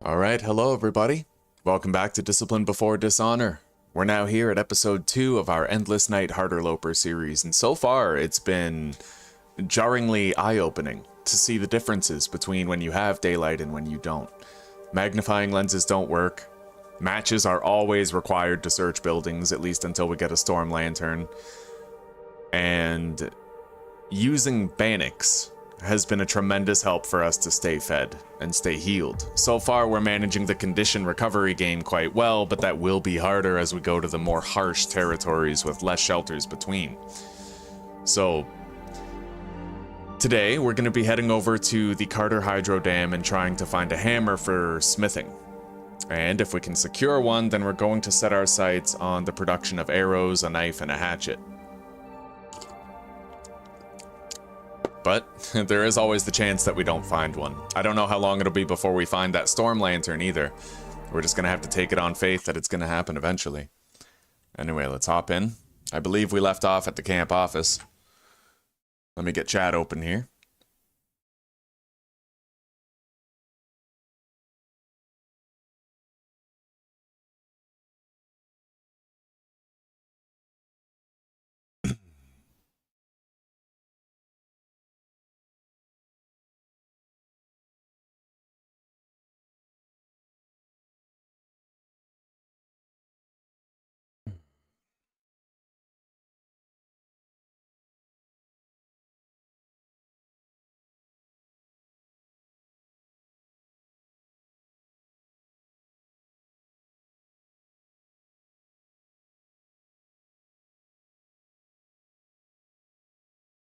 Alright, hello everybody. Welcome back to Discipline Before Dishonor. We're now here at episode 2 of our Endless Night Harderloper series, and so far it's been jarringly eye-opening to see the differences between when you have daylight and when you don't. Magnifying lenses don't work. Matches are always required to search buildings, at least until we get a storm lantern. And using Bannocs has been a tremendous help for us to stay fed and stay healed. So far, we're managing the condition recovery game quite well, but that will be harder as we go to the more harsh territories with less shelters between. So, today, we're going to be heading over to the Carter Hydro Dam and trying to find a hammer for smithing. And if we can secure one, then we're going to set our sights on the production of arrows, a knife, and a hatchet. But there is always the chance that we don't find one. I don't know how long it'll be before we find that storm lantern either. We're just gonna have to take it on faith that it's gonna happen eventually. Anyway, let's hop in. I believe we left off at the camp office. Let me get chat open here.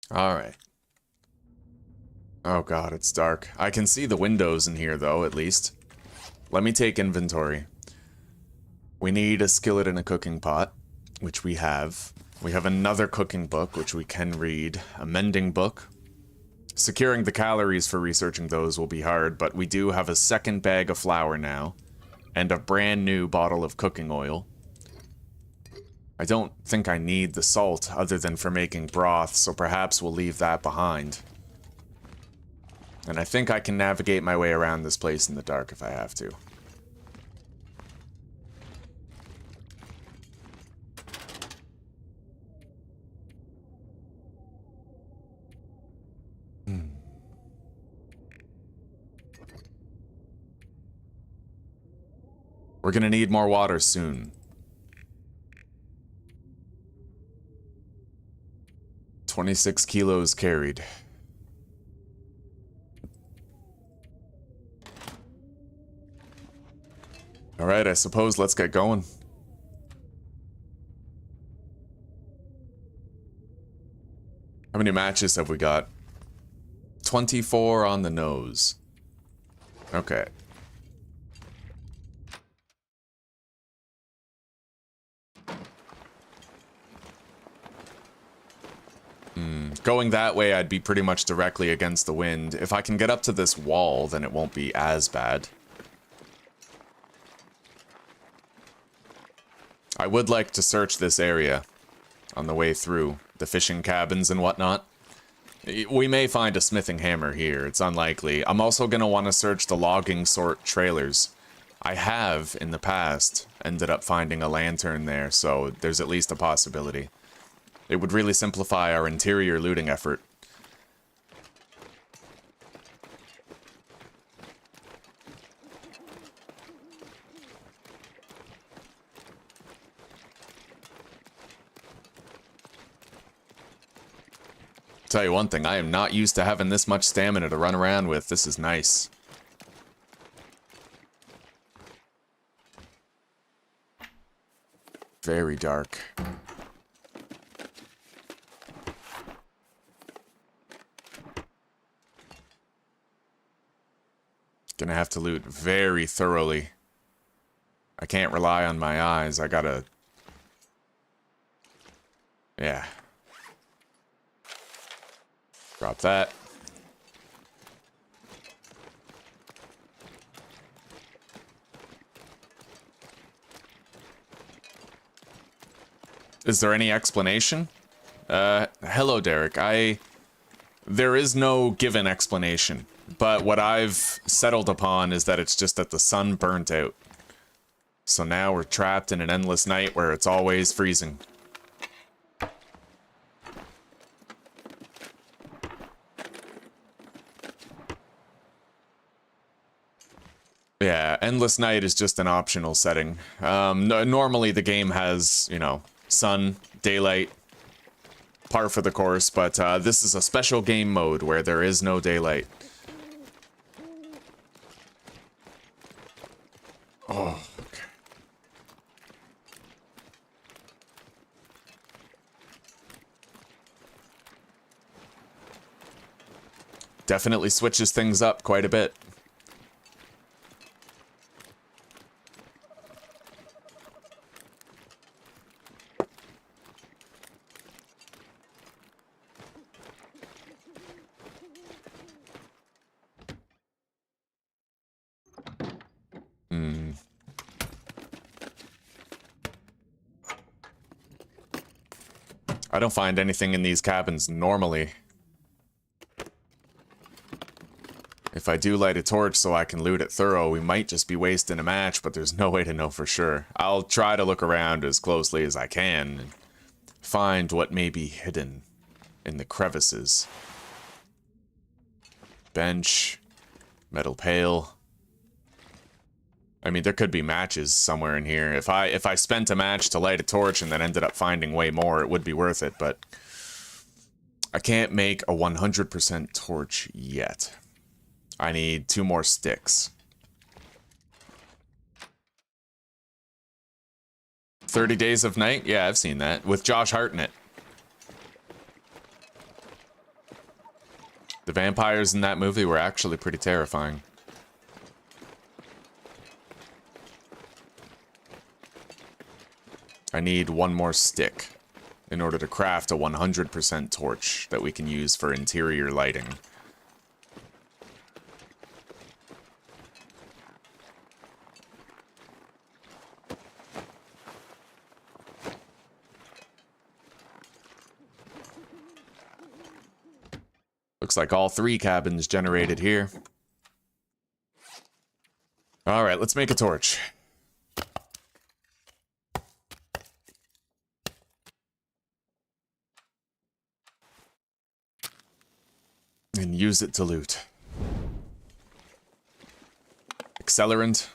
Alright. Oh god, it's dark. I can see the windows in here though, at least. Let me take inventory. We need a skillet and a cooking pot, which we have. We have another cooking book, which we can read. A mending book. Securing the calories for researching those will be hard, but we do have a second bag of flour now. And a brand new bottle of cooking oil. I don't think I need the salt other than for making broth, so perhaps we'll leave that behind. And I think I can navigate my way around this place in the dark if I have to. We're gonna need more water soon. 26 kilos carried. Alright, I suppose let's get going. How many matches have we got? 24 on the nose. Okay. Going that way, I'd be pretty much directly against the wind. If I can get up to this wall, then it won't be as bad. I would like to search this area on the way through, the fishing cabins and whatnot. We may find a smithing hammer here, it's unlikely. I'm also going to want to search the logging sort trailers. I have, in the past, ended up finding a lantern there, so there's at least a possibility. It would really simplify our interior looting effort. Tell you one thing, I am not used to having this much stamina to run around with. This is nice. Very dark. Gonna have to loot very thoroughly. I can't rely on my eyes. I gotta... Yeah. Drop that. Is there any explanation? Hello, Derek. There is no given explanation. But what I've settled upon is that it's just that the sun burnt out. So now we're trapped in an endless night where it's always freezing. Yeah, endless night is just an optional setting. Normally the game has, you know, sun, daylight, par for the course, but this is a special game mode where there is no daylight. Oh, okay. Definitely switches things up quite a bit. I don't find anything in these cabins normally. If I do light a torch so I can loot it thorough, we might just be wasting a match, but there's no way to know for sure. I'll try to look around as closely as I can and find what may be hidden in the crevices. Bench, metal pail. I mean, there could be matches somewhere in here. If I spent a match to light a torch and then ended up finding way more, it would be worth it, but I can't make a 100% torch yet. I need 2 more sticks. 30 Days of Night? Yeah, I've seen that. With Josh Hart in it. The vampires in that movie were actually pretty terrifying. I need 1 more stick in order to craft a 100% torch that we can use for interior lighting. Looks like all 3 cabins generated here. All right, let's make a torch. And use it to loot. Accelerant.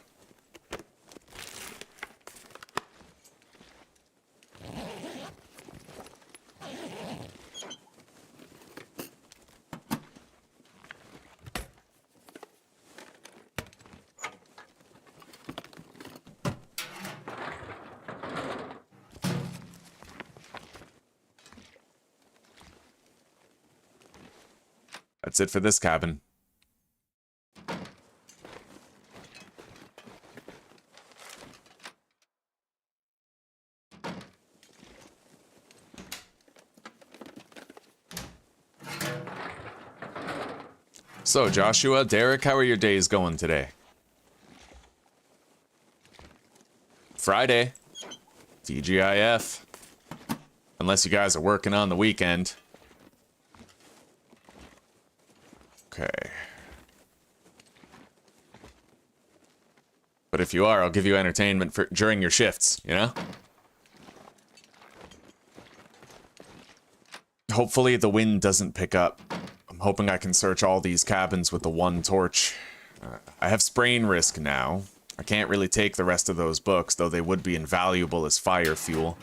That's it for this cabin. So, Joshua, Derek, how are your days going today? Friday. TGIF. Unless you guys are working on the weekend. Okay. But if you are, I'll give you entertainment for during your shifts, you know? Hopefully the wind doesn't pick up. I'm hoping I can search all these cabins with the 1 torch. I have sprain risk now. I can't really take the rest of those books, though they would be invaluable as fire fuel.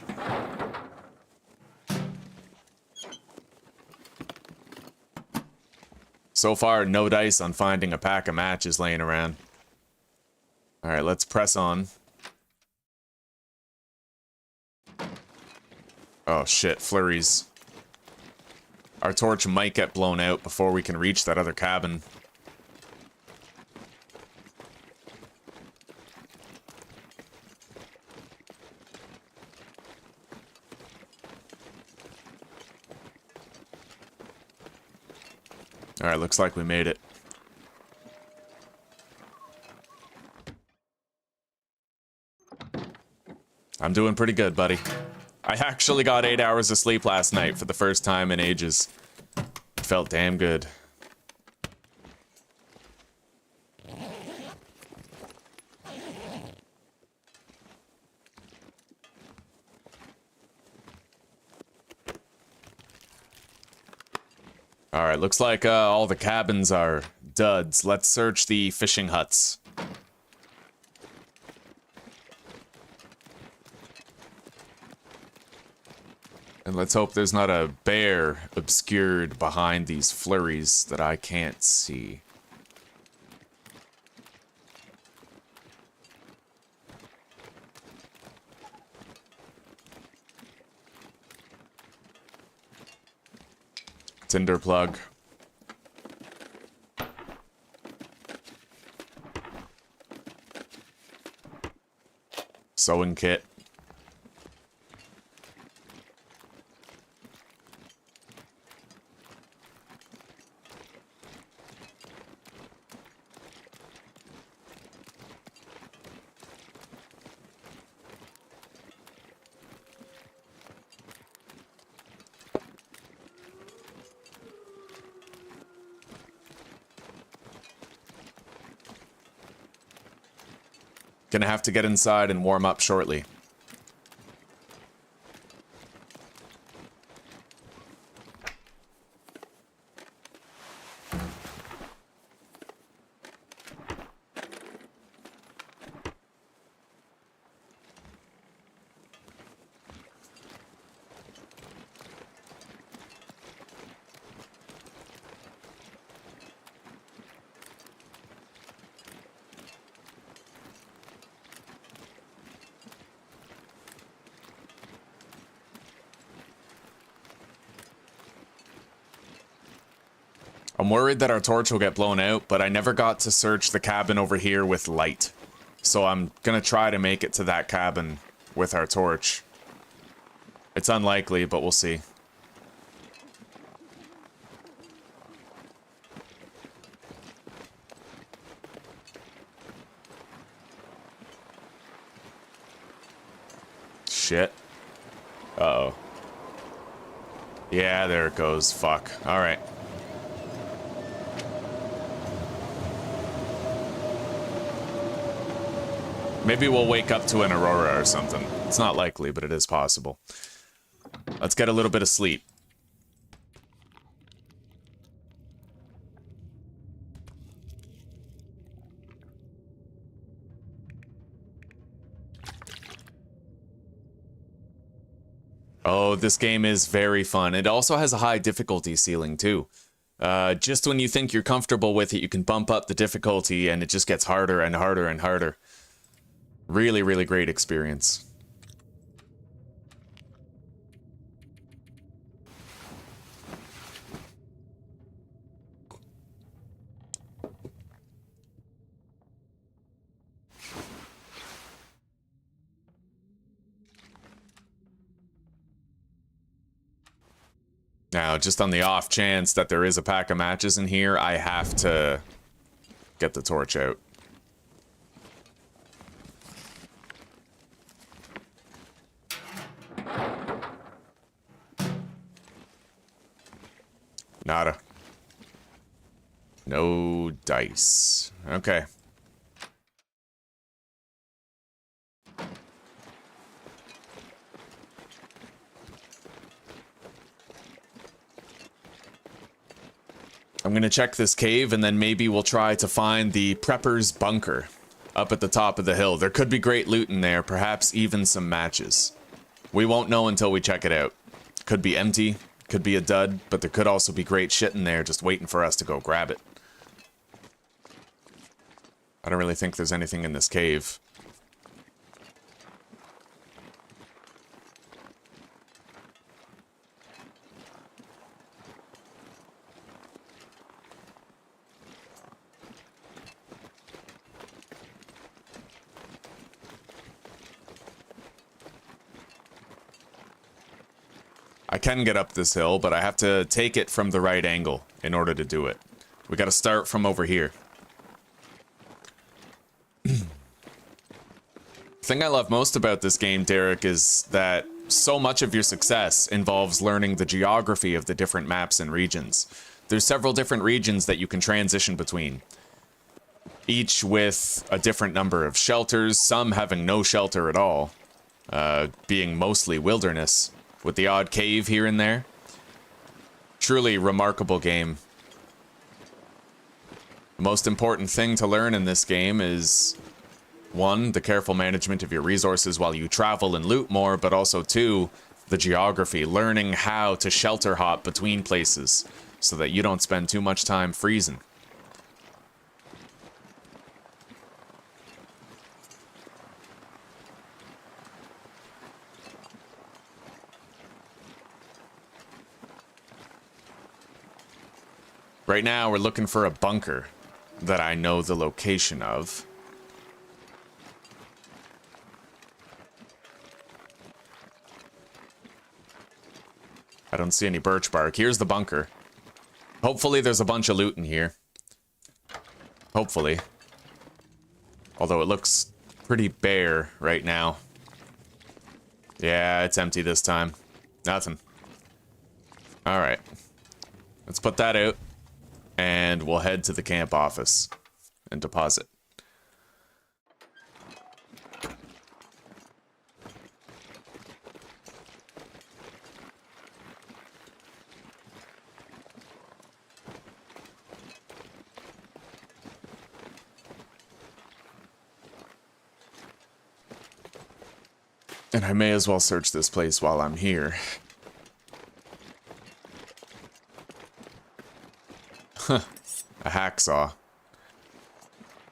So far, no dice on finding a pack of matches laying around. Alright, let's press on. Oh shit, flurries. Our torch might get blown out before we can reach that other cabin. Alright, looks like we made it. I'm doing pretty good, buddy. I actually got 8 hours of sleep last night for the first time in ages. It felt damn good. Alright, looks like all the cabins are duds. Let's search the fishing huts. And let's hope there's not a bear obscured behind these flurries that I can't see. Tinder plug. Sewing kit. Gonna have to get inside and warm up shortly. I'm worried that our torch will get blown out, but I never got to search the cabin over here with light. So I'm gonna try to make it to that cabin with our torch. It's unlikely, but we'll see. Shit. Uh-oh. Yeah, there it goes. Fuck. Alright. Maybe we'll wake up to an Aurora or something. It's not likely, but it is possible. Let's get a little bit of sleep. Oh, this game is very fun. It also has a high difficulty ceiling, too. Just when you think you're comfortable with it, you can bump up the difficulty, and it just gets harder and harder and harder. Really, really great experience. Now, just on the off chance that there is a pack of matches in here, I have to get the torch out. Nada. No dice. Okay. I'm gonna check this cave and then maybe we'll try to find the Prepper's Bunker up at the top of the hill. There could be great loot in there, perhaps even some matches. We won't know until we check it out. Could be empty. Could be a dud, but there could also be great shit in there just waiting for us to go grab it. I don't really think there's anything in this cave. I can get up this hill, but I have to take it from the right angle in order to do it. We gotta start from over here. The thing I love most about this game, Derek, is that so much of your success involves learning the geography of the different maps and regions. There's several different regions that you can transition between, each with a different number of shelters, some having no shelter at all, being mostly wilderness, with the odd cave here and there. truly remarkable game. The most important thing to learn in this game is, 1, the careful management of your resources while you travel and loot more, but also 2, the geography, learning how to shelter hop between places so that you don't spend too much time freezing. Right now, we're looking for a bunker that I know the location of. I don't see any birch bark. Here's the bunker. Hopefully there's a bunch of loot in here. Hopefully. Although it looks pretty bare right now. Yeah, it's empty this time. Nothing. Alright. Let's put that out. And we'll head to the camp office and deposit. And I may as well search this place while I'm here. Huh. A hacksaw.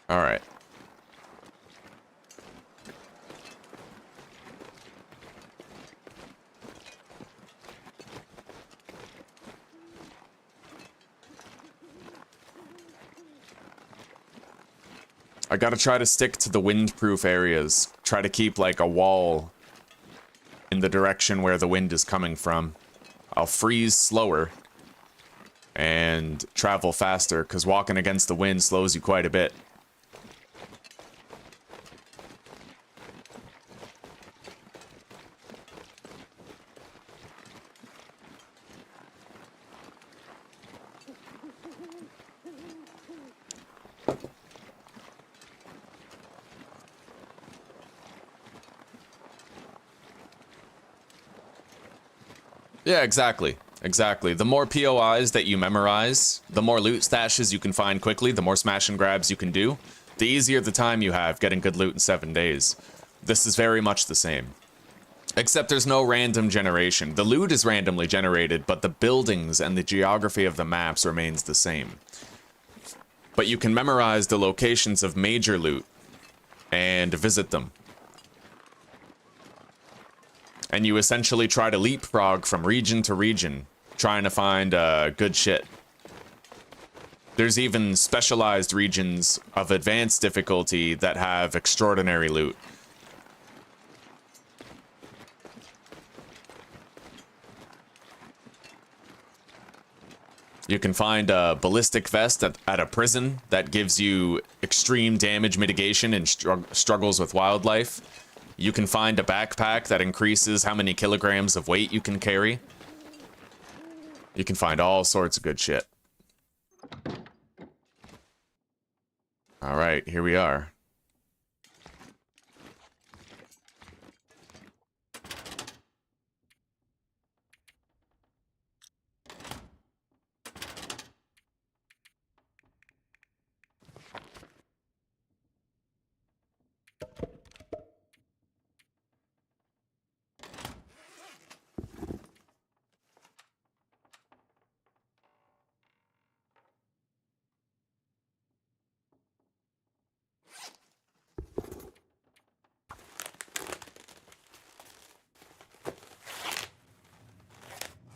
Alright. I gotta try to stick to the windproof areas. Try to keep like a wall in the direction where the wind is coming from. I'll freeze slower and travel faster, because walking against the wind slows you quite a bit. Yeah, exactly. Exactly. The more POIs that you memorize, the more loot stashes you can find quickly, the more smash and grabs you can do, the easier the time you have getting good loot in 7 days. This is very much the same. Except there's no random generation. The loot is randomly generated, but the buildings and the geography of the maps remains the same. But you can memorize the locations of major loot and visit them. And you essentially try to leapfrog from region to region, trying to find good shit. There's even specialized regions of advanced difficulty that have extraordinary loot. You can find a ballistic vest at a prison that gives you extreme damage mitigation in struggles with wildlife. You can find a backpack that increases how many kilograms of weight you can carry. You can find all sorts of good shit. Alright, here we are.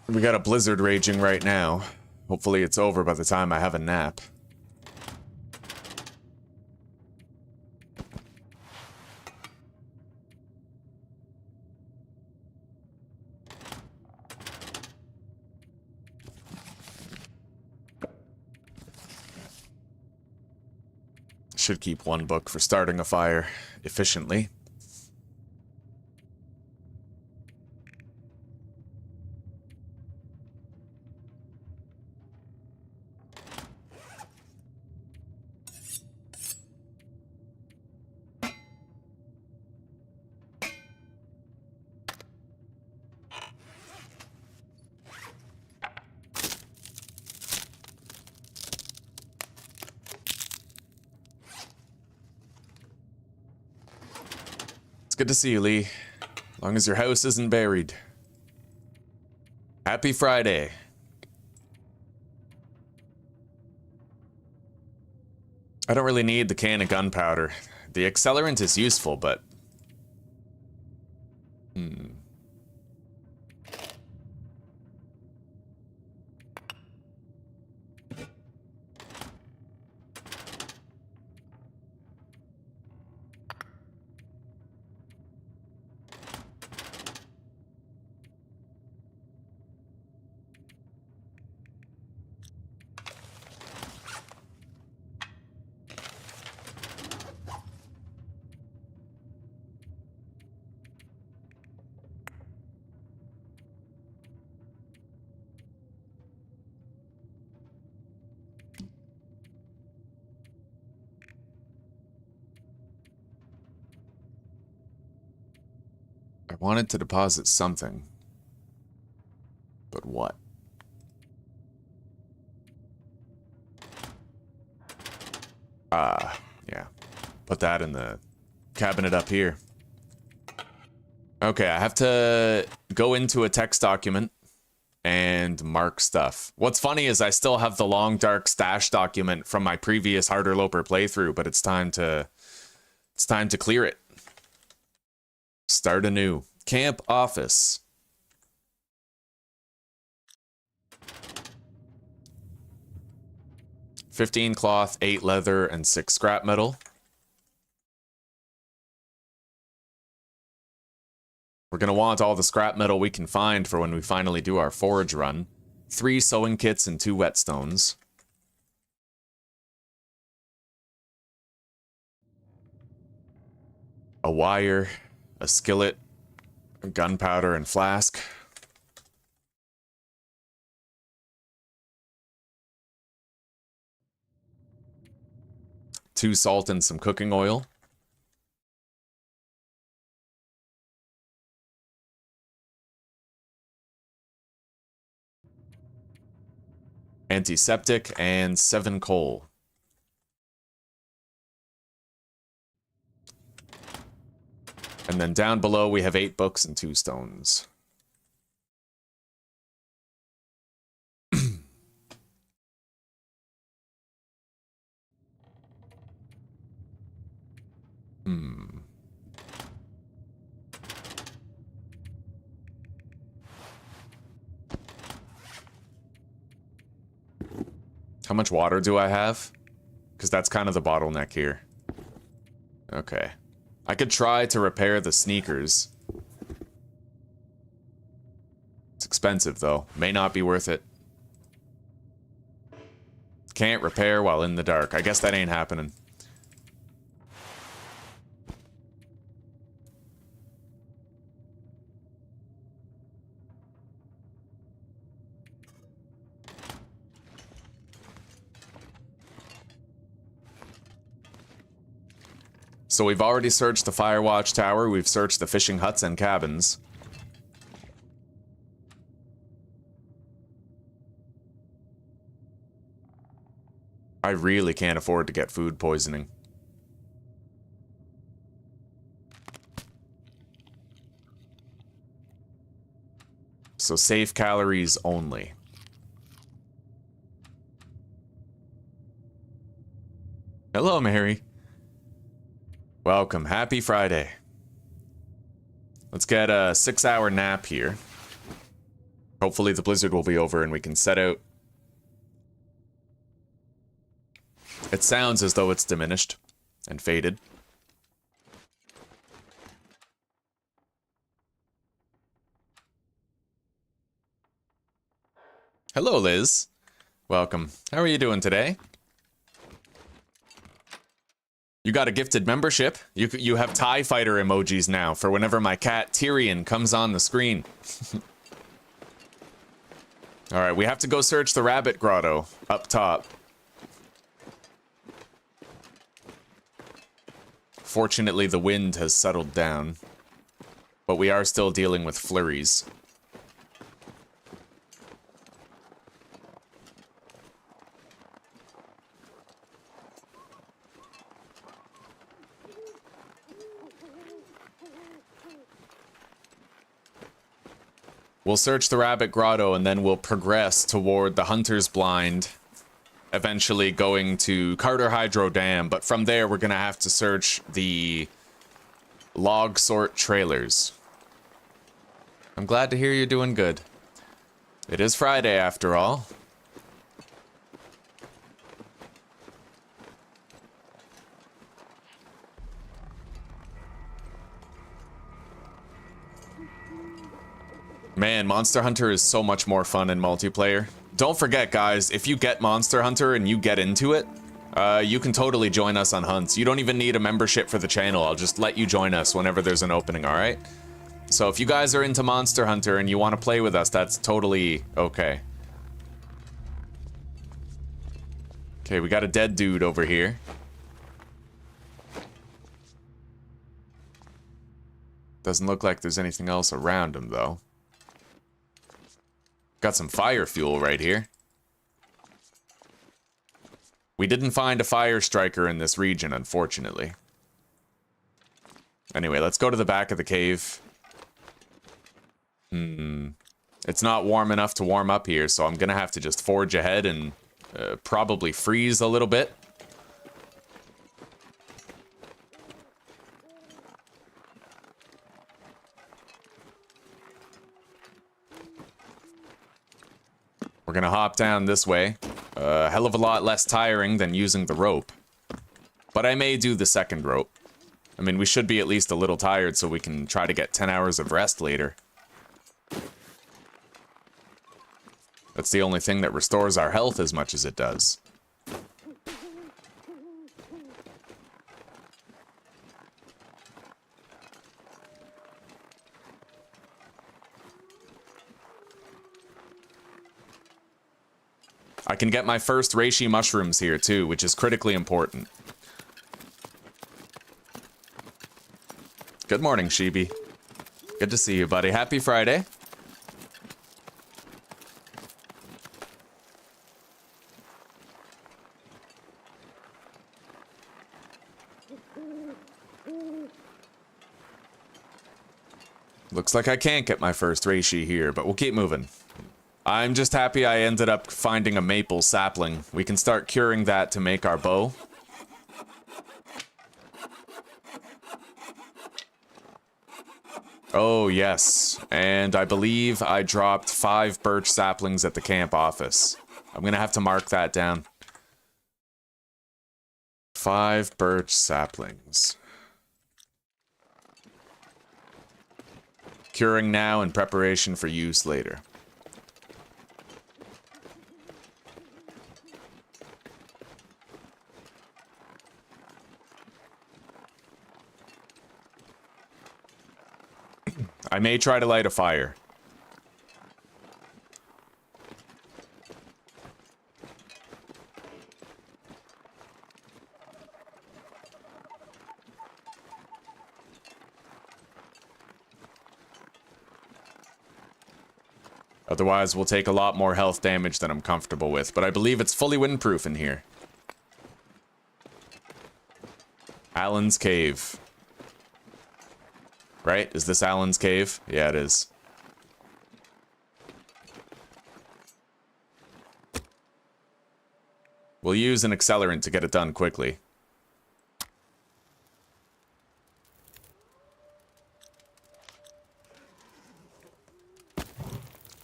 We got a blizzard raging right now. Hopefully it's over by the time I have a nap. Should keep one book for starting a fire efficiently. good to see you, Lee. As long as your house isn't buried. Happy Friday. I don't really need the can of gunpowder. The accelerant is useful, but... I wanted to deposit something. But what? Yeah. Put that in the cabinet up here. Okay, I have to go into a text document and mark stuff. What's funny is I still have the long dark stash document from my previous Harderloper playthrough, but it's time to clear it. Start anew. Camp office. $15 cloth, 8 leather, and 6 scrap metal. We're going to want all the scrap metal we can find for when we finally do our forage run. 3 sewing kits and 2 whetstones. A wire, a skillet, gunpowder, and flask. Two salt and some cooking oil. Antiseptic and 7 coal. And then down below we have 8 books and 2 stones. How much water do I have? Because that's kind of the bottleneck here. Okay. I could try to repair the sneakers. It's expensive, though. May not be worth it. Can't repair while in the dark. I guess that ain't happening. So we've already searched the Firewatch Tower, we've searched the fishing huts and cabins. I really can't afford to get food poisoning. So safe calories only. Hello, Mary. Welcome. Happy Friday. Let's get a 6-hour nap here. Hopefully the blizzard will be over and we can set out. It sounds as though it's diminished and faded. Hello, Liz. Welcome. How are you doing today? You got a gifted membership. You have TIE Fighter emojis now for whenever my cat Tyrion comes on the screen. Alright, we have to go search the rabbit grotto up top. Fortunately, the wind has settled down. But we are still dealing with flurries. We'll search the Rabbit Grotto, and then we'll progress toward the Hunter's Blind, eventually going to Carter Hydro Dam, but from there we're gonna have to search the log sort trailers. I'm glad to hear you're doing good. It is Friday after all. Man, Monster Hunter is so much more fun in multiplayer. Don't forget, guys, if you get Monster Hunter and you get into it, you can totally join us on hunts. You don't even need a membership for the channel. I'll just let you join us whenever there's an opening, alright? So if you guys are into Monster Hunter and you want to play with us, that's totally okay. Okay, we got a dead dude over here. Doesn't look like there's anything else around him, though. Got some fire fuel right here. We didn't find a fire striker in this region, unfortunately. Anyway, let's go to the back of the cave. It's not warm enough to warm up here, so I'm gonna have to just forge ahead and probably freeze a little bit. We're gonna hop down this way. A hell of a lot less tiring than using the rope. But I may do the second rope. I mean, we should be at least a little tired so we can try to get 10 hours of rest later. That's the only thing that restores our health as much as it does. I can get my first reishi mushrooms here too, which is critically important. Good morning, Shibi. Good to see you, buddy. Happy Friday. Looks like I can't get my first reishi here, but we'll keep moving. I'm just happy I ended up finding a maple sapling. We can start curing that to make our bow. Oh, yes. And I believe I dropped 5 birch saplings at the camp office. I'm gonna have to mark that down. 5 birch saplings. Curing now in preparation for use later. I may try to light a fire. Otherwise, we'll take a lot more health damage than I'm comfortable with, but I believe it's fully windproof in here. Alan's Cave. Right? Is this Alan's Cave? Yeah, it is. We'll use an accelerant to get it done quickly.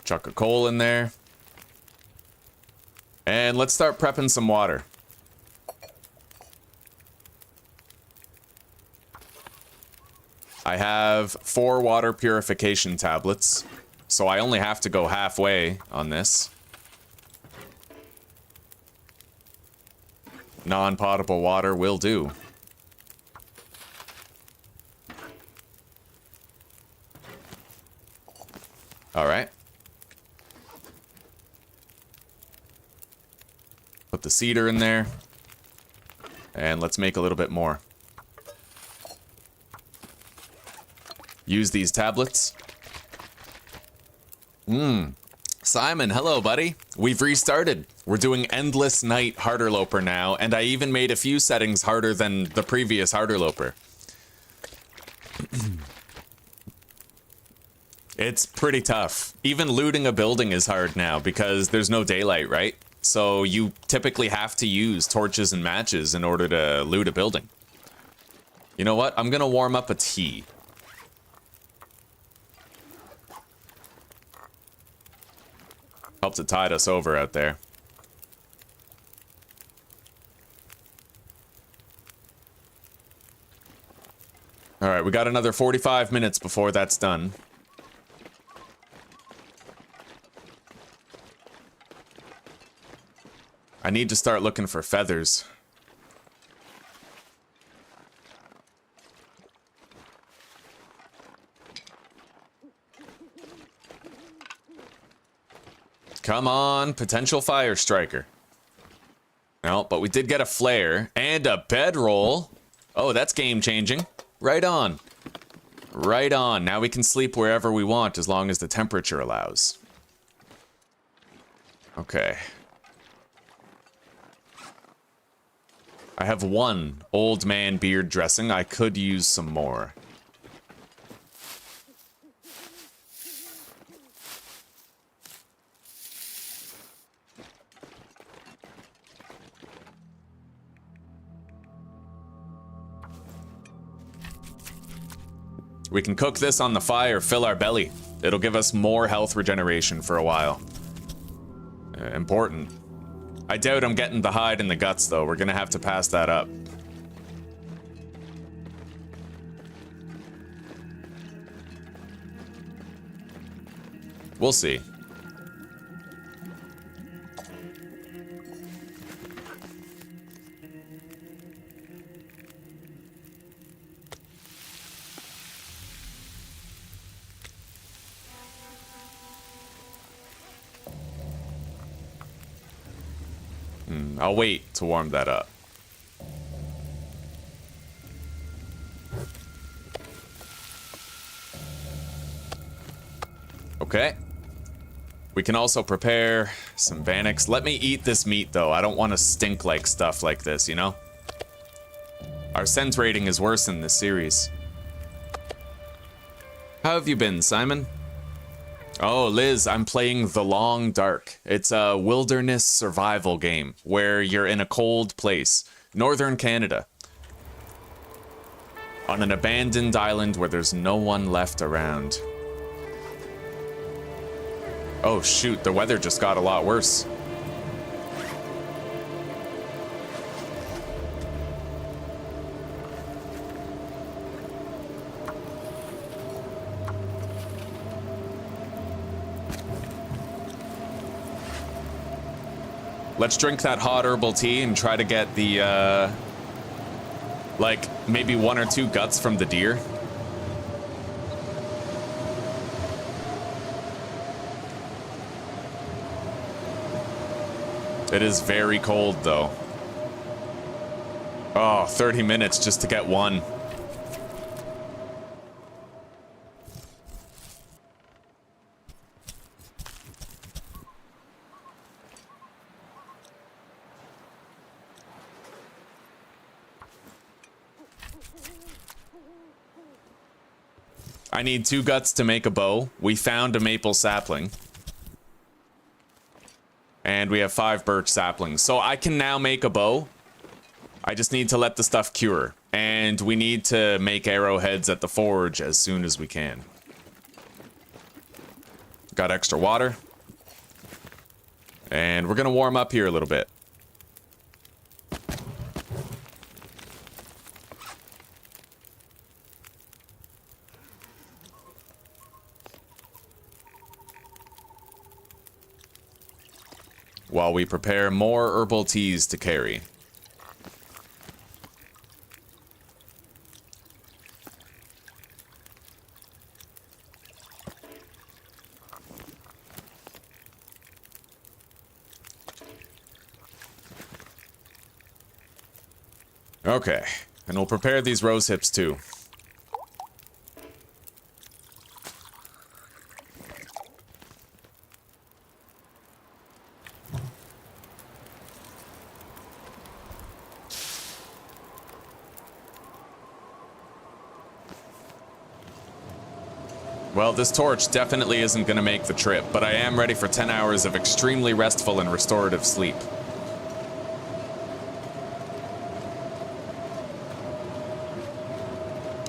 Chuck a coal in there. And let's start prepping some water. I have 4 water purification tablets, so I only have to go halfway on this. Non-potable water will do. Alright. Put the cedar in there. And let's make a little bit more. Use these tablets. Simon, hello, buddy. We've restarted. We're doing Endless Night Harderloper now, and I even made a few settings harder than the previous Harderloper. It's pretty tough. Even looting a building is hard now because there's no daylight, right? So you typically have to use torches and matches in order to loot a building. You know what? I'm gonna warm up a tea. Help to tide us over out there. Alright, we got another 45 minutes before that's done. I need to start looking for feathers. Come on, potential fire striker. No, but we did get a flare and a bedroll. Oh, that's game changing. Right on. Right on. Now we can sleep wherever we want as long as the temperature allows. Okay. I have one old man beard dressing. I could use some more. We can cook this on the fire, fill our belly. It'll give us more health regeneration for a while. Important. I doubt I'm getting the hide and the guts, though. We're gonna have to pass that up. We'll see. I'll wait to warm that up. Okay. We can also prepare some Vanics. Let me eat this meat, though. I don't want to stink like stuff like this, you know? Our scent rating is worse in this series. How have you been, Simon? Oh, Liz, I'm playing The Long Dark. It's a wilderness survival game where you're in a cold place, northern Canada, on an abandoned island where there's no one left around. Oh shoot, the weather just got a lot worse. Let's drink that hot herbal tea and try to get the, like, maybe 1 or 2 guts from the deer. It is very cold, though. Oh, 30 minutes just to get one. I need 2 guts to make a bow. We found a maple sapling. And we have 5 birch saplings. So I can now make a bow. I just need to let the stuff cure. And we need to make arrowheads at the forge as soon as we can. Got extra water. And we're gonna warm up here a little bit. While we prepare more herbal teas to carry. Okay, and we'll prepare these rose hips too. Well, this torch definitely isn't going to make the trip, but I am ready for 10 hours of extremely restful and restorative sleep.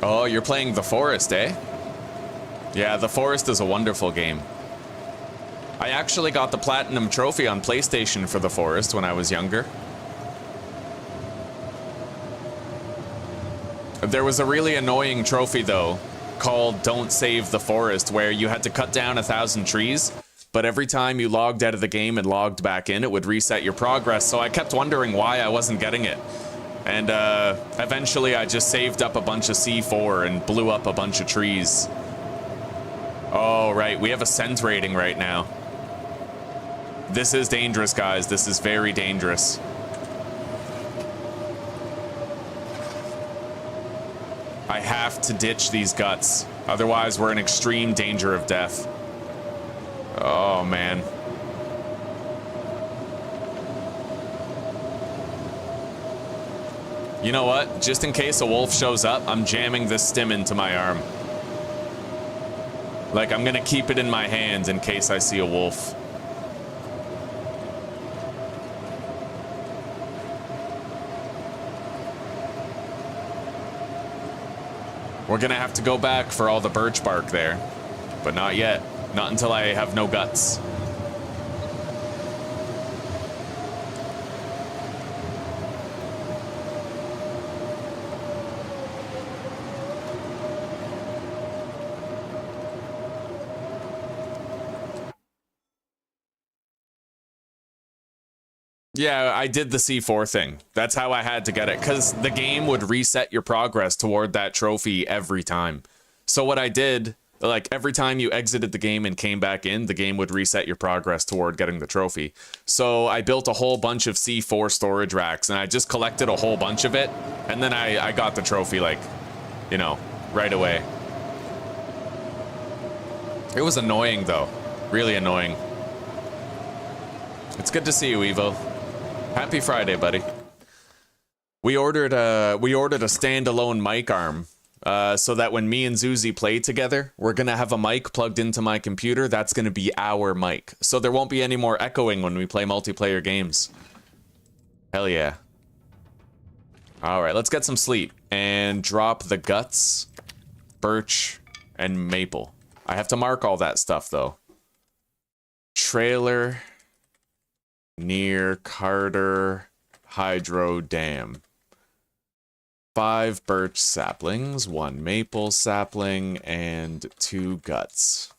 Oh, you're playing The Forest, eh? Yeah, The Forest is a wonderful game. I actually got the Platinum Trophy on PlayStation for The Forest when I was younger. There was a really annoying trophy, though, called Don't Save the Forest, where you had to cut down 1,000 trees, but every time you logged out of the game and logged back in, it would reset your progress, so I kept wondering why I wasn't getting it. And eventually I just saved up a bunch of C4 and blew up a bunch of trees. Oh, right, we have a scent rating right now. This is dangerous, guys. This is very dangerous. I have to ditch these guts. Otherwise, we're in extreme danger of death. Oh, man. You know what? Just in case a wolf shows up, I'm jamming this stim into my arm. Like, I'm gonna keep it in my hand in case I see a wolf. We're gonna have to go back for all the birch bark there, but not yet. Not until I have no guts. Yeah, I did the C4 thing. That's how I had to get it, because the game would reset your progress toward that trophy every time. So what I did, like every time you exited the game and came back in, the game would reset your progress toward getting the trophy. So I built a whole bunch of C4 storage racks, and I just collected a whole bunch of it, and then I got the trophy, like, you know, right away. It was annoying, though. Really annoying. It's good to see you, Evo. Happy Friday, buddy. We ordered a standalone mic arm, so that when me and Zuzi play together, we're gonna have a mic plugged into my computer. That's gonna be our mic, so there won't be any more echoing when we play multiplayer games. Hell yeah. All right, let's get some sleep and drop the guts, birch, and maple. I have to mark all that stuff though. Trailer near Carter Hydro Dam. 5 birch saplings, 1 maple sapling, and 2 guts.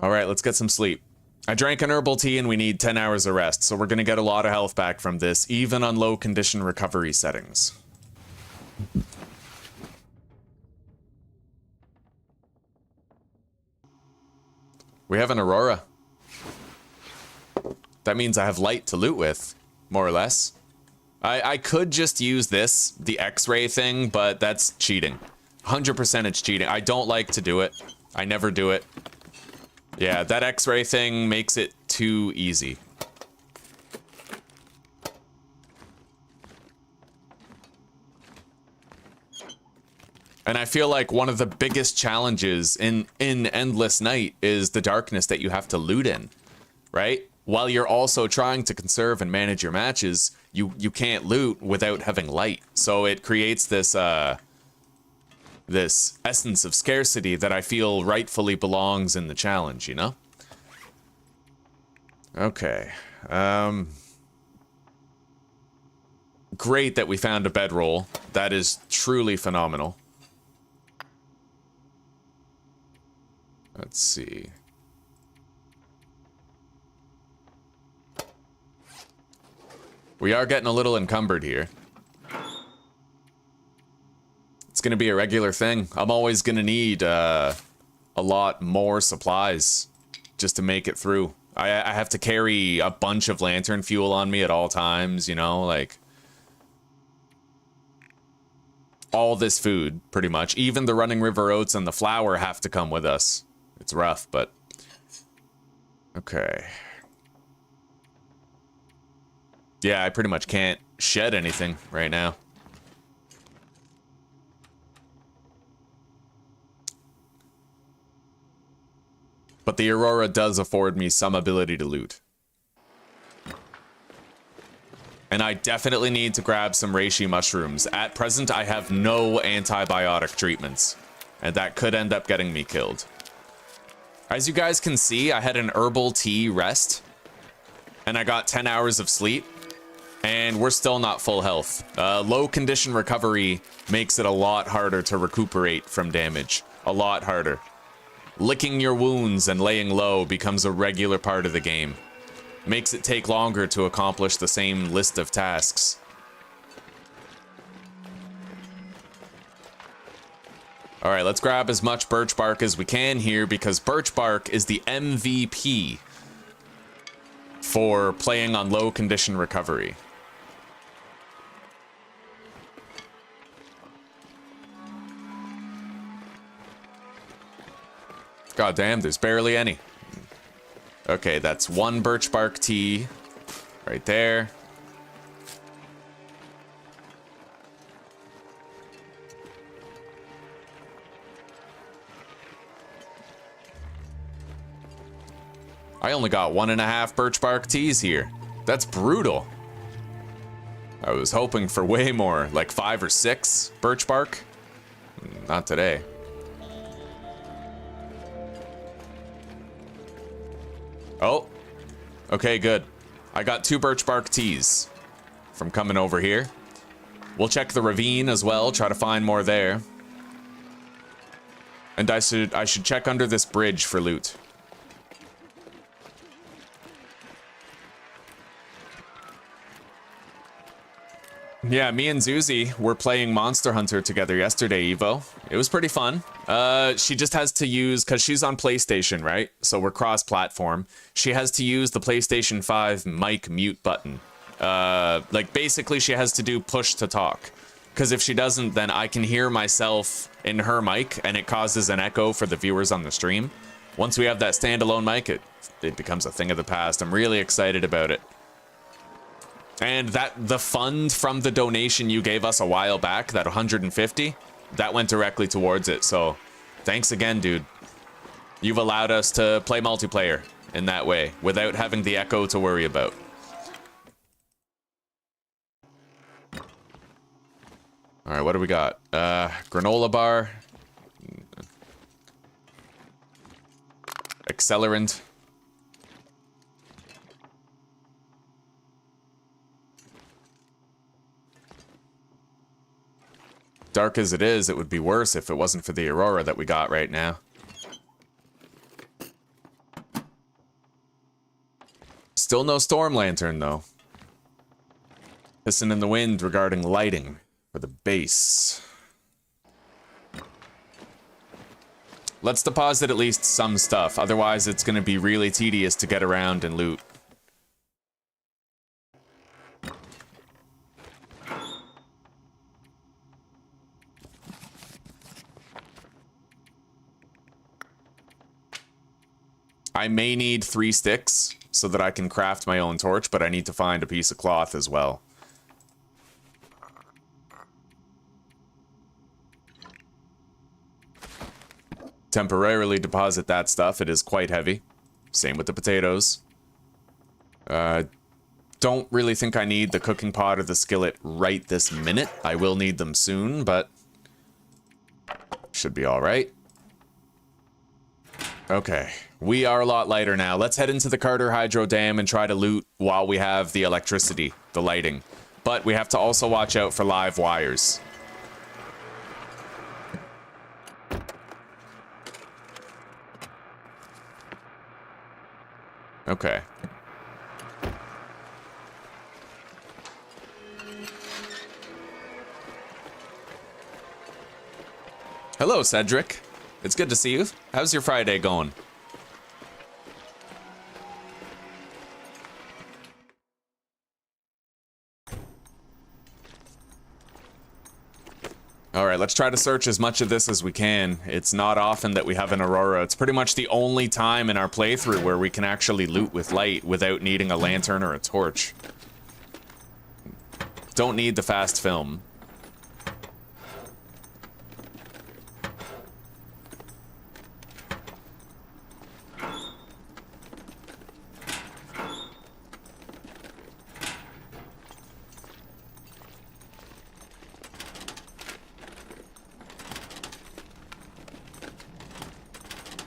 All right, let's get some sleep. I drank an herbal tea and we need 10 hours of rest, so we're gonna get a lot of health back from this, even on low condition recovery settings. We have an Aurora. That means I have light to loot with, more or less. I could just use this, the X-ray thing, but that's cheating. 100% it's cheating. I don't like to do it. I never do it. Yeah, that X-ray thing makes it too easy. And I feel like one of the biggest challenges in Endless Night is the darkness that you have to loot in, right? While you're also trying to conserve and manage your matches, you can't loot without having light. So it creates this this essence of scarcity that I feel rightfully belongs in the challenge, you know? Okay. Great that we found a bedroll. That is truly phenomenal. Let's see. We are getting a little encumbered here. It's gonna be a regular thing. I'm always gonna need a lot more supplies just to make it through. I have to carry a bunch of lantern fuel on me at all times, you know, like all this food, pretty much. Even the running river oats and the flour have to come with us. It's rough, but... Okay. Yeah, I pretty much can't shed anything right now. But the Aurora does afford me some ability to loot. And I definitely need to grab some reishi mushrooms. At present, I have no antibiotic treatments. And that could end up getting me killed. As you guys can see, I had an herbal tea rest. And I got 10 hours of sleep. And we're still not full health. Low condition recovery makes it a lot harder to recuperate from damage. A lot harder. Licking your wounds and laying low becomes a regular part of the game. Makes it take longer to accomplish the same list of tasks. Alright, let's grab as much birch bark as we can here, because birch bark is the MVP for playing on low condition recovery. God damn, there's barely any. Okay, that's one birch bark tea right there. I only got 1.5 birch bark teas here. That's brutal. I was hoping for way more, like 5 or 6 birch bark. Not today. Oh, okay, good. I got 2 birch bark teas from coming over here. We'll check the ravine as well, try to find more there. And I should check under this bridge for loot. Yeah, me and Zuzi were playing Monster Hunter together yesterday, Evo. It was pretty fun. She just has to use, because she's on PlayStation, right? So we're cross-platform. She has to use the PlayStation 5 mic mute button. Like, basically, she has to do push to talk. Because if she doesn't, then I can hear myself in her mic, and it causes an echo for the viewers on the stream. Once we have that standalone mic, it becomes a thing of the past. I'm really excited about it. And the fund from the donation you gave us a while back, that 150, that went directly towards it. So thanks again, dude. You've allowed us to play multiplayer in that way without having the echo to worry about. All right, what do we got? Granola bar. Accelerant. Dark as it is, it would be worse if it wasn't for the Aurora that we got right now. Still no storm lantern, though. Pissing in the wind regarding lighting for the base. Let's deposit at least some stuff, otherwise it's going to be really tedious to get around and loot. I may need 3 sticks so that I can craft my own torch, but I need to find a piece of cloth as well. Temporarily deposit that stuff. It is quite heavy. Same with the potatoes. Don't really think I need the cooking pot or the skillet right this minute. I will need them soon, but should be all right. Okay, we are a lot lighter now. Let's head into the Carter Hydro Dam and try to loot while we have the electricity, the lighting. But we have to also watch out for live wires. Okay. Hello, Cedric. It's good to see you. How's your Friday going? All Alright, let's try to search as much of this as we can. It's not often that we have an Aurora. It's pretty much the only time in our playthrough where we can actually loot with light without needing a lantern or a torch. Don't need the fast film.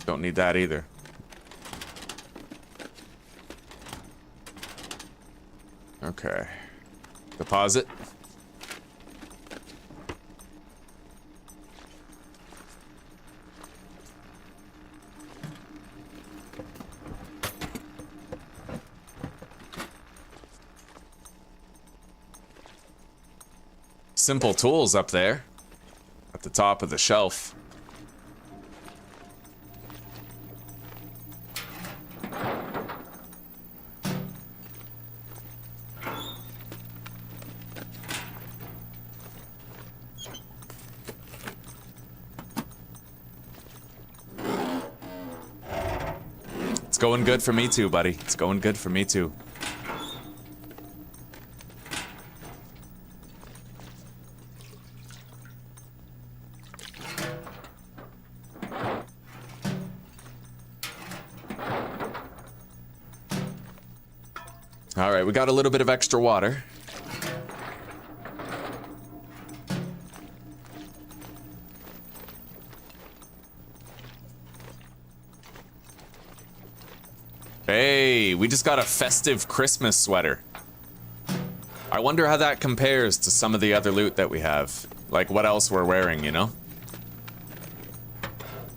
Don't need that either. Okay. Deposit. Simple tools up there at the top of the shelf. It's going good for me too, buddy. It's going good for me too. All right, we got a little bit of extra water. Hey, we just got a festive Christmas sweater. I wonder how that compares to some of the other loot that we have. Like what else we're wearing, you know?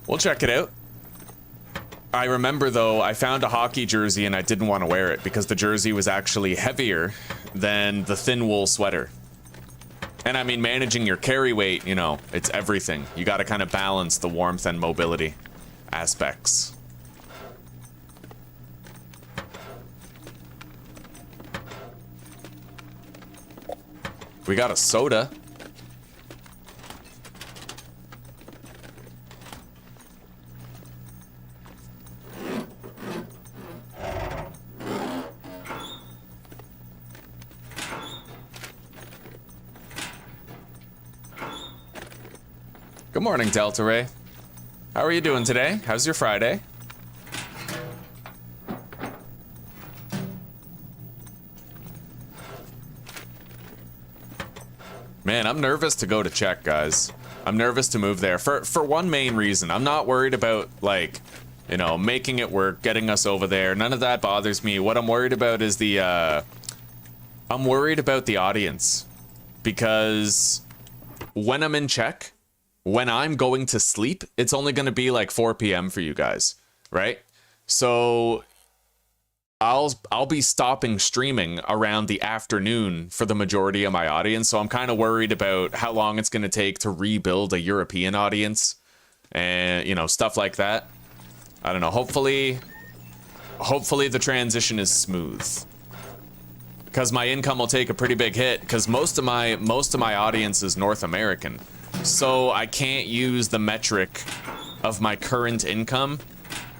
We'll check it out. I remember though, I found a hockey jersey and I didn't want to wear it because the jersey was actually heavier than the thin wool sweater. And I mean, managing your carry weight, you know, it's everything. You got to kind of balance the warmth and mobility aspects. We got a soda. Good morning, Delta Ray. How are you doing today? How's your Friday? Man, I'm nervous to go to check, guys. I'm nervous to move there for one main reason. I'm not worried about, like, you know, making it work, getting us over there. None of that bothers me. What I'm worried about is the, I'm worried about the audience. Because when I'm in check, when I'm going to sleep, it's only going to be like 4 p.m. for you guys, right? So I'll be stopping streaming around the afternoon for the majority of my audience, so I'm kind of worried about how long it's going to take to rebuild a European audience and, you know, stuff like that. I don't know. Hopefully the transition is smooth. Because my income will take a pretty big hit because most of my audience is North American. So I can't use the metric of my current income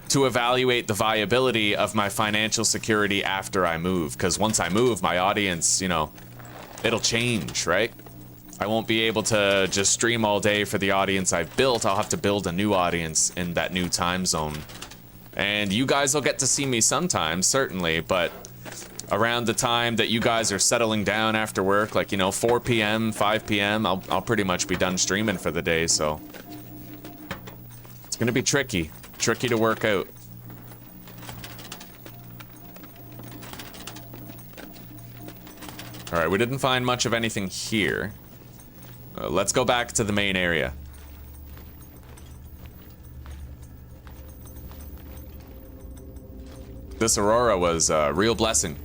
to evaluate the viability of my financial security after I move. Because once I move, my audience, you know, it'll change, right? I won't be able to just stream all day for the audience I've built. I'll have to build a new audience in that new time zone. And you guys will get to see me sometimes, certainly, but around the time that you guys are settling down after work, like, you know, 4 p.m., 5 p.m., I'll pretty much be done streaming for the day, so it's gonna be tricky to work out. All right, we didn't find much of anything here. Let's go back to the main area. This Aurora was a real blessing.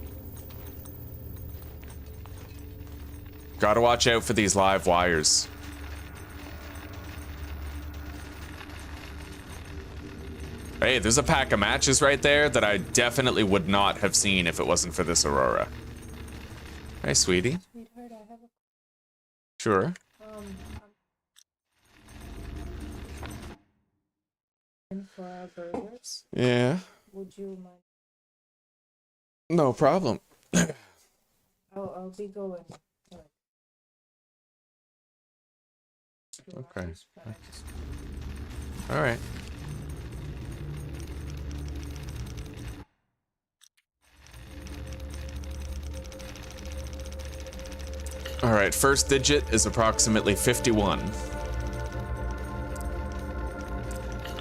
Gotta watch out for these live wires. Hey, there's a pack of matches right there that I definitely would not have seen if it wasn't for this Aurora. Hey, sweetie. Sweetheart, I have a... Sure. for our burgers. Yeah. Would you mind? No problem. I'll be going. Okay. All right. All right, first digit is approximately 51.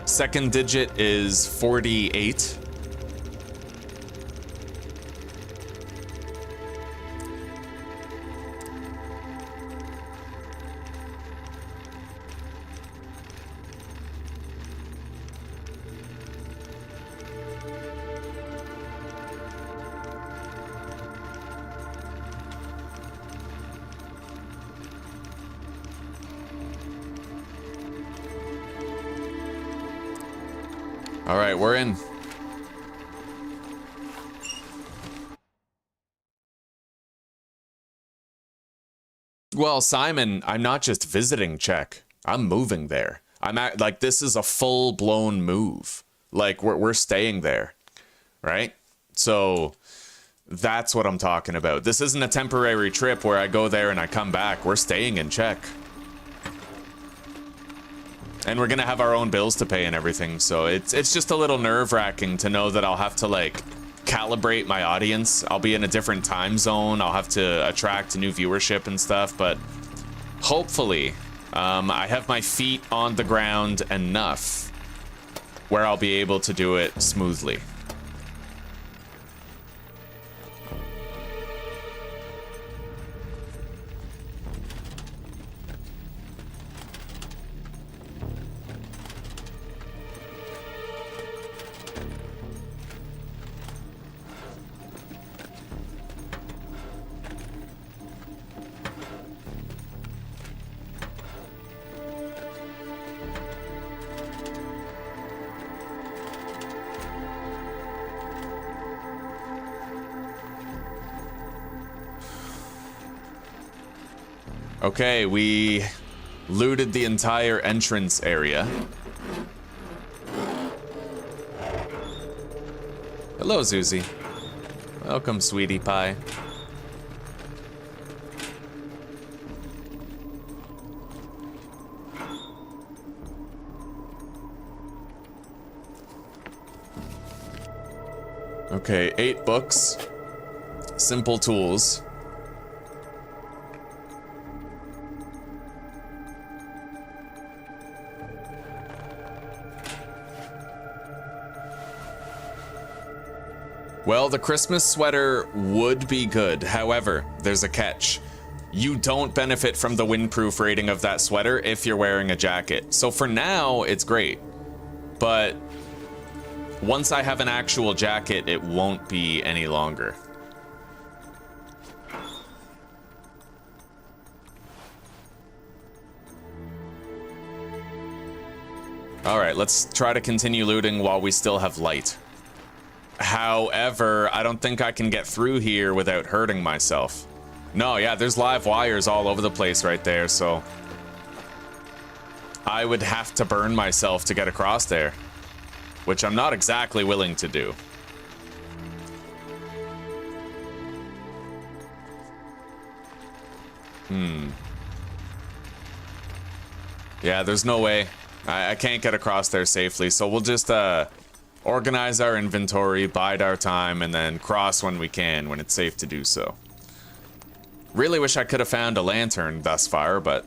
Second digit is 48. All right, we're in. Well, Simon, I'm not just visiting Czech. I'm moving there. Like, this is a full-blown move. Like, we're staying there, right? So that's what I'm talking about. This isn't a temporary trip where I go there and I come back. We're staying in Czech. And we're gonna have our own bills to pay and everything, so it's just a little nerve-wracking to know that I'll have to, like, calibrate my audience. I'll be in a different time zone. I'll have to attract new viewership and stuff, but hopefully, I have my feet on the ground enough where I'll be able to do it smoothly. Okay, we looted the entire entrance area. Hello, Zuzi. Welcome, sweetie pie. Okay, 8 books. Simple tools. Well, the Christmas sweater would be good. However, there's a catch. You don't benefit from the windproof rating of that sweater if you're wearing a jacket. So for now, it's great. But once I have an actual jacket, it won't be any longer. All right, let's try to continue looting while we still have light. However, I don't think I can get through here without hurting myself. No, yeah, there's live wires all over the place right there, so I would have to burn myself to get across there, which I'm not exactly willing to do. Yeah, there's no way. I can't get across there safely, so we'll just organize our inventory, bide our time, and then cross when we can, when it's safe to do so. Really wish I could have found a lantern thus far, but...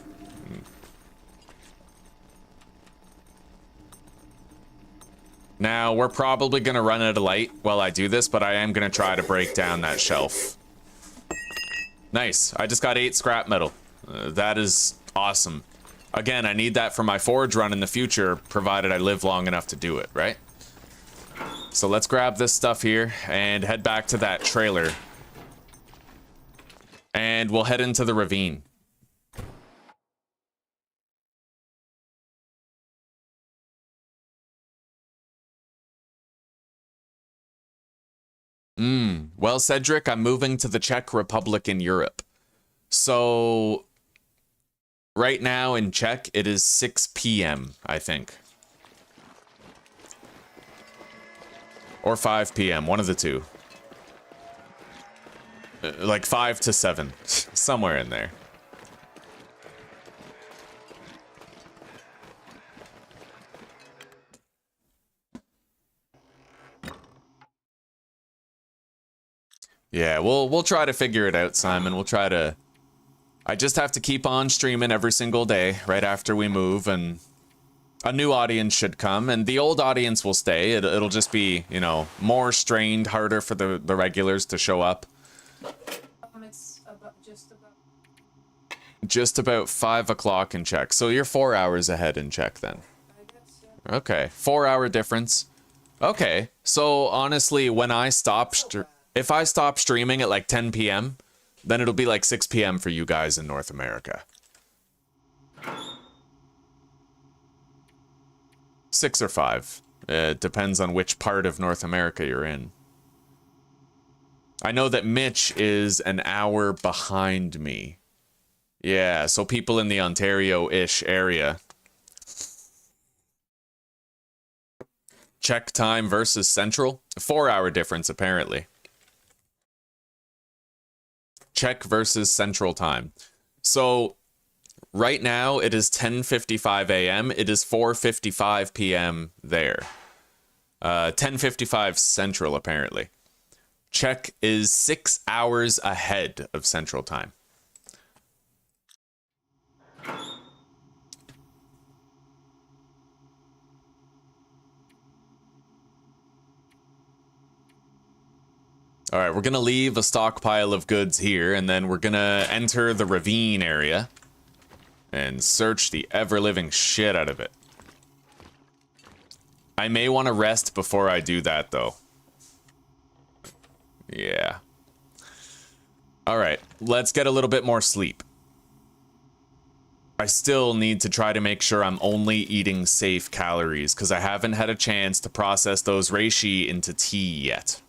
Now, we're probably going to run out of light while I do this, but I am going to try to break down that shelf. Nice. I just got 8 scrap metal. That is awesome. Again, I need that for my forge run in the future, provided I live long enough to do it, right? So let's grab this stuff here and head back to that trailer. And we'll head into the ravine. Well, Cedric, I'm moving to the Czech Republic in Europe. So right now in Czech, it is 6 p.m., I think. Or 5 p.m., one of the two. Like 5 to 7, somewhere in there. Yeah, we'll try to figure it out, Simon. We'll try to... I just have to keep on streaming every single day right after we move, and a new audience should come, and the old audience will stay. It'll just be, you know, more strained, harder for the regulars to show up. It's about Just about 5 o'clock in Czech. So you're 4 hours ahead in Czech then. I guess, yeah. Okay, 4-hour difference. Okay, so honestly, when I stop... If I stop streaming at like 10 p.m., then it'll be like 6 p.m. for you guys in North America. 6 or 5. It depends on which part of North America you're in. I know that Mitch is an hour behind me. Yeah, so people in the Ontario-ish area. Czech time versus Central. 4-hour difference, apparently. Czech versus Central time. So right now it is 10:55 a.m. It is 4:55 p.m. there. 10:55 Central, apparently. Czech is 6 hours ahead of Central time. All right, we're going to leave a stockpile of goods here, and then we're going to enter the ravine area and search the ever-living shit out of it. I may want to rest before I do that, though. Yeah. All right, let's get a little bit more sleep. I still need to try to make sure I'm only eating safe calories, because I haven't had a chance to process those reishi into tea yet.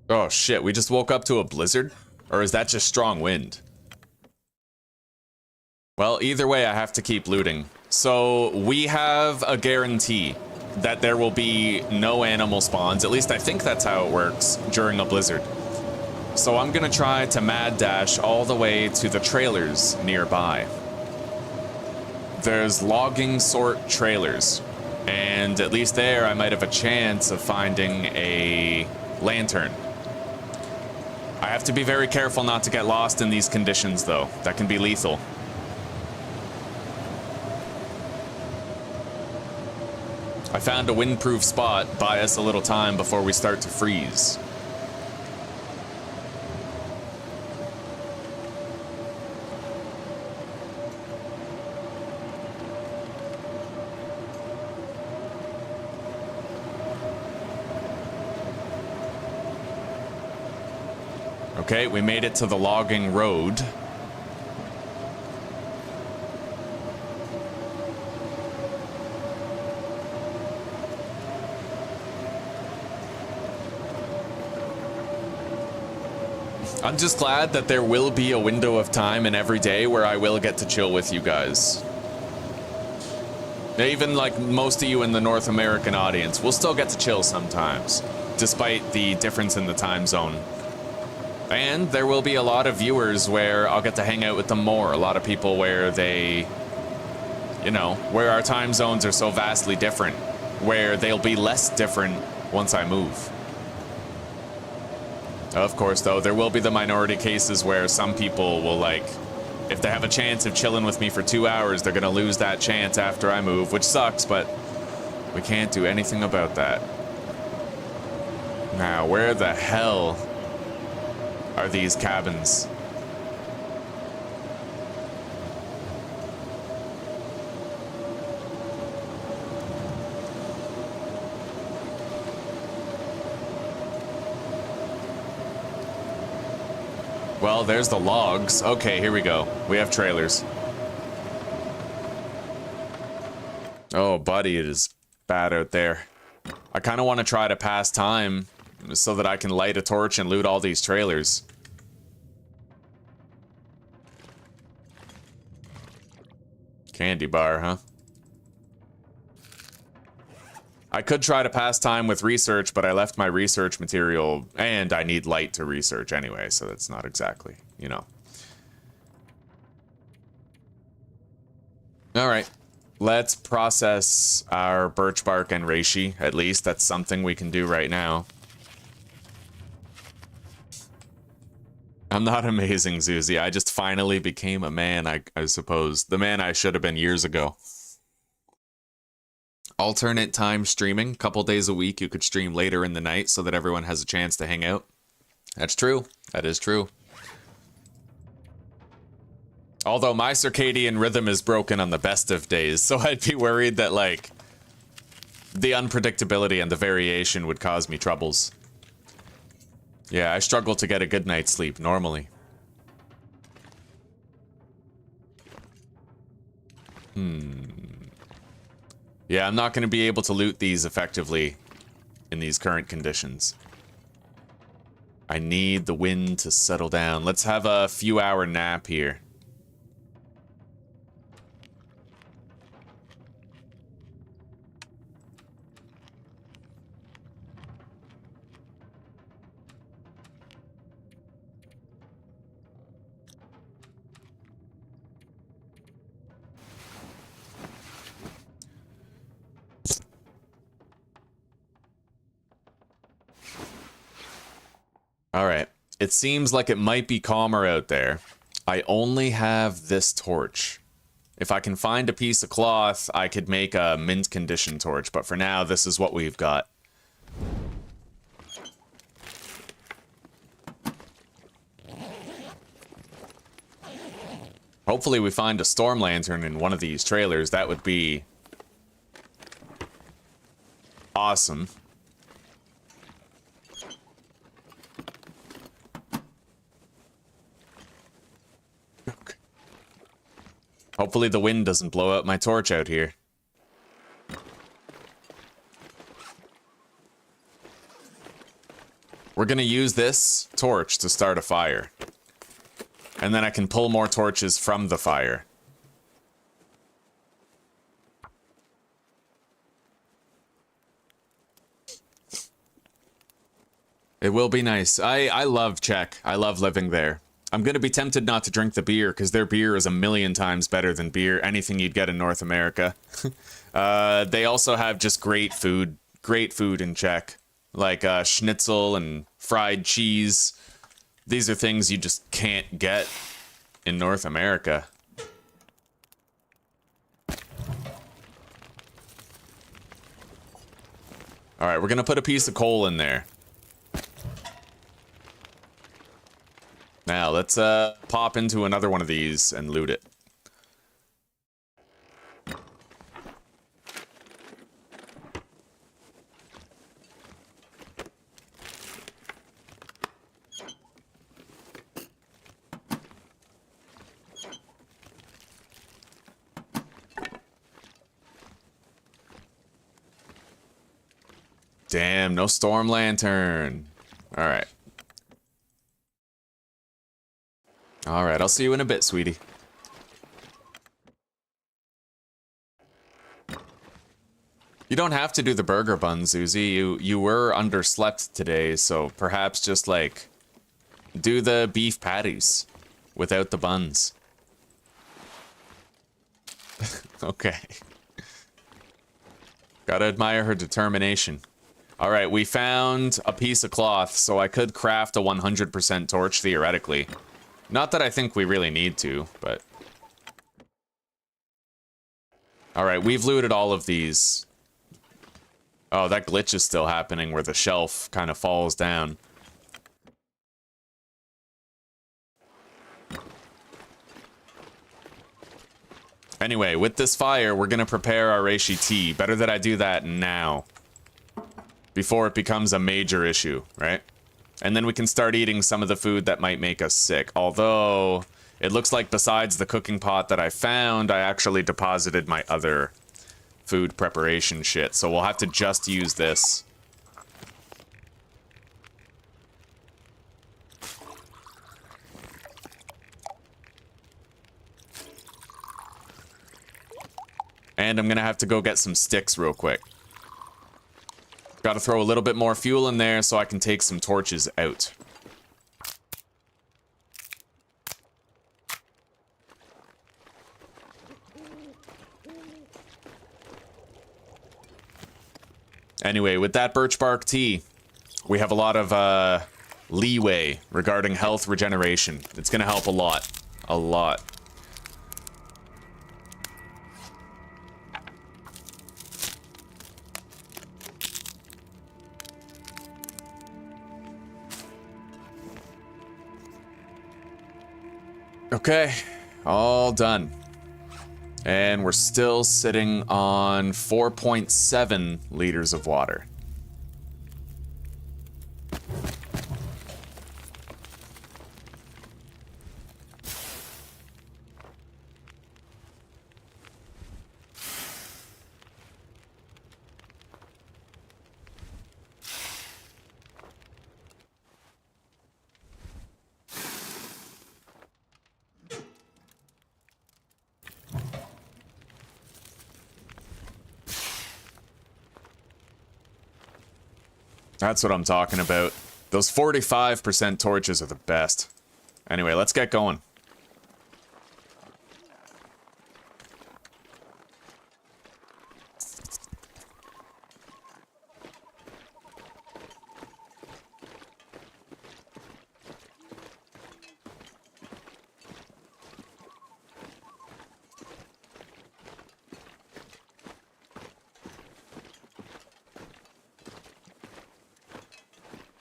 Oh shit, we just woke up to a blizzard? Or is that just strong wind? Well, either way, I have to keep looting. So, we have a guarantee that there will be no animal spawns. At least I think that's how it works during a blizzard. So I'm gonna try to mad dash all the way to the trailers nearby. There's logging sort trailers. And at least there, I might have a chance of finding a lantern. I have to be very careful not to get lost in these conditions, though. That can be lethal. I found a windproof spot. Buy us a little time before we start to freeze. Okay, we made it to the logging road. I'm just glad that there will be a window of time in every day where I will get to chill with you guys. Even like most of you in the North American audience, we'll still get to chill sometimes, despite the difference in the time zone. And there will be a lot of viewers where I'll get to hang out with them more. A lot of people where they, you know, where our time zones are so vastly different, where they'll be less different once I move. Of course, though, there will be the minority cases where some people will, like, if they have a chance of chilling with me for 2 hours, they're gonna lose that chance after I move, which sucks, but we can't do anything about that. Now, where the hell are these cabins? Well, there's the logs. Okay, here we go. We have trailers. Oh, buddy, it is bad out there. I kind of want to try to pass time so that I can light a torch and loot all these trailers. Candy bar, huh? I could try to pass time with research, but I left my research material, and I need light to research anyway, so that's not exactly, you know. Alright, let's process our birch bark and reishi, at least. That's something we can do right now. I'm not amazing, Zuzi. I just finally became a man, I suppose. The man I should have been years ago. Alternate time streaming. Couple days a week you could stream later in the night so that everyone has a chance to hang out. That's true. That is true. Although my circadian rhythm is broken on the best of days, so I'd be worried that, like, the unpredictability and the variation would cause me troubles. Yeah, I struggle to get a good night's sleep normally. Yeah, I'm not going to be able to loot these effectively in these current conditions. I need the wind to settle down. Let's have a few-hour nap here. Alright, it seems like it might be calmer out there. I only have this torch. If I can find a piece of cloth, I could make a mint condition torch, but for now, this is what we've got. Hopefully we find a storm lantern in one of these trailers. That would be awesome. Hopefully the wind doesn't blow out my torch out here. We're gonna use this torch to start a fire. And then I can pull more torches from the fire. It will be nice. I love Czech. I love living there. I'm going to be tempted not to drink the beer, because their beer is a million times better than beer, anything you'd get in North America. They also have just great food in Czech. Like schnitzel and fried cheese. These are things you just can't get in North America. Alright, we're going to put a piece of coal in there. Now, let's pop into another one of these and loot it. Damn, no storm lantern. All right. All right, I'll see you in a bit, sweetie. You don't have to do the burger buns, Uzi. You were underslept today, so perhaps just, like, do the beef patties without the buns. Okay. Gotta admire her determination. All right, we found a piece of cloth, so I could craft a 100% torch, theoretically. Not that I think we really need to, but... Alright, we've looted all of these. Oh, that glitch is still happening where the shelf kind of falls down. Anyway, with this fire, we're gonna prepare our reishi tea. Better that I do that now. Before it becomes a major issue, right? And then we can start eating some of the food that might make us sick. Although, it looks like besides the cooking pot that I found, I actually deposited my other food preparation shit. So we'll have to just use this. And I'm gonna have to go get some sticks real quick. Gotta throw a little bit more fuel in there so I can take some torches out. Anyway, with that birch bark tea, we have a lot of leeway regarding health regeneration. It's gonna help a lot. A lot. Okay, all done. And we're still sitting on 4.7 liters of water. That's what I'm talking about. Those 45% torches are the best. Anyway, let's get going.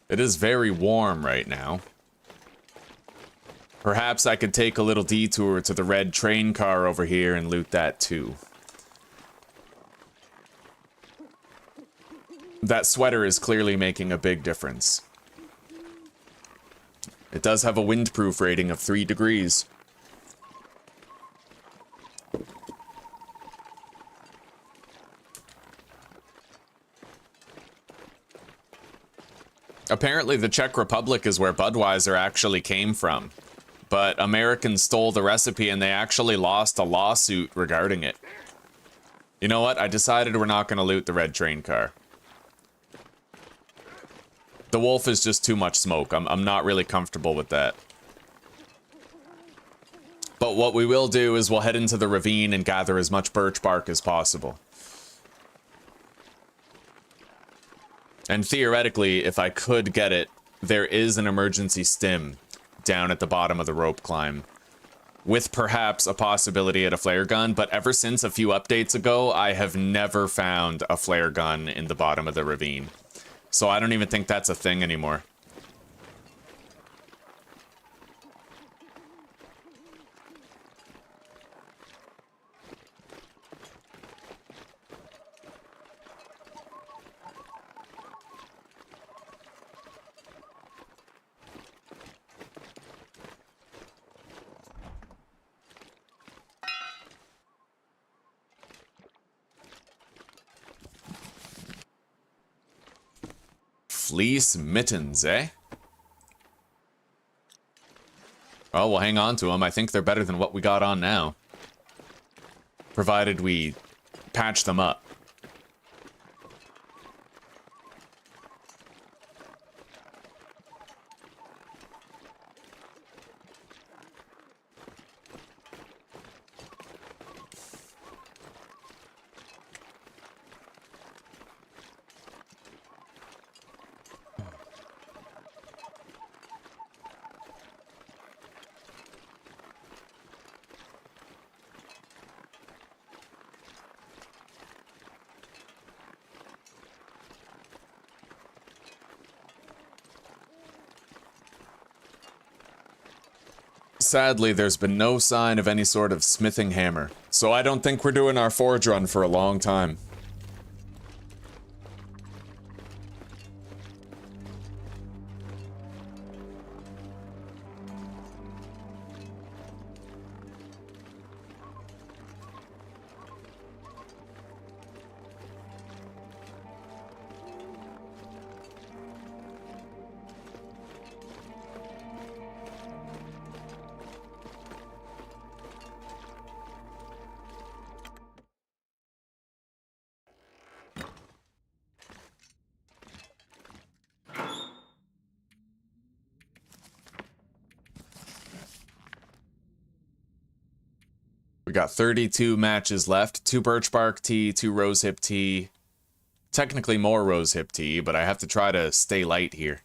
It is very warm right now. Perhaps I could take a little detour to the red train car over here and loot that too. That sweater is clearly making a big difference. It does have a windproof rating of 3 degrees. Apparently the Czech Republic is where Budweiser actually came from. But Americans stole the recipe and they actually lost a lawsuit regarding it. You know what? I decided we're not going to loot the red train car. The wolf is just too much smoke. I'm not really comfortable with that. But what we will do is we'll head into the ravine and gather as much birch bark as possible. And theoretically, if I could get it, there is an emergency stim down at the bottom of the rope climb, with perhaps a possibility at a flare gun, but ever since a few updates ago, I have never found a flare gun in the bottom of the ravine. So I don't even think that's a thing anymore. Fleece mittens, eh? Well, we'll hang on to them. I think they're better than what we got on now. Provided we patch them up. Sadly, there's been no sign of any sort of smithing hammer, so I don't think we're doing our forge run for a long time. We got 32 matches left. 2 Birch Bark Tea, 2 Rosehip Tea. Technically more Rosehip Tea, but I have to try to stay light here.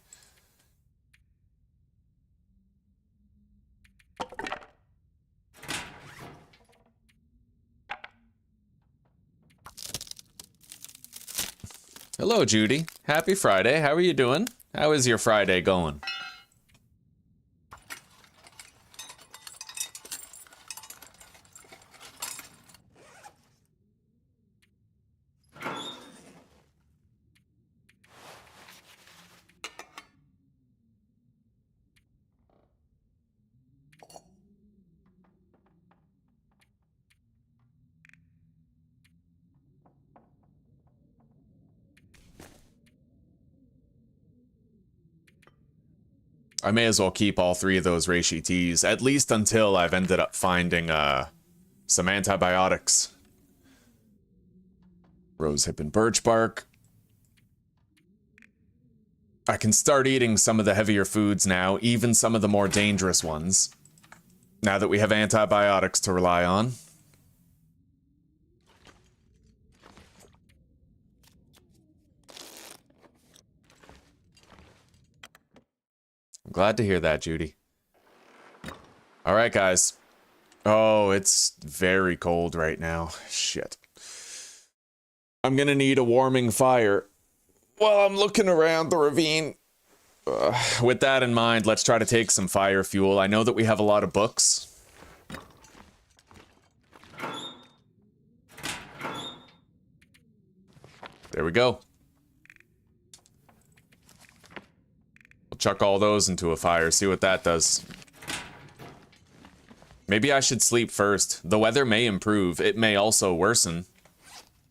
Hello, Judy. Happy Friday. How are you doing? How is your Friday going? I may as well keep all 3 of those reishi teas, at least until I've ended up finding some antibiotics. Rosehip and birch bark. I can start eating some of the heavier foods now, even some of the more dangerous ones, now that we have antibiotics to rely on. I'm glad to hear that, Judy. All right, guys. Oh, it's very cold right now. Shit. I'm gonna need a warming fire while I'm looking around the ravine. With that in mind, let's try to take some fire fuel. I know that we have a lot of books. There we go. We'll chuck all those into a fire, see what that does. Maybe I should sleep first. The weather may improve. It may also worsen.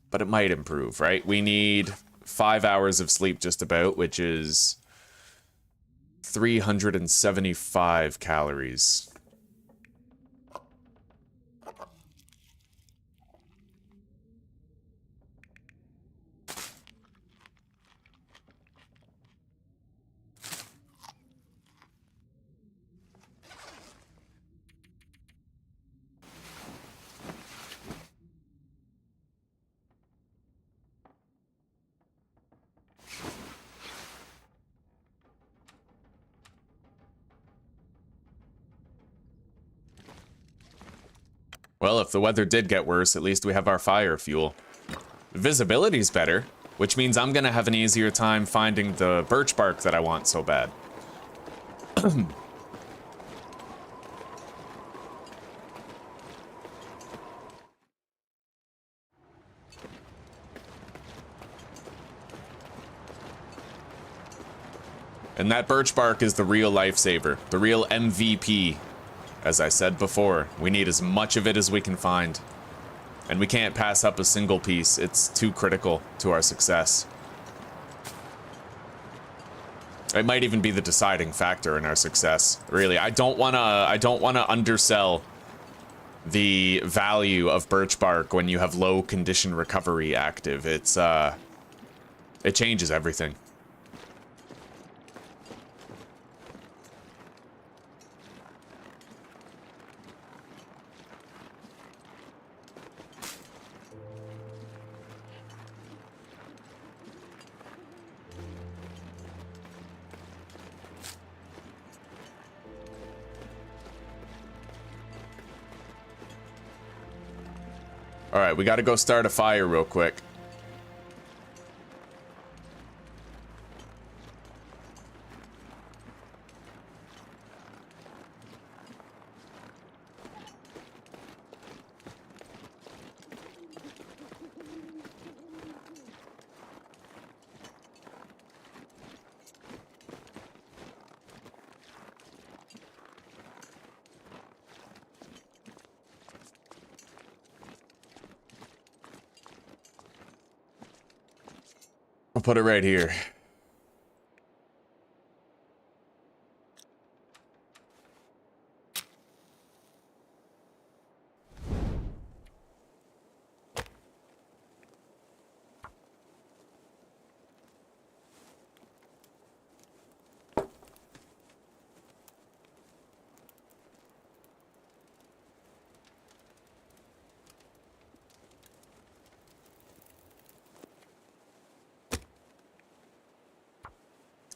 But it might improve, right? We need 5 hours of sleep just about, which is 375 calories. Well, if the weather did get worse, at least we have our fire fuel. Visibility's better, which means I'm gonna have an easier time finding the birch bark that I want so bad. And that birch bark is the real lifesaver, the real MVP. As I said before, we need as much of it as we can find. And we can't pass up a single piece. It's too critical to our success. It might even be the deciding factor in our success. Really, I don't wanna undersell the value of birch bark when you have low condition recovery active. It changes everything. Alright, we gotta go start a fire real quick. I'll put it right here.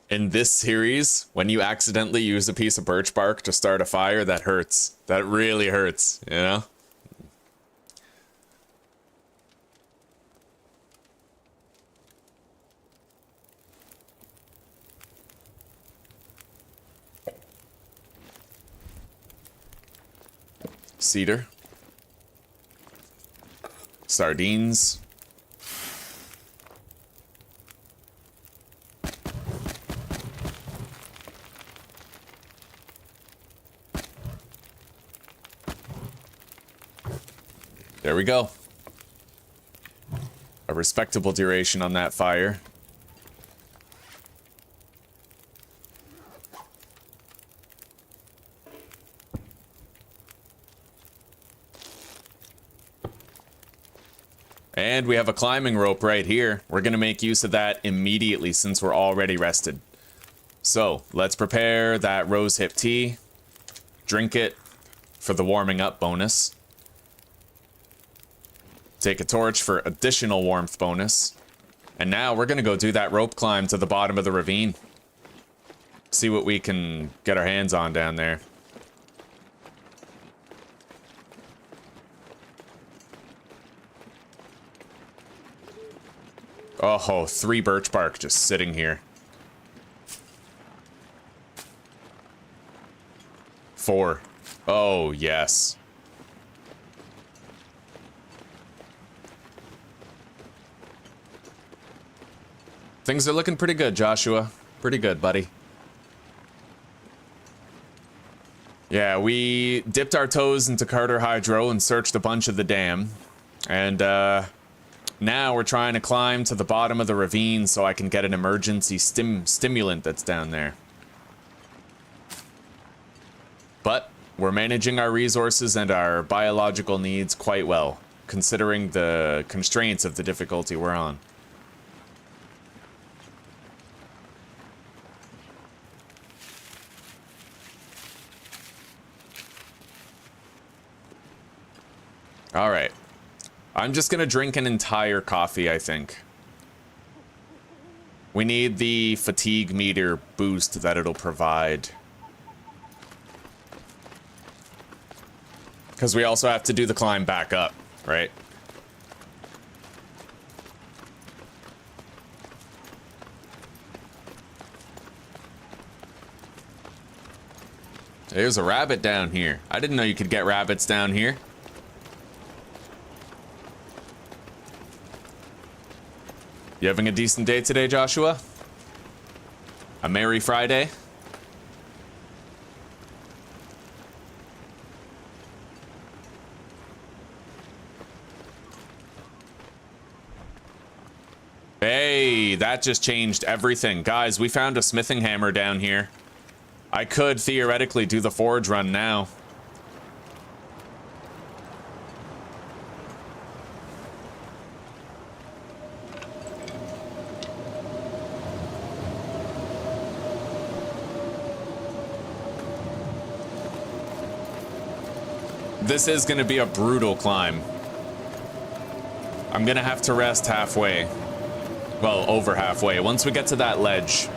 In this series, when you accidentally use a piece of birch bark to start a fire, that hurts. That really hurts, you know? Cedar. Sardines. There we go. A respectable duration on that fire. And we have a climbing rope right here. We're going to make use of that immediately since we're already rested. So, let's prepare that rosehip tea. Drink it for the warming up bonus. Take a torch for additional warmth bonus. And now we're going to go do that rope climb to the bottom of the ravine. See what we can get our hands on down there. Oh, 3 birch bark just sitting here. 4. Oh, yes. Things are looking pretty good, Joshua. Pretty good, buddy. Yeah, we dipped our toes into Carter Hydro and searched a bunch of the dam. And, now we're trying to climb to the bottom of the ravine so I can get an emergency stimulant that's down there. But we're managing our resources and our biological needs quite well, considering the constraints of the difficulty we're on. All right. I'm just gonna drink an entire coffee, I think. We need the fatigue meter boost that it'll provide. Because we also have to do the climb back up, right? There's a rabbit down here. I didn't know you could get rabbits down here. You having a decent day today, Joshua? A merry Friday? Hey, that just changed everything. Guys, we found a smithing hammer down here. I could theoretically do the forge run now. This is going to be a brutal climb. I'm going to have to rest halfway. Well, over halfway. Once we get to that ledge.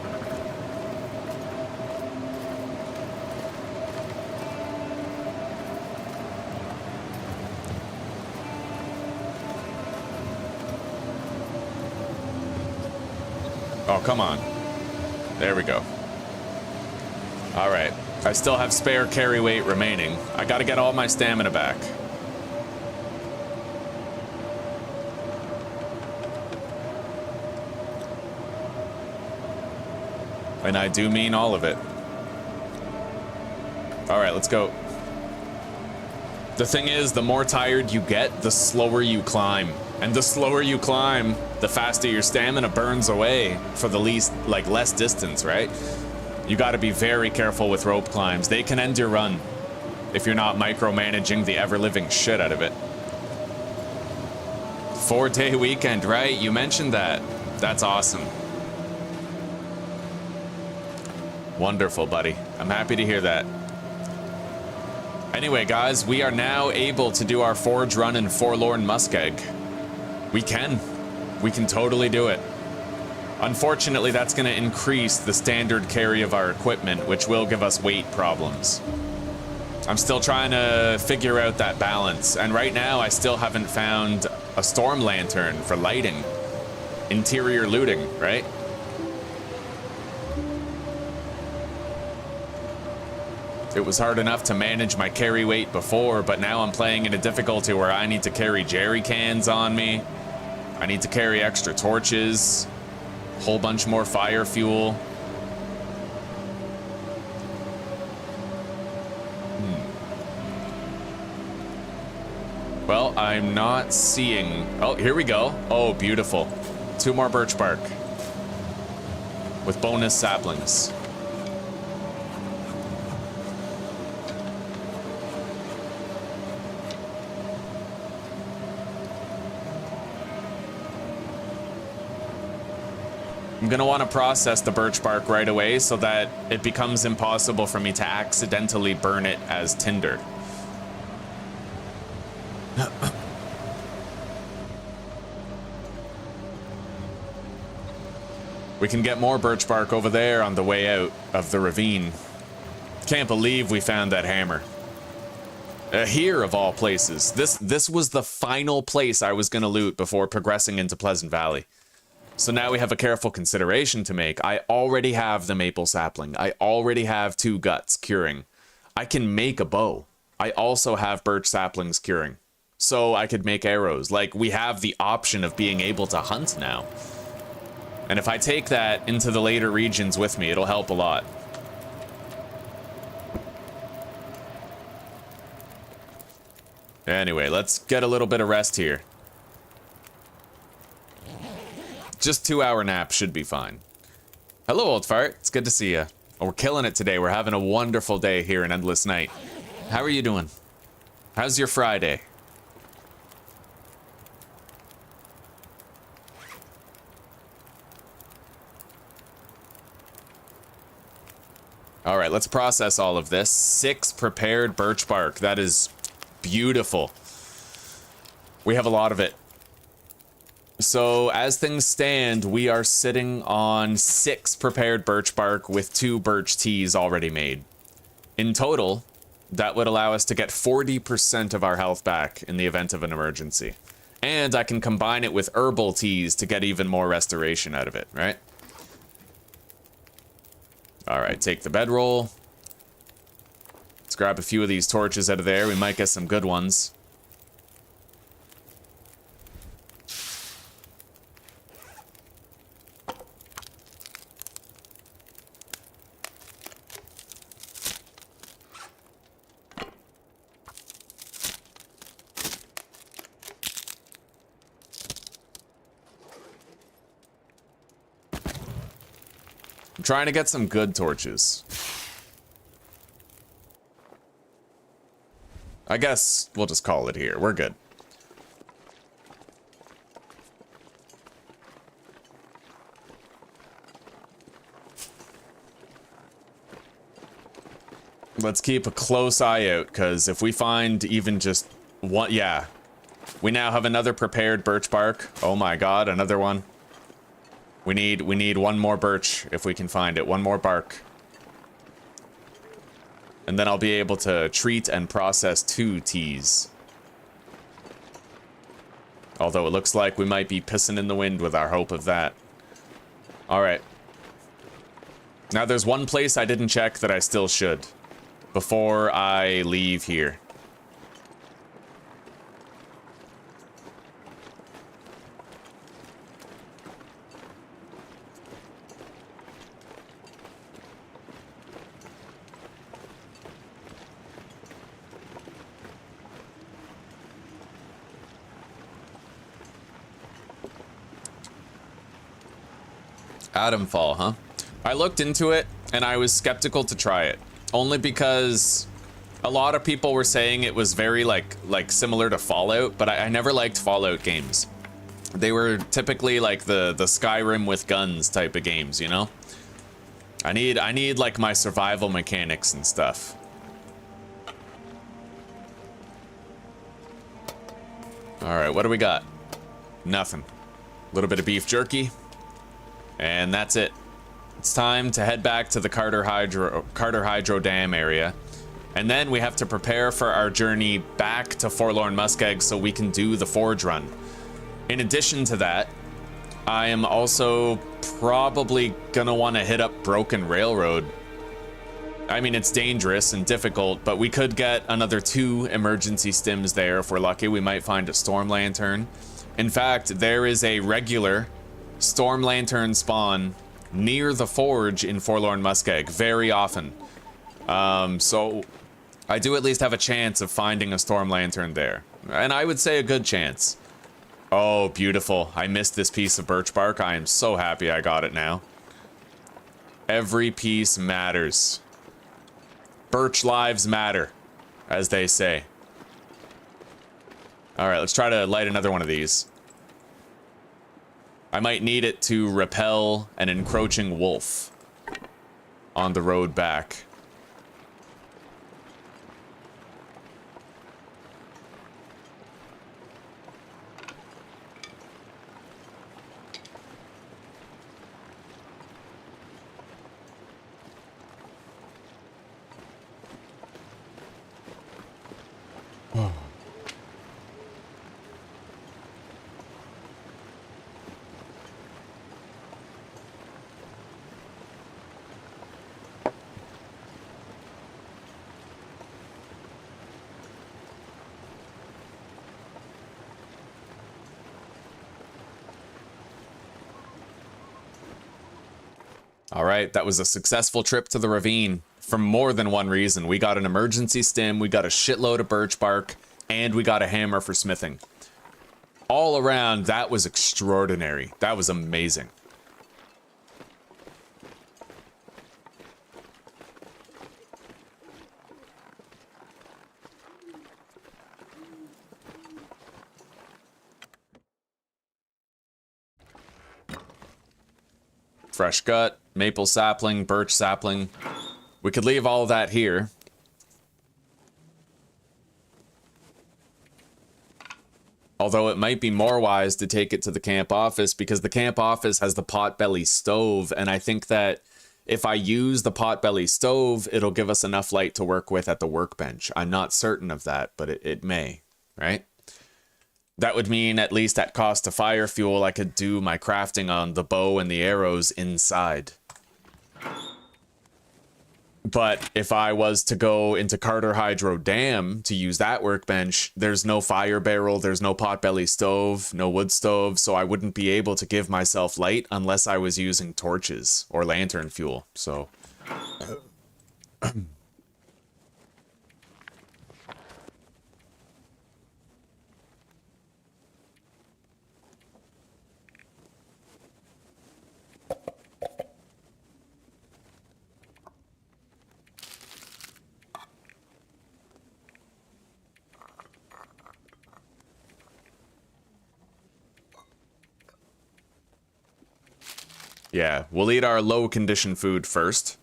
Oh, come on. There we go. All right. I still have spare carry weight remaining. I gotta get all my stamina back. And I do mean all of it. All right, let's go. The thing is, the more tired you get, the slower you climb. And the slower you climb, the faster your stamina burns away for the less distance, right? You got to be very careful with rope climbs. They can end your run if you're not micromanaging the ever-living shit out of it. 4-day weekend, right? You mentioned that. That's awesome. Wonderful, buddy. I'm happy to hear that. Anyway, guys, we are now able to do our Forge run in Forlorn Muskeg. We can totally do it. Unfortunately, that's going to increase the standard carry of our equipment, which will give us weight problems. I'm still trying to figure out that balance, and right now I still haven't found a storm lantern for lighting. Interior looting, right? It was hard enough to manage my carry weight before, but now I'm playing in a difficulty where I need to carry jerry cans on me. I need to carry extra torches, a whole bunch more fire fuel. Well, I'm not seeing... Oh, here we go. Oh, beautiful. 2 more birch bark with bonus saplings. I'm gonna want to process the birch bark right away so that it becomes impossible for me to accidentally burn it as tinder. We can get more birch bark over there on the way out of the ravine. Can't believe we found that hammer. Here, of all places. This was the final place I was gonna loot before progressing into Pleasant Valley. So now we have a careful consideration to make. I already have the maple sapling. I already have 2 guts curing. I can make a bow. I also have birch saplings curing. So I could make arrows. Like, we have the option of being able to hunt now. And if I take that into the later regions with me, it'll help a lot. Anyway, let's get a little bit of rest here. Just 2-hour nap should be fine. Hello, old fart. It's good to see you. Oh, we're killing it today. We're having a wonderful day here in Endless Night. How are you doing? How's your Friday? All right, let's process all of this. 6 prepared birch bark. That is beautiful. We have a lot of it. So as things stand, we are sitting on 6 prepared birch bark with 2 birch teas already made. In total, that would allow us to get 40% of our health back in the event of an emergency. And I can combine it with herbal teas to get even more restoration out of it, right? All right, take the bedroll. Let's grab a few of these torches out of there. We might get some good ones. I'm trying to get some good torches. I guess we'll just call it here. We're good. Let's keep a close eye out, because if we find even just one... Yeah. We now have another prepared birch bark. Oh my god, another one. We need one more birch if we can find it. One more bark. And then I'll be able to treat and process 2 teas. Although it looks like we might be pissing in the wind with our hope of that. Alright. Now there's one place I didn't check that I still should. Before I leave here. Atomfall, huh? I looked into it and I was skeptical to try it, only because a lot of people were saying it was very like similar to Fallout, but I never liked Fallout games. They were typically like the Skyrim with guns type of games, you know? I need like my survival mechanics and stuff. All right, what do we got? Nothing. A little bit of beef jerky. And that's it. It's time to head back to the Carter Hydro Dam area. And then we have to prepare for our journey back to Forlorn Muskeg so we can do the Forge Run. In addition to that, I am also probably gonna want to hit up Broken Railroad. I mean, it's dangerous and difficult, but we could get another 2 emergency stims there if we're lucky. We might find a Storm Lantern. In fact, there is a regular Storm Lantern spawn near the Forge in Forlorn Muskeg very often. So I do at least have a chance of finding a Storm Lantern there. And I would say a good chance. Oh, beautiful. I missed this piece of birch bark. I am so happy I got it now. Every piece matters. Birch lives matter, as they say. All right, let's try to light another one of these. I might need it to repel an encroaching wolf on the road back. All right, that was a successful trip to the ravine for more than one reason. We got an emergency stim, we got a shitload of birch bark, and we got a hammer for smithing. All around, that was extraordinary. That was amazing. Fresh gut, maple sapling, birch sapling. We could leave all of that here. Although it might be more wise to take it to the camp office because the camp office has the potbelly stove, and I think that if I use the potbelly stove, it'll give us enough light to work with at the workbench. I'm not certain of that, but it may, right? That would mean, at least at cost to fire fuel, I could do my crafting on the bow and the arrows inside. But if I was to go into Carter Hydro Dam to use that workbench, there's no fire barrel, there's no potbelly stove, no wood stove, so I wouldn't be able to give myself light unless I was using torches or lantern fuel, so... Yeah, we'll eat our low-condition food first.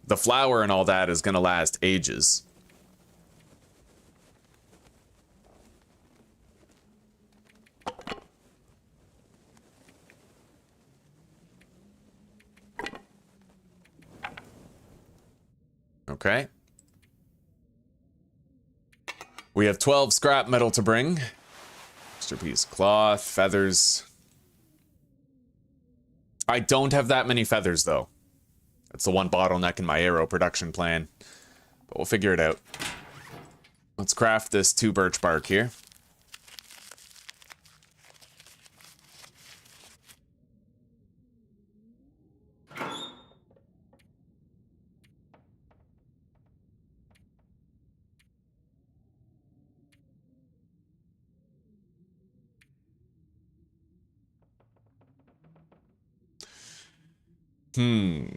The flour and all that is gonna last ages. Okay. We have 12 scrap metal to bring. Extra piece of cloth, feathers. I don't have that many feathers, though. That's the one bottleneck in my arrow production plan. But we'll figure it out. Let's craft this 2 birch bark here. I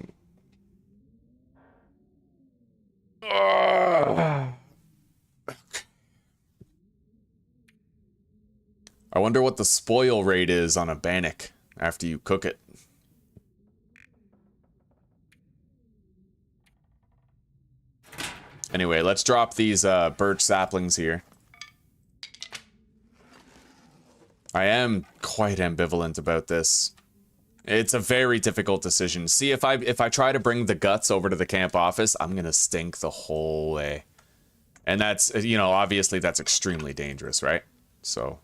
wonder what the spoil rate is on a bannock after you cook it. Anyway, let's drop these birch saplings here. I am quite ambivalent about this. It's a very difficult decision. See, if I try to bring the guts over to the camp office, I'm gonna stink the whole way. And that's, you know, obviously that's extremely dangerous, right? So...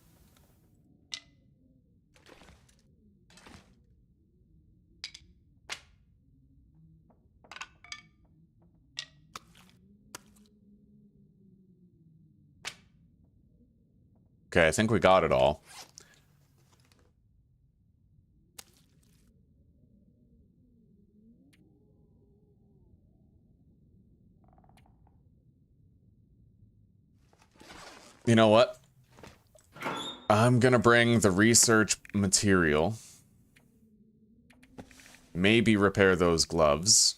Okay, I think we got it all. You know what? I'm gonna bring the research material. Maybe repair those gloves.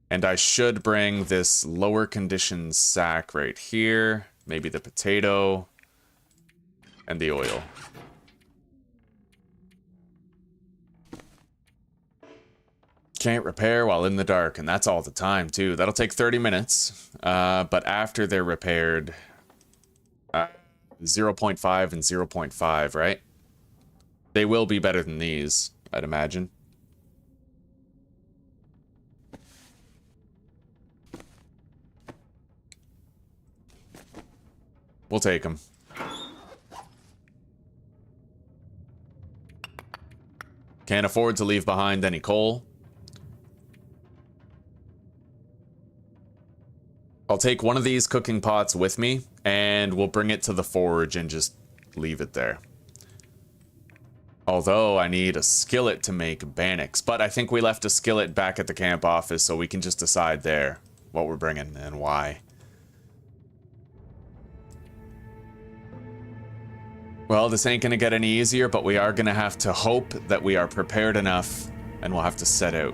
And I should bring this lower condition sack right here. Maybe the potato. And the oil. Can't repair while in the dark, and that's all the time, too. That'll take 30 minutes. But after they're repaired... 0.5 and 0.5, right? They will be better than these, I'd imagine. We'll take them. Can't afford to leave behind any coal. I'll take one of these cooking pots with me, and we'll bring it to the forge and just leave it there. Although I need a skillet to make bannocks, but I think we left a skillet back at the camp office, so we can just decide there what we're bringing and why. Well, this ain't gonna get any easier, but we are gonna have to hope that we are prepared enough, and we'll have to set out.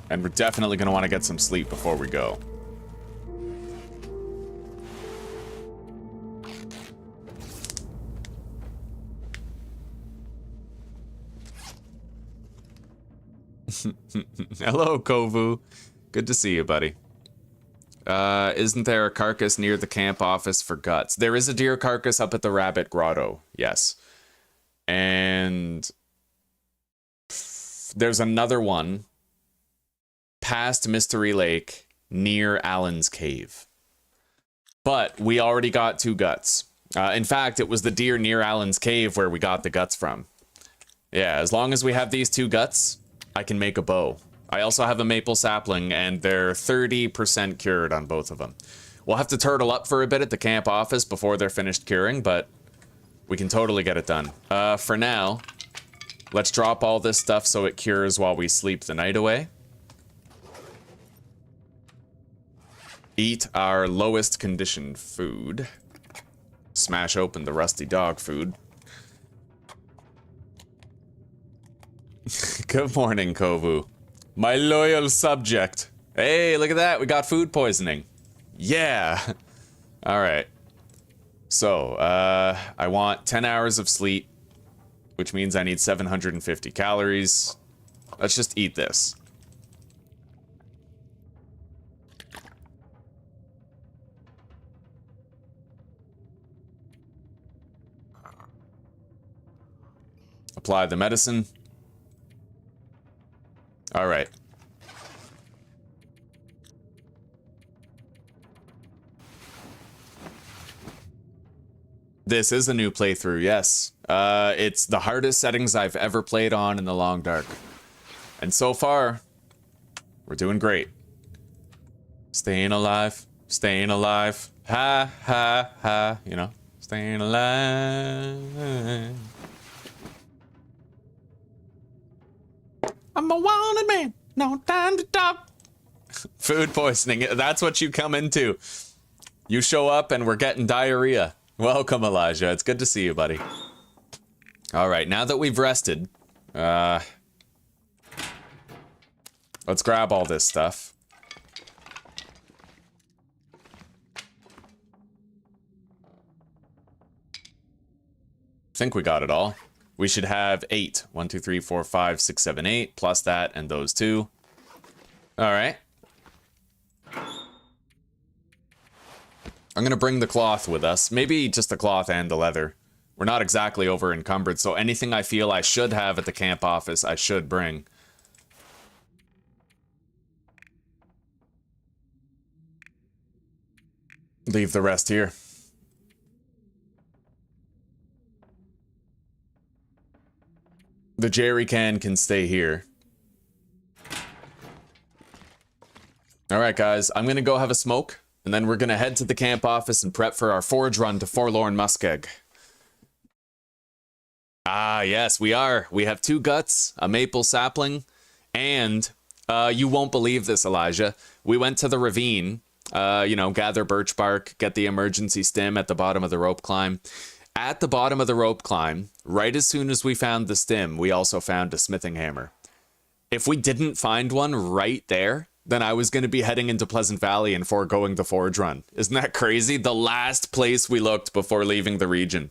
And we're definitely gonna want to get some sleep before we go. Hello, Kovu. Good to see you, buddy. Isn't there a carcass near the camp office for guts? There is a deer carcass up at the rabbit grotto, yes. And there's another one past Mystery Lake near Allen's Cave. But we already got 2 guts. In fact, it was the deer near Allen's Cave where we got the guts from. Yeah, as long as we have these 2 guts, I can make a bow. I also have a maple sapling, and they're 30% cured on both of them. We'll have to turtle up for a bit at the camp office before they're finished curing, but we can totally get it done. For now, let's drop all this stuff so it cures while we sleep the night away. Eat our lowest conditioned food. Smash open the rusty dog food. Good morning, Kovu. My loyal subject. Hey, look at that. We got food poisoning. Yeah. All right. So, I want 10 hours of sleep, which means I need 750 calories. Let's just eat this. Apply the medicine. All right. This is a new playthrough, yes. It's the hardest settings I've ever played on in the Long Dark. And so far, we're doing great. Staying alive, ha, ha, ha, you know, staying alive. I'm a wanted man, no time to talk. Food poisoning. That's what you come into. You show up and we're getting diarrhea. Welcome, Elijah. It's good to see you, buddy. All right, now that we've rested, let's grab all this stuff. I think we got it all. We should have 8. 1, 2, 3, 4, 5, 6, 7, 8, plus that and those 2. All right. I'm gonna bring the cloth with us. Maybe just the cloth and the leather. We're not exactly over encumbered, so anything I feel I should have at the camp office, I should bring. Leave the rest here. The jerry can stay here. Alright guys, I'm gonna go have a smoke, and then we're gonna head to the camp office and prep for our forge run to Forlorn Muskeg. Ah, yes, we are. We have 2 guts, a maple sapling, and you won't believe this, Elijah. We went to the ravine, gather birch bark, get the emergency stim at the bottom of the rope climb. At the bottom of the rope climb, right as soon as we found the stim, we also found a smithing hammer. If we didn't find one right there, then I was going to be heading into Pleasant Valley and foregoing the forge run. Isn't that crazy? The last place we looked before leaving the region.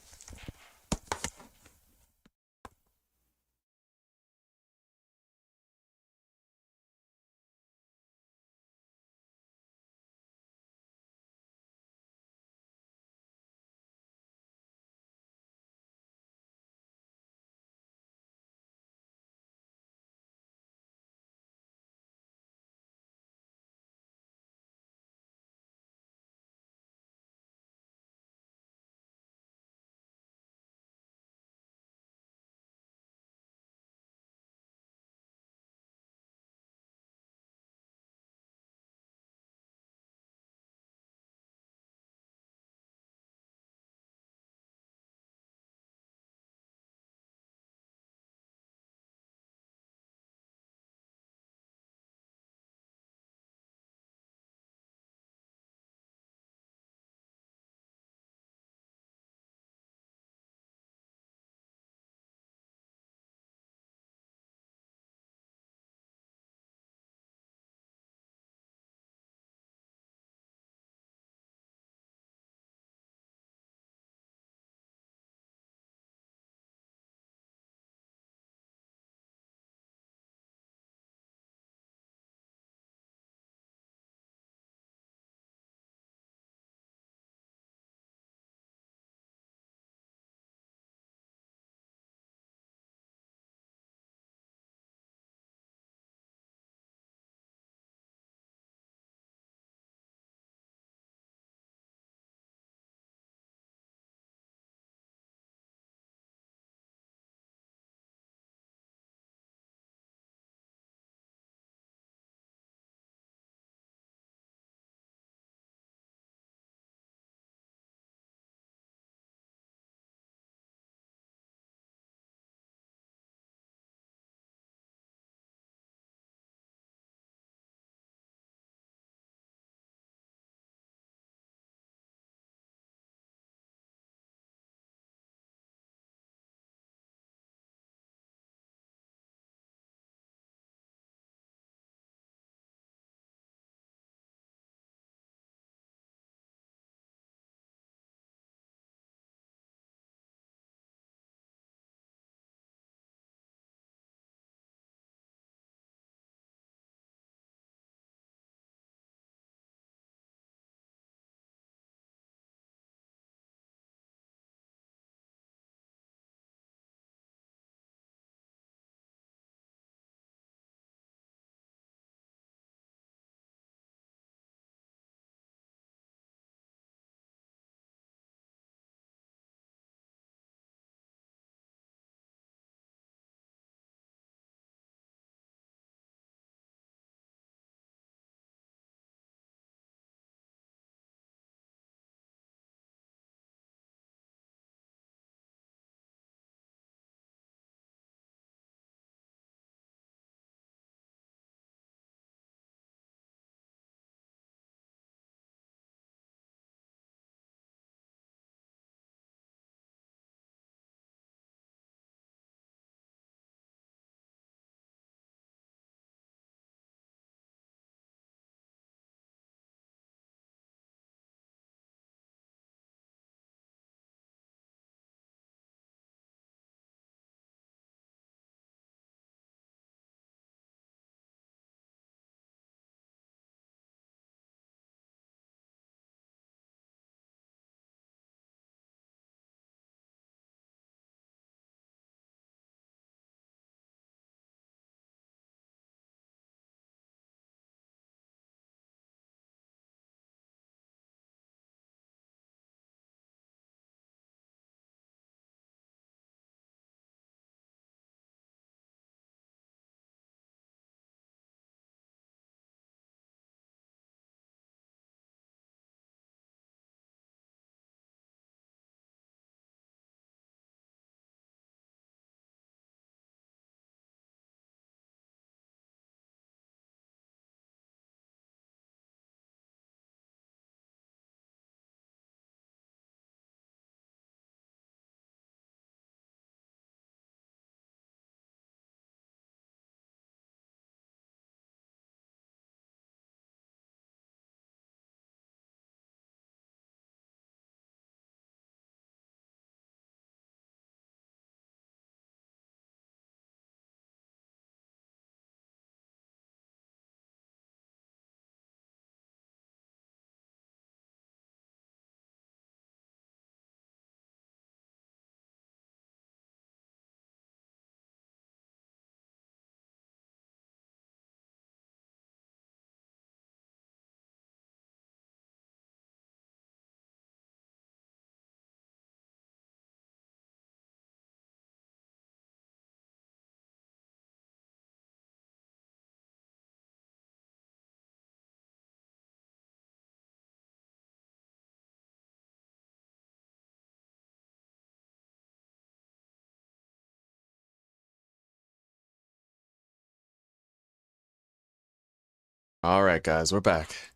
Alright, guys, we're back.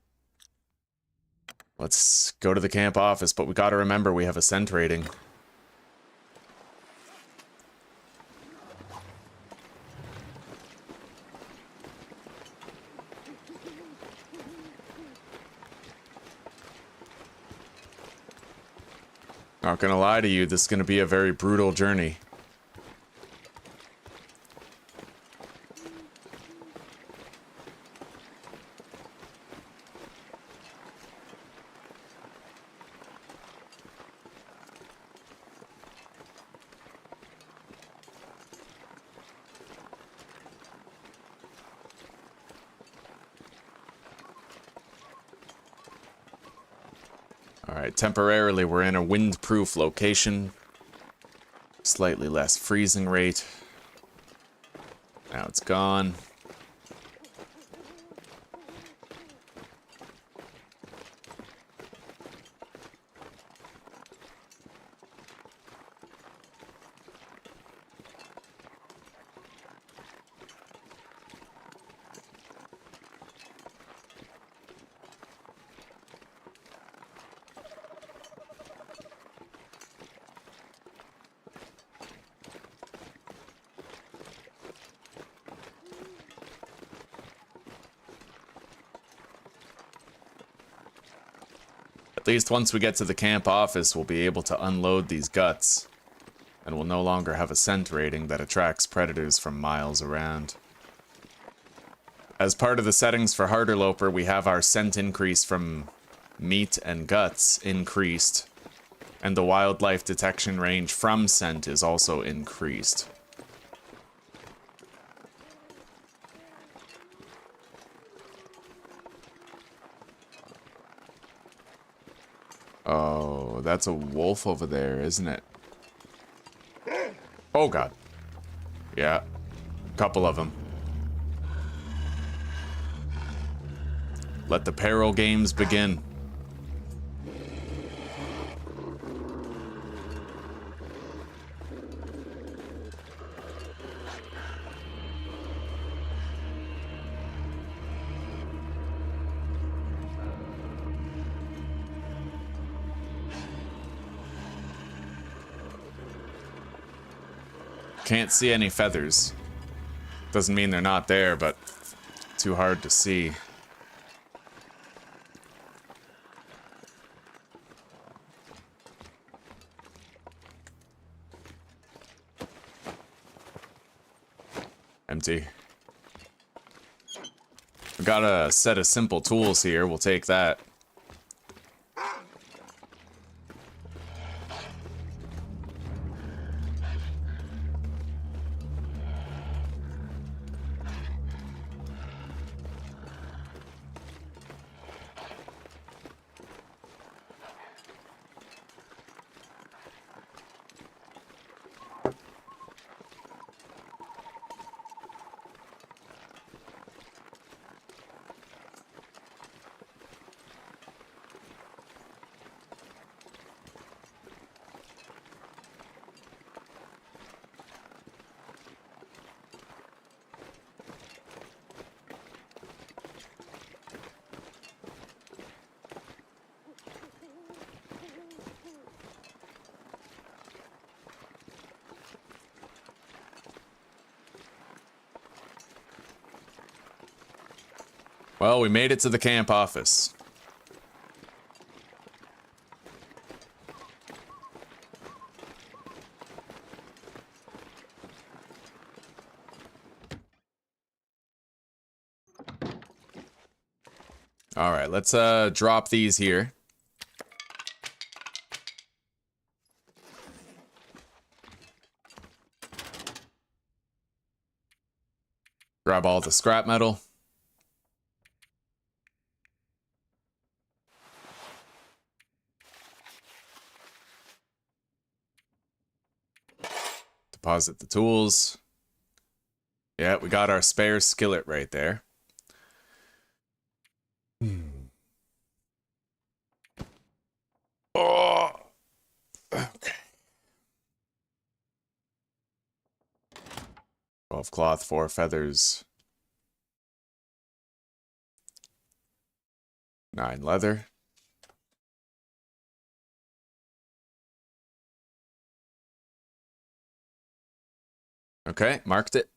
Let's go to the camp office, but we gotta remember we have a scent rating. Not gonna lie to you, this is gonna be a very brutal journey. Alright, temporarily we're in a windproof location. Slightly less freezing rate. Now it's gone. At least once we get to the camp office, we'll be able to unload these guts. And we'll no longer have a scent rating that attracts predators from miles around. As part of the settings for Harderloper, we have our scent increase from meat and guts increased. And the wildlife detection range from scent is also increased. Oh, that's a wolf over there, isn't it? Oh god. Yeah. Couple of them. Let the peril games begin. Can't see any feathers. Doesn't mean they're not there, but too hard to see. Empty. We got a set of simple tools here. We'll take that. Well, we made it to the camp office. All right, let's drop these here. Grab all the scrap metal. Deposit the tools. Yeah, we got our spare skillet right there. Oh. Okay. 12 cloth, 4 feathers. 9 leather. Okay, marked it.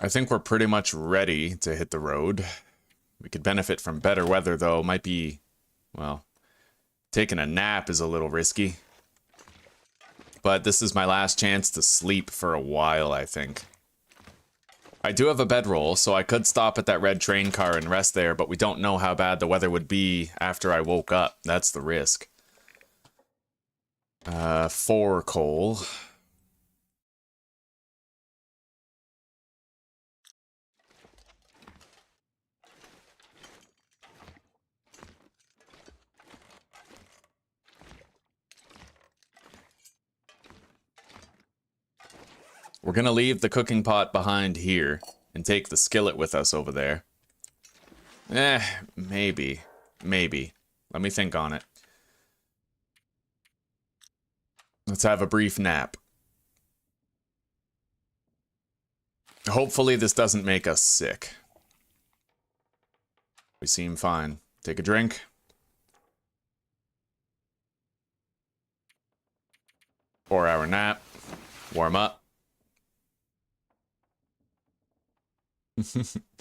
I think we're pretty much ready to hit the road. We could benefit from better weather, though. Might be, well, taking a nap is a little risky. But this is my last chance to sleep for a while, I think. I do have a bedroll, so I could stop at that red train car and rest there, but we don't know how bad the weather would be after I woke up. That's the risk. 4 coal. We're gonna leave the cooking pot behind here and take the skillet with us over there. Maybe. Maybe. Let me think on it. Let's have a brief nap. Hopefully this doesn't make us sick. We seem fine. Take a drink. Four-hour nap. Warm up.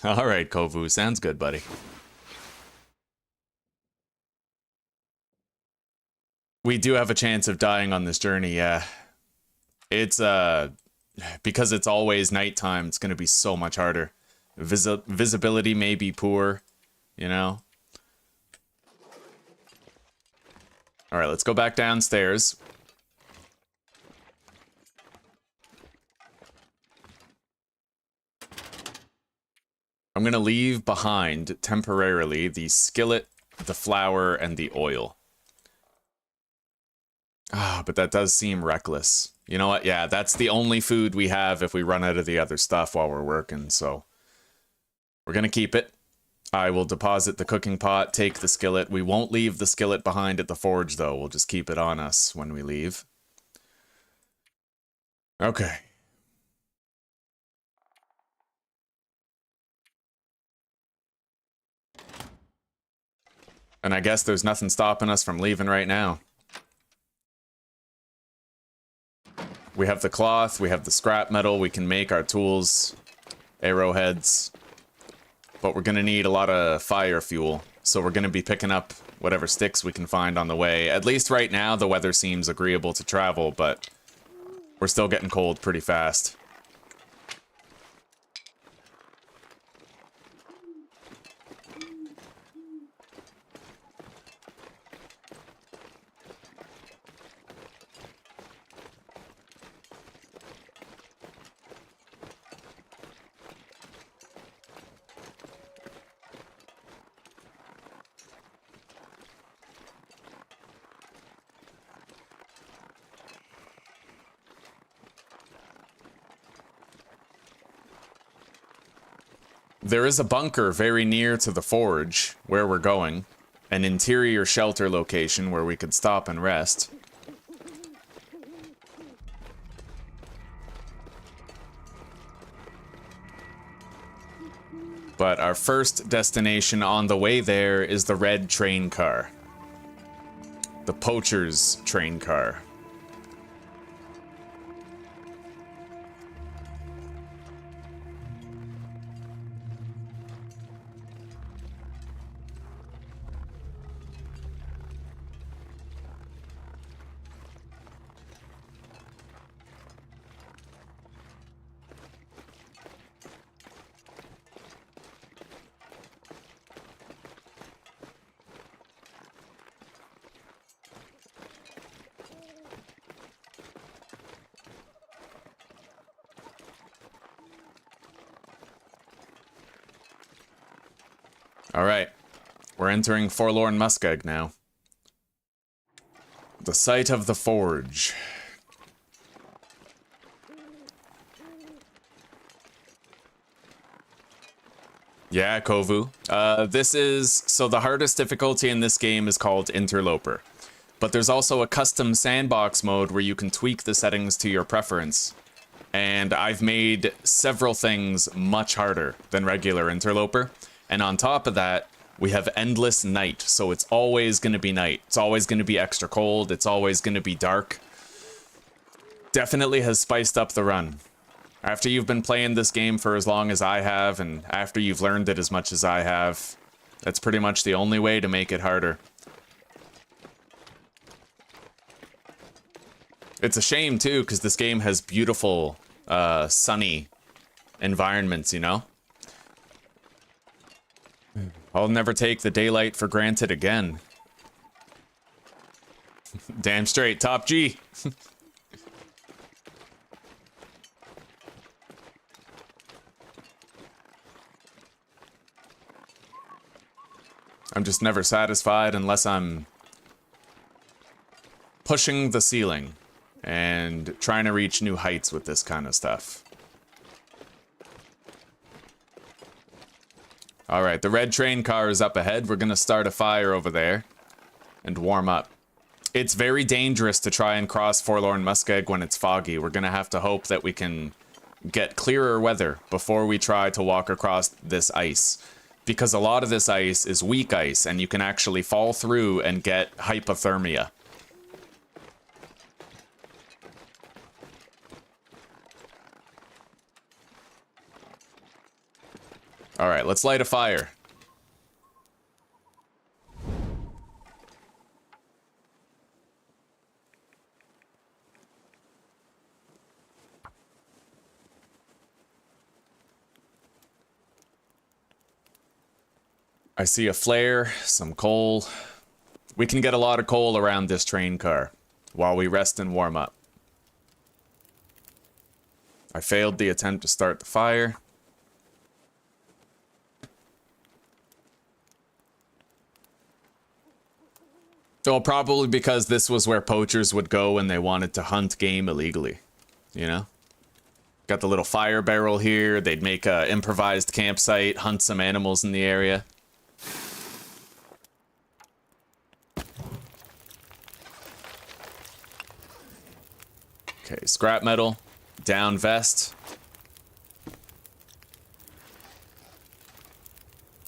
All right, Kovu. Sounds good, buddy. We do have a chance of dying on this journey, yeah. It's, because it's always nighttime, it's gonna be so much harder. Visibility may be poor, you know? Alright, let's go back downstairs. I'm gonna leave behind, temporarily, the skillet, the flour, and the oil. Ah, but that does seem reckless. You know what? Yeah, that's the only food we have if we run out of the other stuff while we're working, so... We're gonna keep it. I will deposit the cooking pot, take the skillet. We won't leave the skillet behind at the forge, though. We'll just keep it on us when we leave. Okay. And I guess there's nothing stopping us from leaving right now. We have the cloth, we have the scrap metal, we can make our tools, arrowheads. But we're gonna need a lot of fire fuel, so we're gonna be picking up whatever sticks we can find on the way. At least right now, the weather seems agreeable to travel, but we're still getting cold pretty fast. There is a bunker very near to the forge, where we're going. An interior shelter location where we could stop and rest. But our first destination on the way there is the red train car. The poacher's train car. Alright, we're entering Forlorn Muskeg now. The site of the forge. Yeah, Kovu. So the hardest difficulty in this game is called Interloper. But there's also a custom sandbox mode where you can tweak the settings to your preference. And I've made several things much harder than regular Interloper. And on top of that, we have endless night, so it's always going to be night. It's always going to be extra cold. It's always going to be dark. Definitely has spiced up the run. After you've been playing this game for as long as I have, and after you've learned it as much as I have, that's pretty much the only way to make it harder. It's a shame, too, because this game has beautiful, sunny environments, you know? I'll never take the daylight for granted again. Damn straight, top G. I'm just never satisfied unless I'm pushing the ceiling and trying to reach new heights with this kind of stuff. Alright, the red train car is up ahead. We're gonna start a fire over there and warm up. It's very dangerous to try and cross Forlorn Muskeg when it's foggy. We're gonna have to hope that we can get clearer weather before we try to walk across this ice. Because a lot of this ice is weak ice, and you can actually fall through and get hypothermia. Alright, let's light a fire. I see a flare, some coal. We can get a lot of coal around this train car while we rest and warm up. I failed the attempt to start the fire. Well, probably because this was where poachers would go when they wanted to hunt game illegally, you know? Got the little fire barrel here. They'd make a improvised campsite, hunt some animals in the area. Okay, scrap metal, down vest.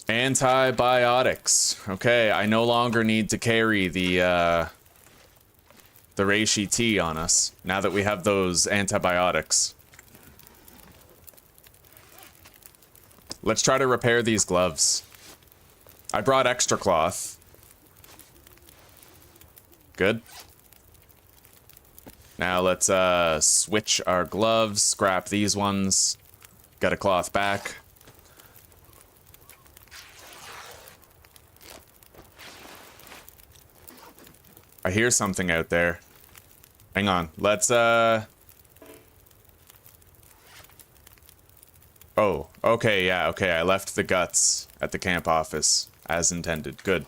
Antibiotics. Okay, I no longer need to carry the reishi tea on us, now that we have those antibiotics. Let's try to repair these gloves. I brought extra cloth. Good. Now let's switch our gloves, scrap these ones, get a cloth back. I hear something out there. Hang on, let's Oh, okay, yeah, okay, I left the guts at the camp office, as intended. Good.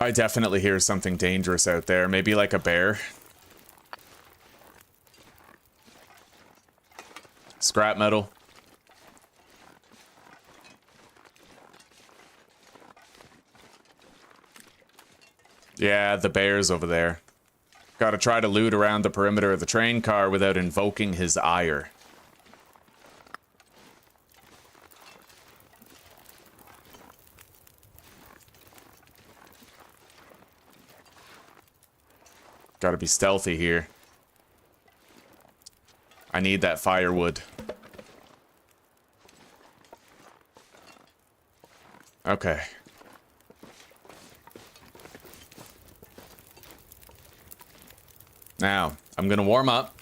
I definitely hear something dangerous out there, maybe like a bear. Scrap metal. Yeah, the bear's over there. Gotta try to loot around the perimeter of the train car without invoking his ire. Gotta be stealthy here. I need that firewood. Okay. Now, I'm gonna warm up.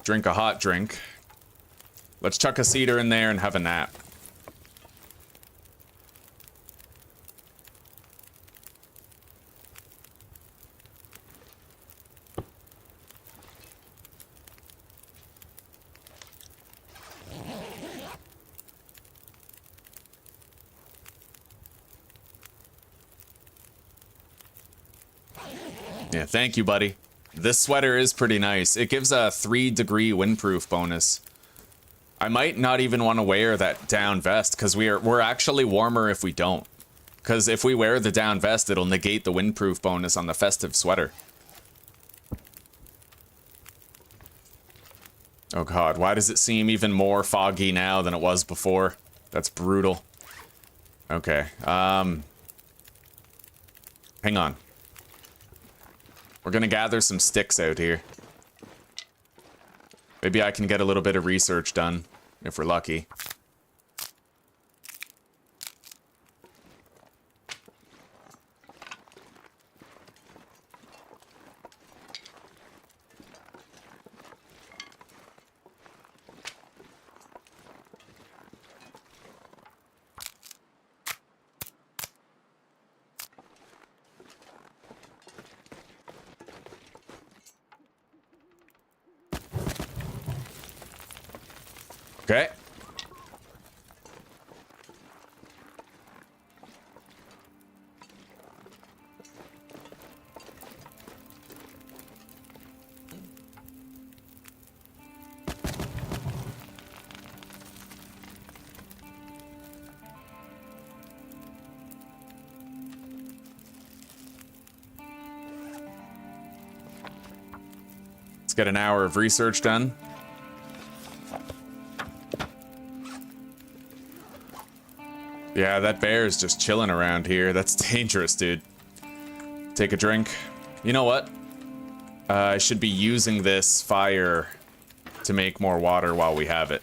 Drink a hot drink. Let's chuck a cedar in there and have a nap. Yeah, thank you, buddy. This sweater is pretty nice. It gives a 3-degree windproof bonus. I might not even want to wear that down vest, because we're actually warmer if we don't. Because if we wear the down vest, it'll negate the windproof bonus on the festive sweater. Oh god, why does it seem even more foggy now than it was before? That's brutal. Okay, hang on. We're gonna gather some sticks out here. Maybe I can get a little bit of research done, if we're lucky. Okay. Let's get an hour of research done. Yeah, that bear is just chilling around here. That's dangerous, dude. Take a drink. You know what? I should be using this fire to make more water while we have it.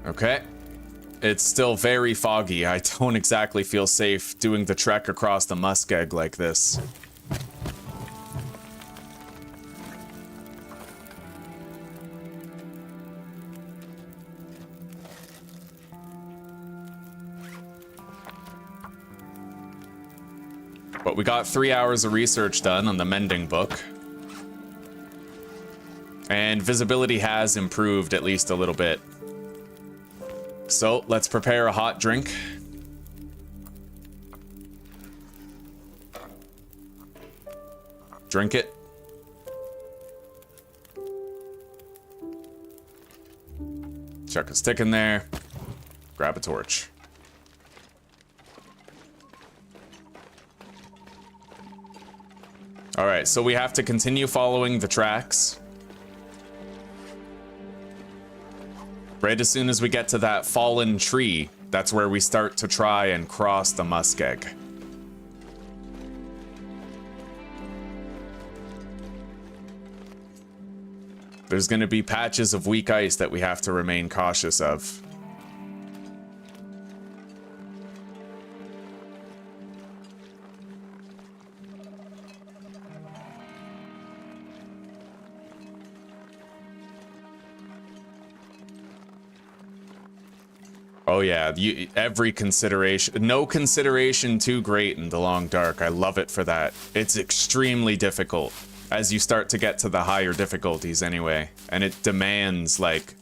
Okay. It's still very foggy. I don't exactly feel safe doing the trek across the muskeg like this. But we got 3 hours of research done on the mending book. And visibility has improved at least a little bit. So, let's prepare a hot drink. Drink it. Chuck a stick in there. Grab a torch. Alright, so we have to continue following the tracks. Right as soon as we get to that fallen tree, that's where we start to try and cross the muskeg. There's going to be patches of weak ice that we have to remain cautious of. Oh yeah, every consideration, no consideration too great in the long dark. I love it for that. It's extremely difficult as you start to get to the higher difficulties anyway. And it demands like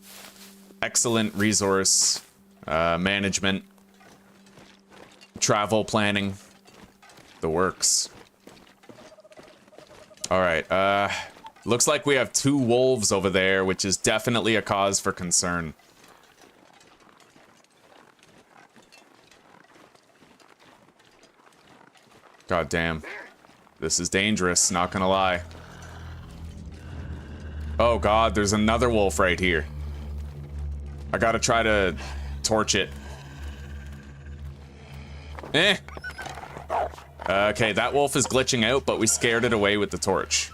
excellent resource management, travel planning, the works. All right, looks like we have 2 wolves over there, which is definitely a cause for concern. God damn. This is dangerous, not gonna lie. Oh god, there's another wolf right here. I gotta try to torch it. Eh. Okay, that wolf is glitching out, but we scared it away with the torch.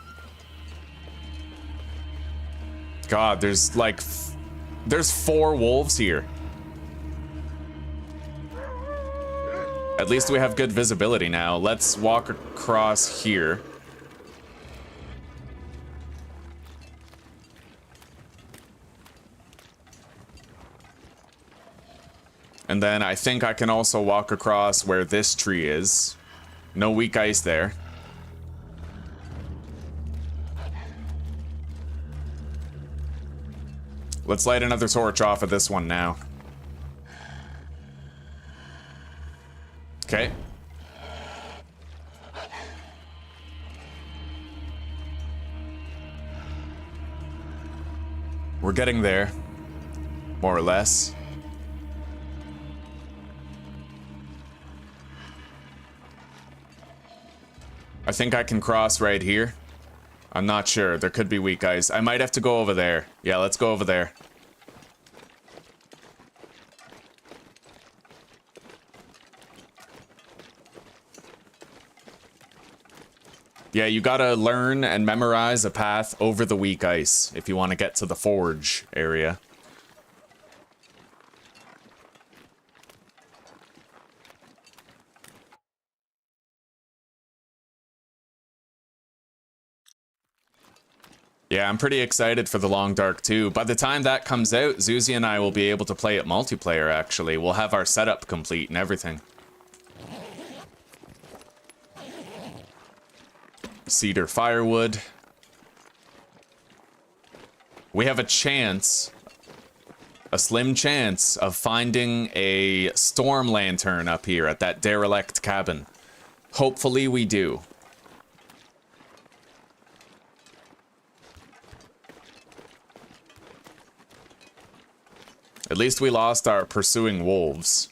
God, there's like... there's 4 wolves here. At least we have good visibility now. Let's walk across here. And then I think I can also walk across where this tree is. No weak ice there. Let's light another torch off of this one now. Okay. We're getting there, more or less. I think I can cross right here. I'm not sure. There could be weak ice. I might have to go over there. Yeah, let's go over there. Yeah, you gotta learn and memorize a path over the weak ice if you want to get to the forge area. Yeah, I'm pretty excited for the Long Dark too. By the time that comes out, Zuzi and I will be able to play it multiplayer, actually. We'll have our setup complete and everything. Cedar firewood. We have a chance, a slim chance, of finding a storm lantern up here at that derelict cabin. Hopefully we do. At least we lost our pursuing wolves.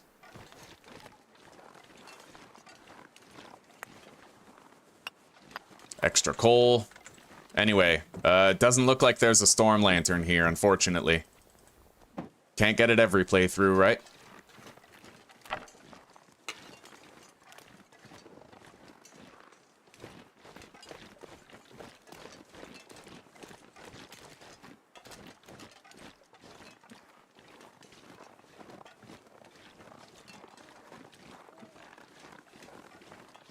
Extra coal. Anyway, it doesn't look like there's a storm lantern here, unfortunately. Can't get it every playthrough, right?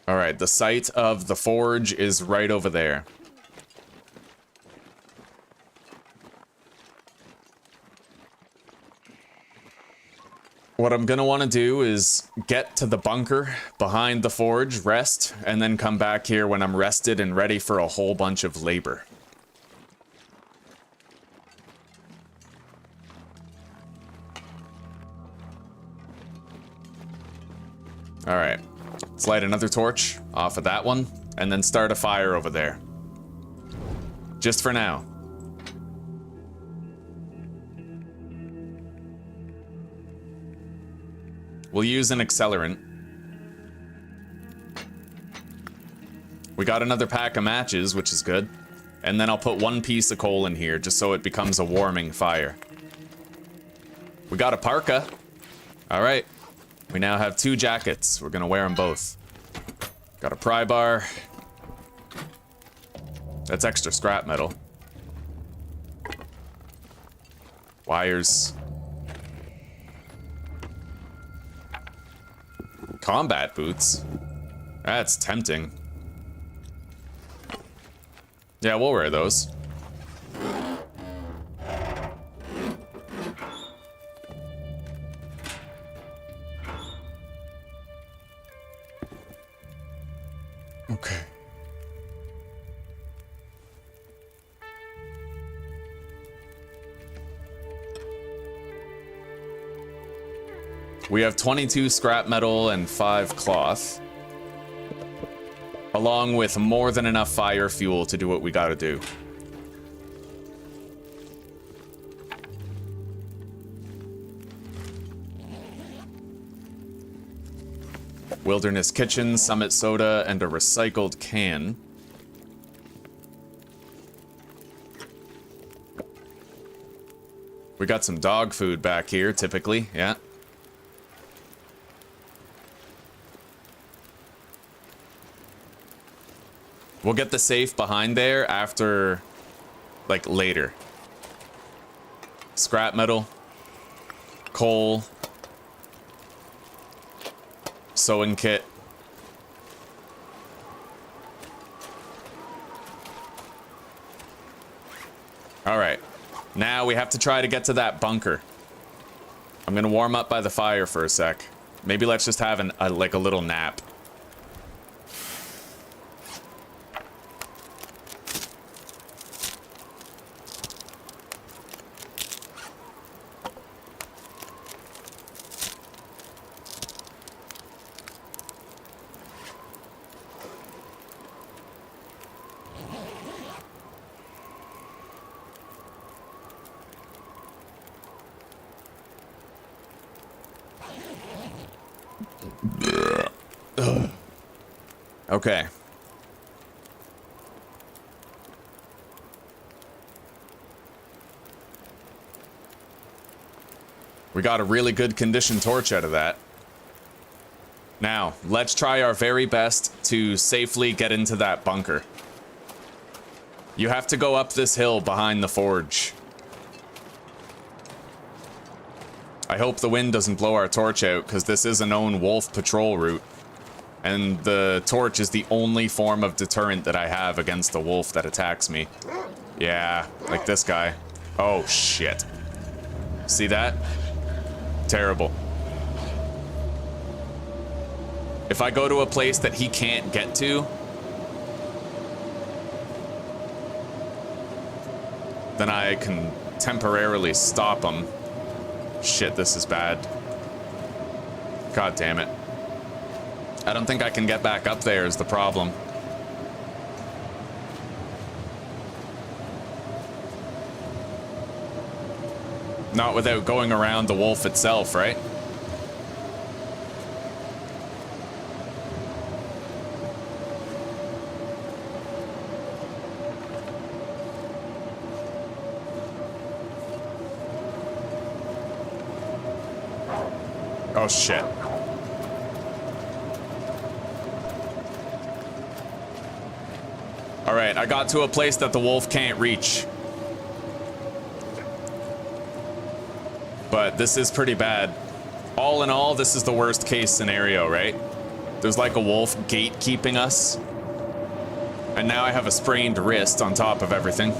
Alright, the site of the forge is right over there. What I'm gonna want to do is get to the bunker behind the forge, rest, and then come back here when I'm rested and ready for a whole bunch of labor. Alright. Let's light another torch off of that one, and then start a fire over there. Just for now. We'll use an accelerant. We got another pack of matches, which is good. And then I'll put one piece of coal in here, just so it becomes a warming fire. We got a parka. Alright. We now have 2 jackets. We're gonna wear them both. Got a pry bar. That's extra scrap metal. Wires. Combat boots. That's tempting. Yeah, we'll wear those. Okay. We have 22 scrap metal and 5 cloth, along with more than enough fire fuel to do what we gotta do. Wilderness Kitchen, Summit Soda, and a recycled can. We got some dog food back here, typically, yeah. We'll get the safe behind there after, like, later. Scrap metal. Coal. Sewing kit. Alright. Now we have to try to get to that bunker. I'm gonna warm up by the fire for a sec. Maybe let's just have like a little nap. Okay. We got a really good condition torch out of that. Now, let's try our very best to safely get into that bunker. You have to go up this hill behind the forge. I hope the wind doesn't blow our torch out, because this is a known wolf patrol route. And the torch is the only form of deterrent that I have against a wolf that attacks me. Yeah, like this guy. Oh, shit. See that? Terrible. If I go to a place that he can't get to, then I can temporarily stop him. Shit, this is bad. God damn it. I don't think I can get back up there is the problem. Not without going around the wolf itself, right? Oh shit. Alright, I got to a place that the wolf can't reach. But this is pretty bad. All in all, this is the worst case scenario, right? There's like a wolf gatekeeping us. And now I have a sprained wrist on top of everything.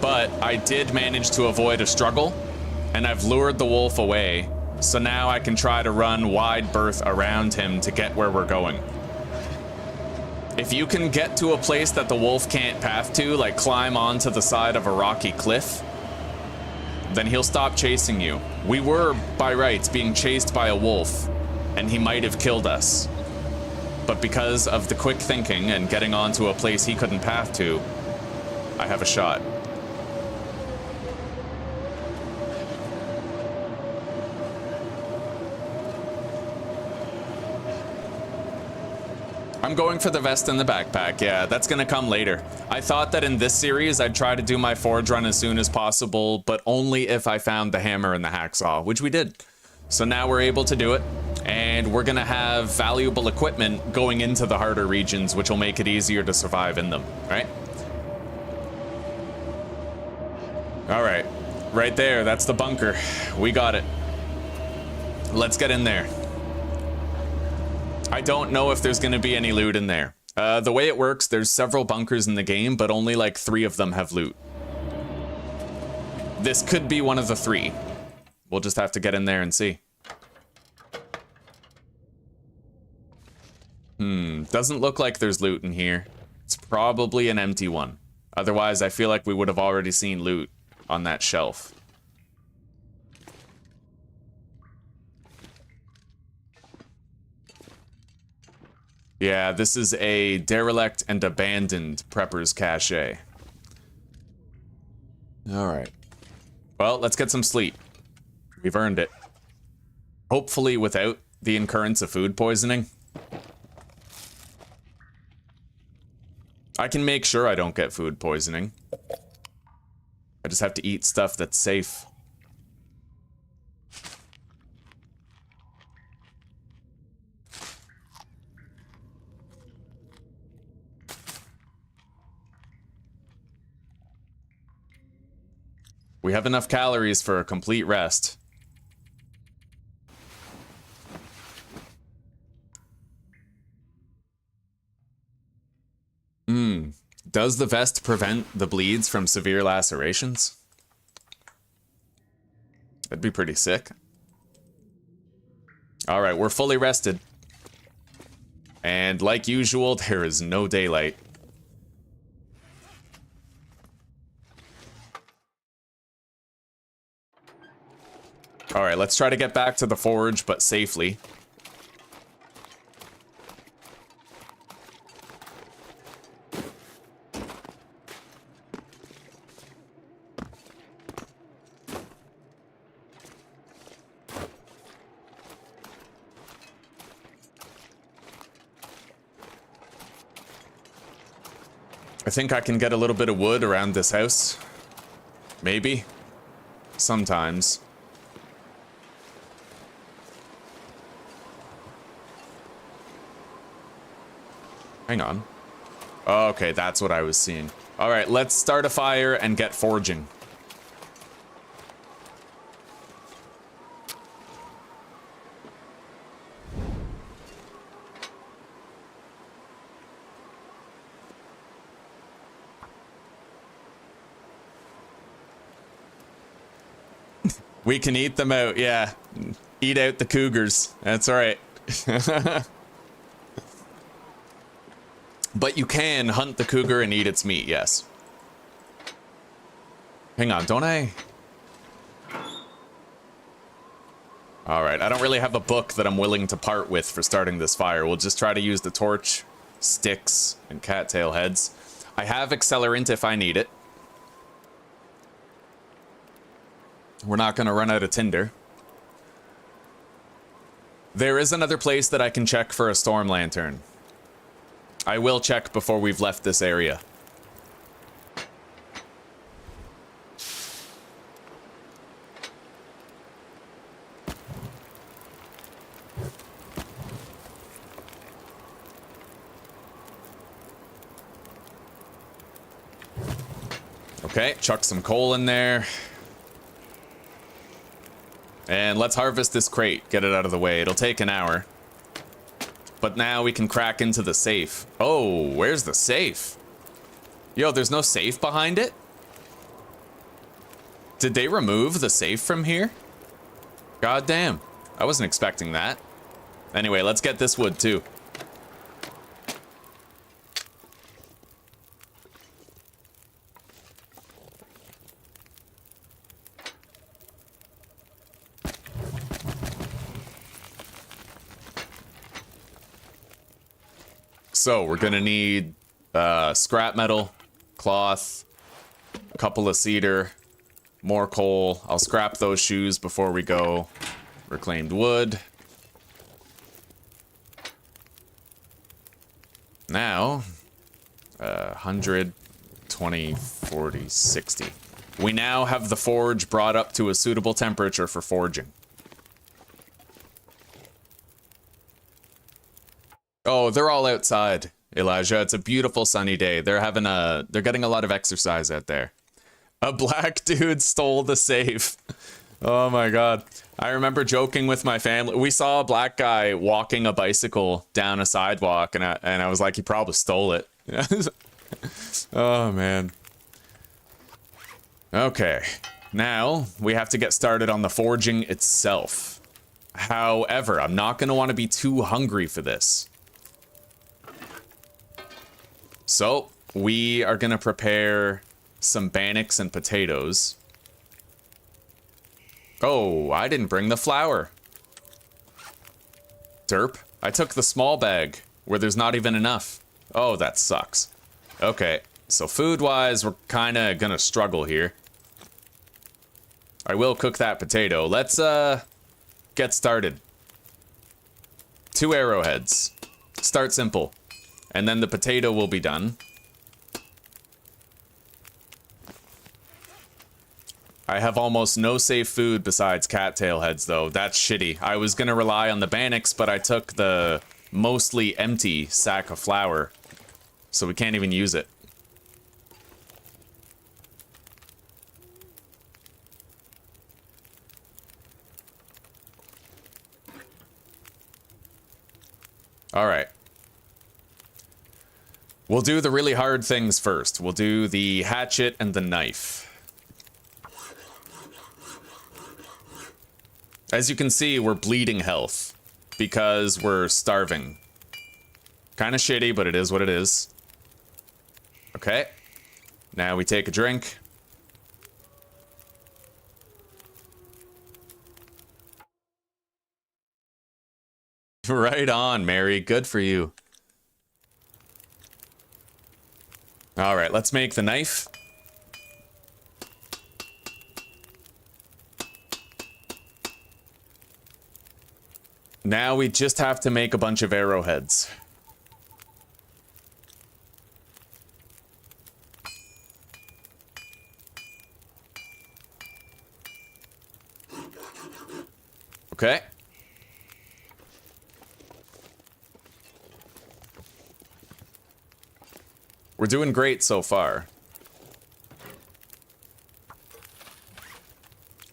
But I did manage to avoid a struggle, and I've lured the wolf away. So now I can try to run wide berth around him to get where we're going. If you can get to a place that the wolf can't path to, like climb onto the side of a rocky cliff, then he'll stop chasing you. We were, by rights, being chased by a wolf, and he might have killed us. But because of the quick thinking and getting onto a place he couldn't path to, I have a shot. I'm going for the vest and the backpack. Yeah, that's gonna come later. I thought that in this series I'd try to do my forge run as soon as possible, but only if I found the hammer and the hacksaw, which we did. So now we're able to do it, and we're gonna have valuable equipment going into the harder regions, which will make it easier to survive in them, right? All right, right there, that's the bunker. We got it. Let's get in there. I don't know if there's going to be any loot in there. The way it works, there's several bunkers in the game, but only like 3 of them have loot. This could be one of the 3. We'll just have to get in there and see. Doesn't look like there's loot in here. It's probably an empty one. Otherwise, I feel like we would have already seen loot on that shelf. Yeah, this is a derelict and abandoned prepper's cache. Alright. Well, let's get some sleep. We've earned it. Hopefully without the incurrence of food poisoning. I can make sure I don't get food poisoning. I just have to eat stuff that's safe. We have enough calories for a complete rest. Does the vest prevent the bleeds from severe lacerations? That'd be pretty sick. All right, we're fully rested. And like usual, there is no daylight. All right, let's try to get back to the forge, but safely. I think I can get a little bit of wood around this house. Maybe. Sometimes. Hang on. Oh, okay, that's what I was seeing. All right, let's start a fire and get forging. We can eat them out, yeah. Eat out the cougars. That's all right. But you can hunt the cougar and eat its meat, yes. Hang on, don't I? All right, I don't really have a book that I'm willing to part with for starting this fire. We'll just try to use the torch, sticks, and cattail heads. I have accelerant if I need it. We're not going to run out of tinder. There is another place that I can check for a storm lantern. I will check before we've left this area. Okay, chuck some coal in there. And let's harvest this crate, get it out of the way. It'll take an hour. But now we can crack into the safe. Oh, where's the safe? Yo, there's no safe behind it? Did they remove the safe from here? God damn, I wasn't expecting that. Anyway, let's get this wood too. So we're gonna need scrap metal, cloth, a couple of cedar, more coal. I'll scrap those shoes before we go. Reclaimed wood. Now, 100, 20, 40, 60. We now have the forge brought up to a suitable temperature for forging. Oh, they're all outside, Elijah. It's a beautiful sunny day. They're getting a lot of exercise out there. A black dude stole the safe. Oh my god. I remember joking with my family. We saw a black guy walking a bicycle down a sidewalk, and I was like, he probably stole it. Oh man. Okay. Now we have to get started on the forging itself. However, I'm not going to want to be too hungry for this. So, we are going to prepare some bannocks and potatoes. Oh, I didn't bring the flour. Derp. I took the small bag, where there's not even enough. Oh, that sucks. Okay, so food-wise, we're kind of going to struggle here. I will cook that potato. Let's, get started. 2 arrowheads. Start simple. And then the potato will be done. I have almost no safe food besides cattail heads, though. That's shitty. I was gonna rely on the bannocks, but I took the mostly empty sack of flour. So we can't even use it. All right. We'll do the really hard things first. We'll do the hatchet and the knife. As you can see, we're bleeding health because we're starving. Kind of shitty, but it is what it is. Okay. Now we take a drink. Right on, Mary. Good for you. All right, let's make the knife. Now we just have to make a bunch of arrowheads. Okay. We're doing great so far.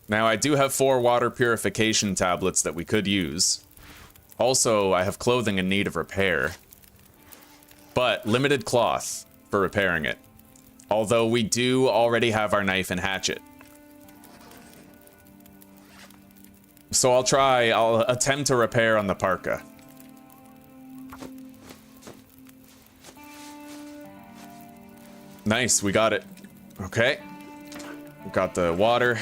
Now, I do have 4 water purification tablets that we could use. Also, I have clothing in need of repair. But limited cloth for repairing it. Although we do already have our knife and hatchet. So I'll attempt to repair on the parka. Nice, we got it. Okay. We got the water.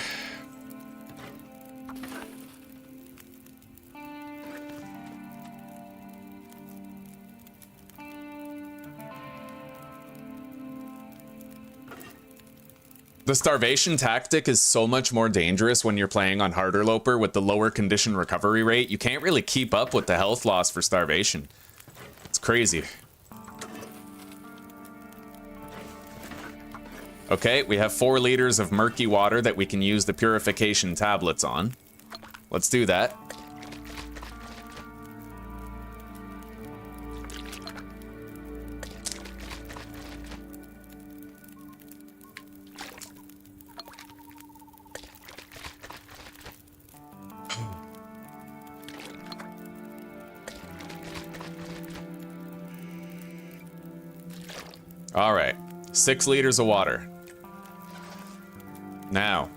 The starvation tactic is so much more dangerous when you're playing on Harderloper with the lower condition recovery rate. You can't really keep up with the health loss for starvation. It's crazy. Okay, we have 4 liters of murky water that we can use the purification tablets on. Let's do that. All right, 6 liters of water. Now.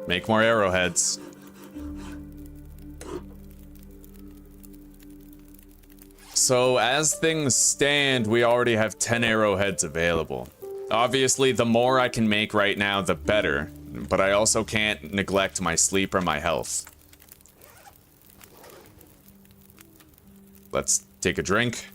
Make more arrowheads. So as things stand, we already have 10 arrowheads available. Obviously, the more I can make right now, the better. But I also can't neglect my sleep or my health. Let's take a drink.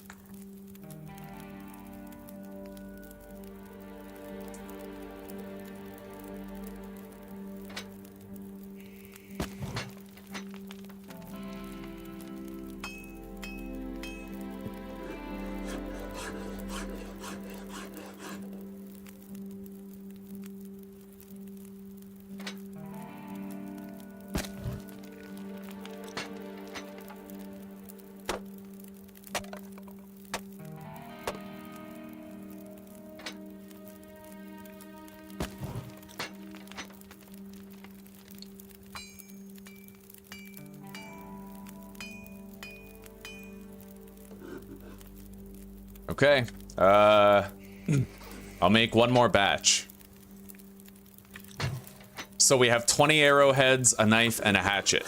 Okay. I'll make one more batch. So we have 20 arrowheads, a knife, and a hatchet.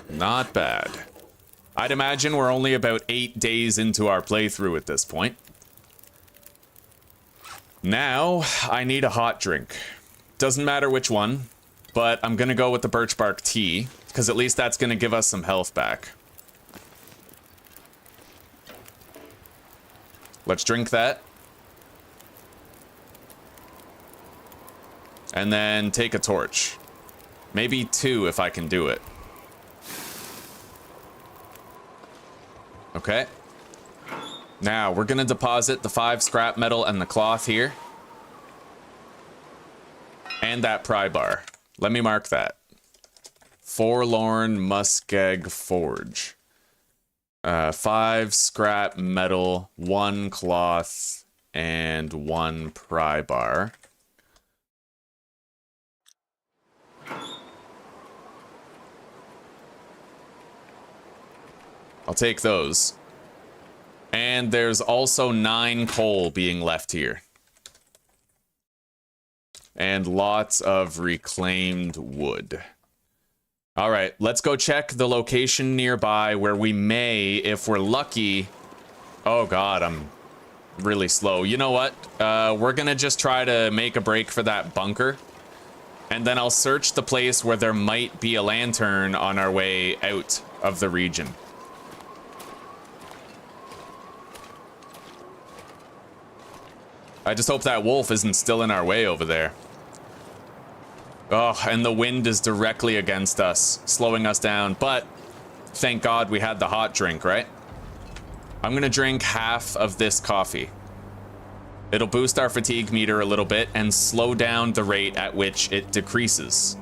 Not bad. I'd imagine we're only about 8 days into our playthrough at this point. Now, I need a hot drink. Doesn't matter which one, but I'm gonna go with the Birch Bark Tea, because at least that's gonna give us some health back. Let's drink that. And then take a torch. Maybe 2 if I can do it. Okay. Now, we're gonna deposit the 5 scrap metal and the cloth here. And that pry bar. Let me mark that. Forlorn Muskeg Forge. 5 scrap metal, 1 cloth, and 1 pry bar. I'll take those. And there's also 9 coal being left here. And lots of reclaimed wood. All right, let's go check the location nearby where we may, if we're lucky... Oh god, I'm really slow. You know what? We're gonna just try to make a break for that bunker. And then I'll search the place where there might be a lantern on our way out of the region. I just hope that wolf isn't still in our way over there. Oh, and the wind is directly against us, slowing us down. But thank God we had the hot drink, right? I'm gonna drink half of this coffee. It'll boost our fatigue meter a little bit and slow down the rate at which it decreases.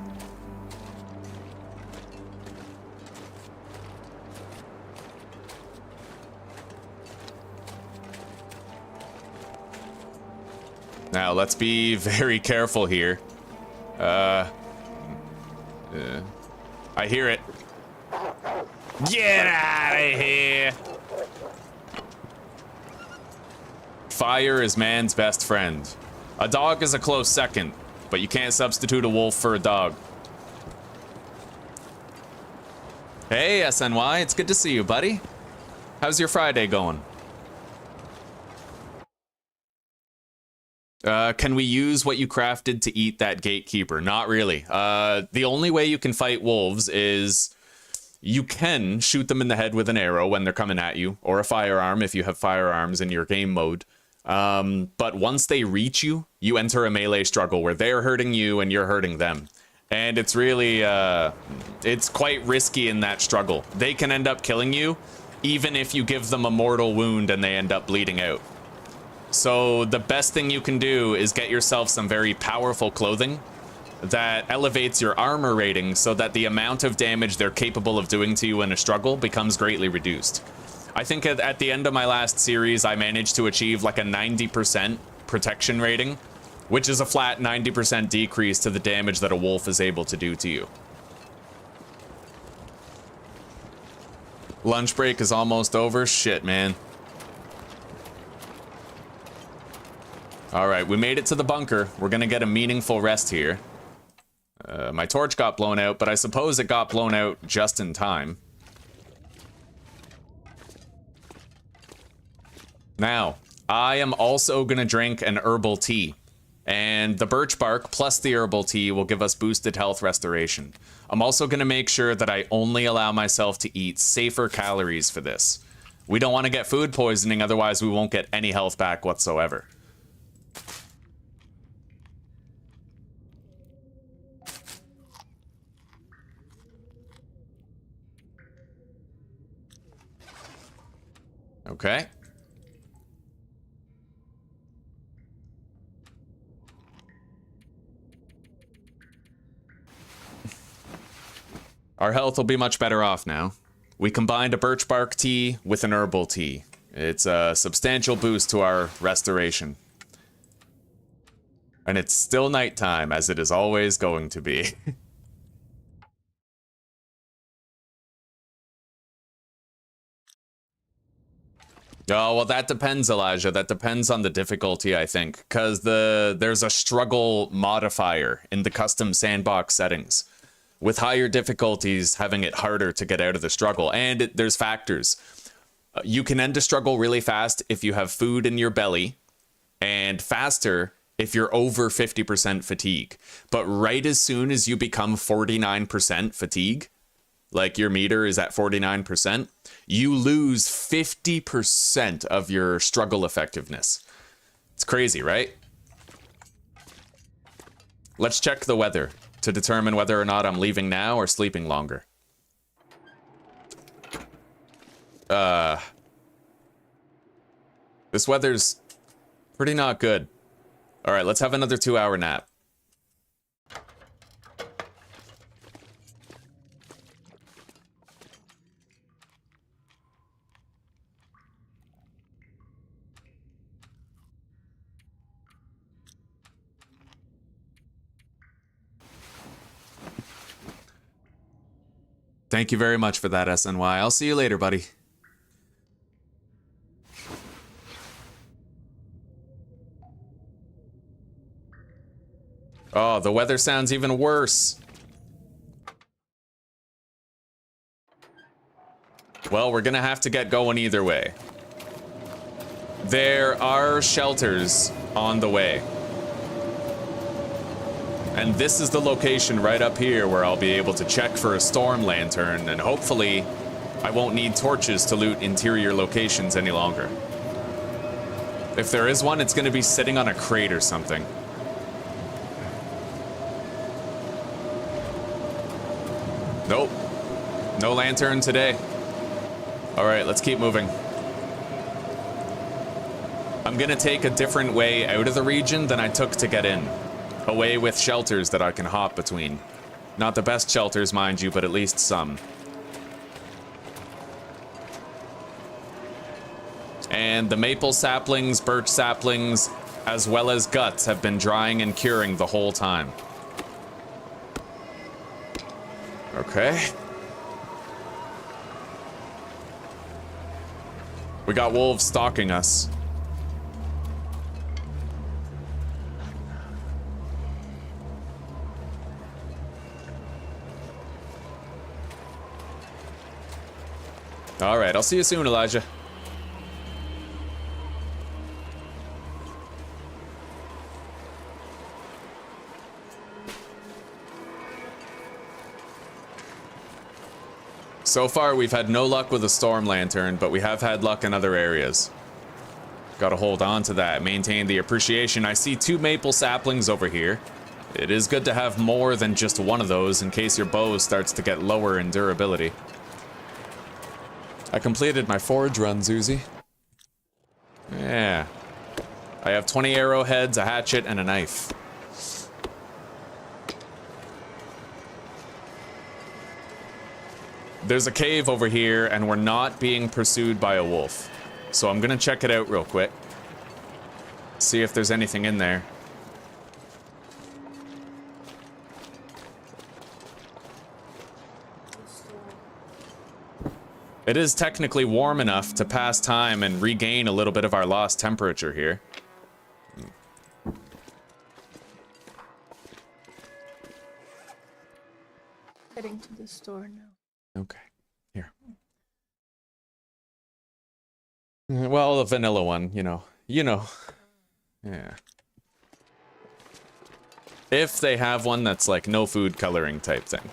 Now, let's be very careful here. I hear it. Get out of here! Fire is man's best friend. A dog is a close second, but you can't substitute a wolf for a dog. Hey, SNY, it's good to see you, buddy. How's your Friday going? Can we use what you crafted to eat that gatekeeper? Not really. The only way you can fight wolves is you can shoot them in the head with an arrow when they're coming at you, or a firearm if you have firearms in your game mode. But once they reach you, you enter a melee struggle where they're hurting you and you're hurting them. And it's really, it's quite risky in that struggle. They can end up killing you, even if you give them a mortal wound and they end up bleeding out. So the best thing you can do is get yourself some very powerful clothing that elevates your armor rating so that the amount of damage they're capable of doing to you in a struggle becomes greatly reduced. I think at the end of my last series, I managed to achieve like a 90% protection rating, which is a flat 90% decrease to the damage that a wolf is able to do to you. Lunch break is almost over. Shit, man. All right, we made it to the bunker. We're gonna get a meaningful rest here. My torch got blown out, but I suppose it got blown out just in time. Now, I am also gonna drink an herbal tea. And the birch bark plus the herbal tea will give us boosted health restoration. I'm also gonna make sure that I only allow myself to eat safer calories for this. We don't wanna get food poisoning, otherwise we won't get any health back whatsoever. Okay. Our health will be much better off now. We combined a birch bark tea with an herbal tea. It's a substantial boost to our restoration. And it's still nighttime, as it is always going to be. Oh, well, that depends, Elijah. That depends on the difficulty, I think. Because there's a struggle modifier in the custom sandbox settings. With higher difficulties, having it harder to get out of the struggle. And there's factors. You can end a struggle really fast if you have food in your belly. And faster if you're over 50% fatigue. But right as soon as you become 49% fatigue, like your meter is at 49%, you lose 50% of your struggle effectiveness. It's crazy, right? Let's check the weather to determine whether or not I'm leaving now or sleeping longer. This weather's pretty not good. All right, let's have another 2-hour nap. Thank you very much for that, SNY. I'll see you later, buddy. Oh, the weather sounds even worse. Well, we're gonna have to get going either way. There are shelters on the way. And this is the location right up here where I'll be able to check for a storm lantern, and hopefully I won't need torches to loot interior locations any longer. If there is one, it's gonna be sitting on a crate or something. Nope. No lantern today. Alright, let's keep moving. I'm gonna take a different way out of the region than I took to get in. A way with shelters that I can hop between. Not the best shelters, mind you, but at least some. And the maple saplings, birch saplings, as well as guts have been drying and curing the whole time. Okay. We got wolves stalking us. All right, I'll see you soon, Elijah. So far, we've had no luck with a storm lantern, but we have had luck in other areas. Gotta hold on to that, maintain the appreciation. I see 2 maple saplings over here. It is good to have more than just one of those in case your bow starts to get lower in durability. I completed my forage run, Zuzi. Yeah. I have 20 arrowheads, a hatchet, and a knife. There's a cave over here, and we're not being pursued by a wolf. So I'm gonna check it out real quick. See if there's anything in there. It is technically warm enough to pass time and regain a little bit of our lost temperature here. Heading to the store now. Okay, here. Well, the vanilla one, you know. Yeah. If they have one that's like no food coloring type thing.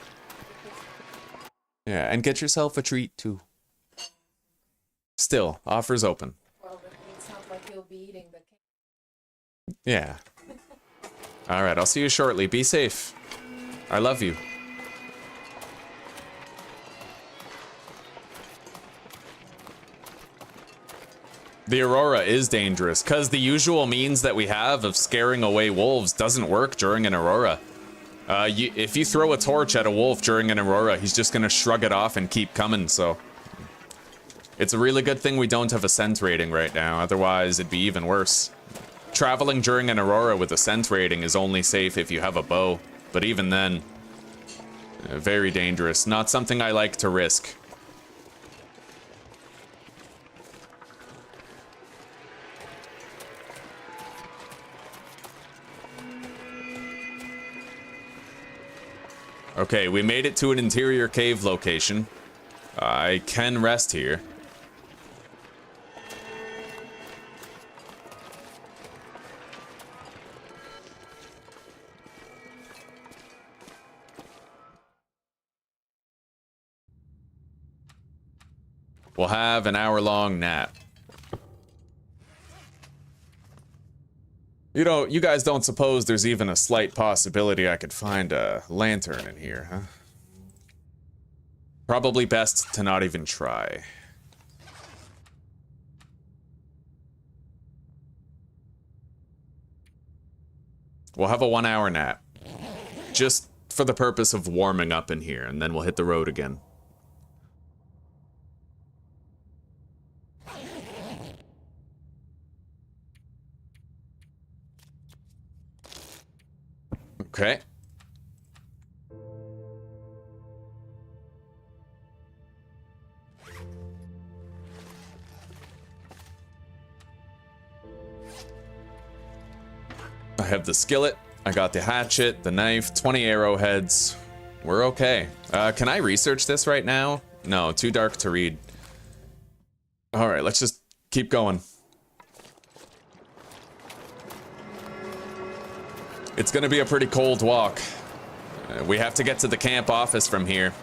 Yeah, and get yourself a treat too. Still, offers open. Well, but it's not like you'll be eating the cake. Yeah. All right, I'll see you shortly. Be safe. I love you. The Aurora is dangerous, because the usual means that we have of scaring away wolves doesn't work during an Aurora. If you throw a torch at a wolf during an Aurora, he's just going to shrug it off and keep coming, so... It's a really good thing we don't have a scent rating right now, otherwise it'd be even worse. Traveling during an Aurora with a scent rating is only safe if you have a bow, but even then... very dangerous, not something I like to risk. Okay, we made it to an interior cave location. I can rest here. We'll have an hour-long nap. You know, you guys don't suppose there's even a slight possibility I could find a lantern in here, huh? Probably best to not even try. We'll have a 1-hour nap. Just for the purpose of warming up in here, and then we'll hit the road again. Okay. I have the skillet. I got the hatchet, the knife, 20 arrowheads. We're okay. Can I research this right now? No, too dark to read. All right, let's just keep going. It's gonna be a pretty cold walk. We have to get to the camp office from here.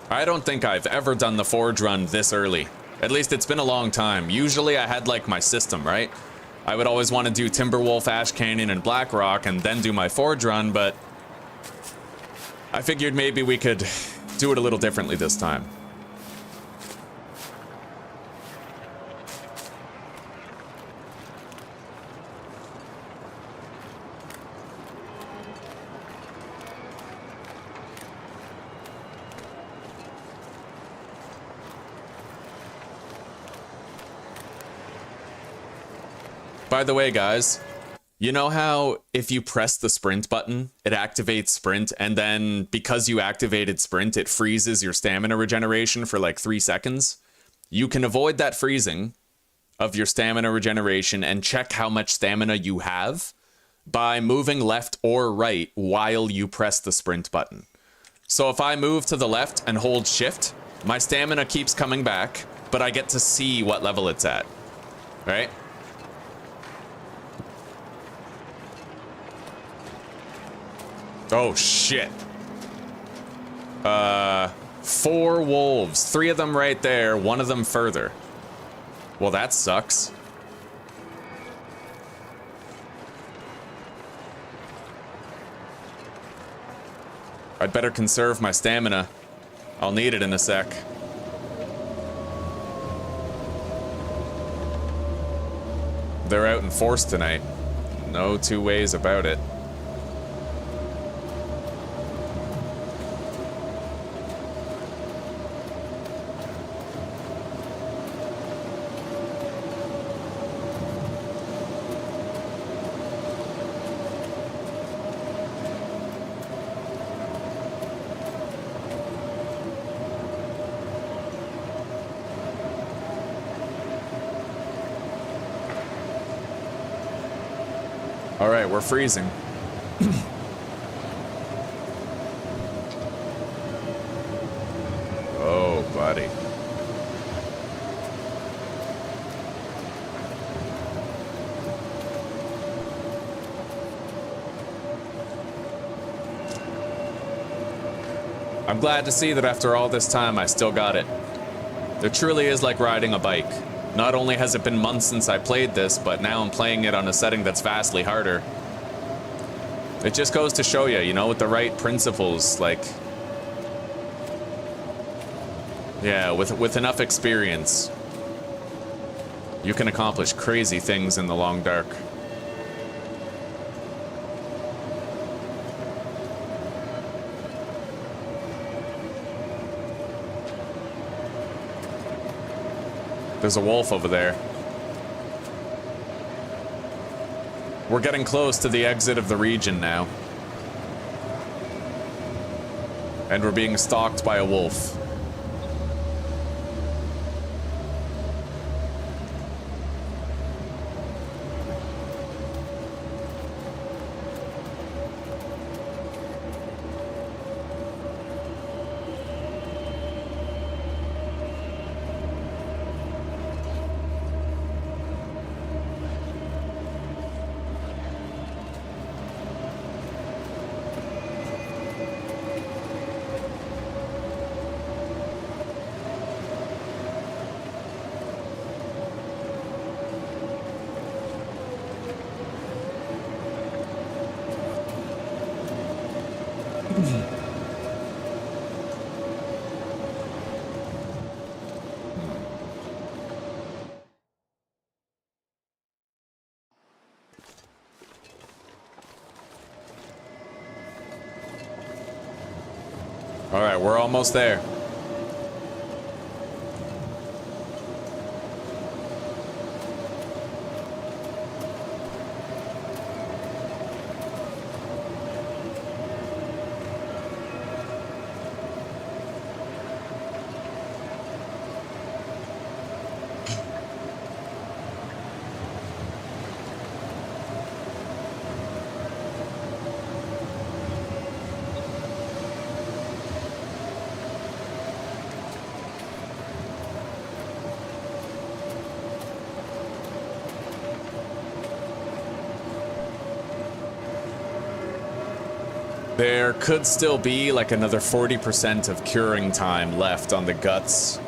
I don't think I've ever done the forge run this early. At least it's been a long time. Usually I had like my system, right? I would always want to do Timberwolf, Ash Canyon, and Blackrock and then do my forge run, but I figured maybe we could do it a little differently this time. By the way, guys, you know how if you press the sprint button, it activates sprint, and then because you activated sprint, it freezes your stamina regeneration for like 3 seconds? You can avoid that freezing of your stamina regeneration and check how much stamina you have by moving left or right while you press the sprint button. So if I move to the left and hold shift, my stamina keeps coming back, but I get to see what level it's at, right? Oh, shit. 4 wolves. 3 of them right there, 1 of them further. Well, that sucks. I'd better conserve my stamina. I'll need it in a sec. They're out in force tonight. No two ways about it. All right, we're freezing. Oh, buddy. I'm glad to see that after all this time, I still got it. It truly is like riding a bike. Not only has it been months since I played this, but now I'm playing it on a setting that's vastly harder. It just goes to show you, you know, with the right principles, like... Yeah, with enough experience, you can accomplish crazy things in the long dark. There's a wolf over there. We're getting close to the exit of the region now. And we're being stalked by a wolf. All right, we're almost there. There could still be like another 40% of curing time left on the guts,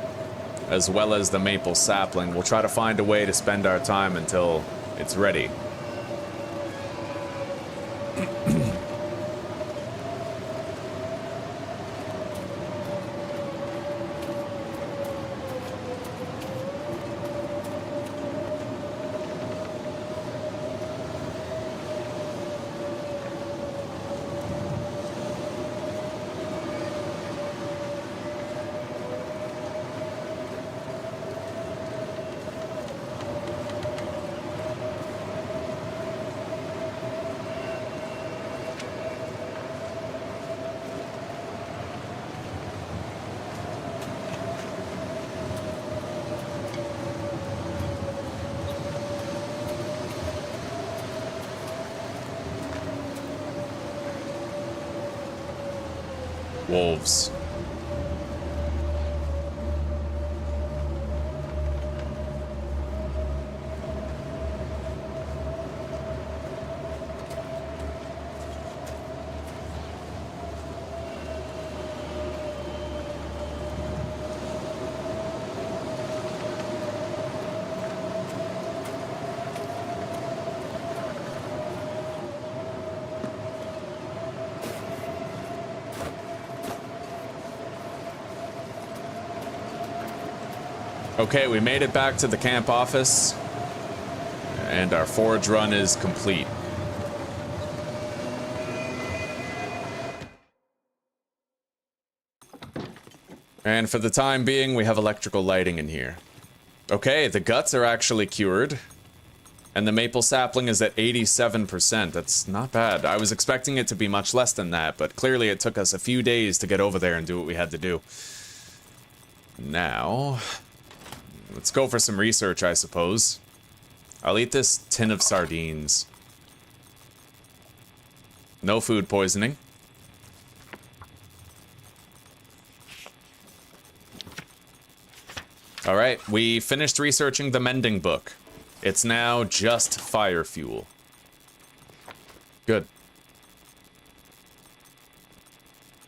as well as the maple sapling. We'll try to find a way to spend our time until it's ready. Wolves. Okay, we made it back to the camp office, and our forge run is complete. And for the time being, we have electrical lighting in here. Okay, the guts are actually cured, and the maple sapling is at 87%. That's not bad. I was expecting it to be much less than that, but clearly it took us a few days to get over there and do what we had to do. Now, let's go for some research, I suppose. I'll eat this tin of sardines. No food poisoning. Alright, we finished researching the mending book. It's now just fire fuel. Good.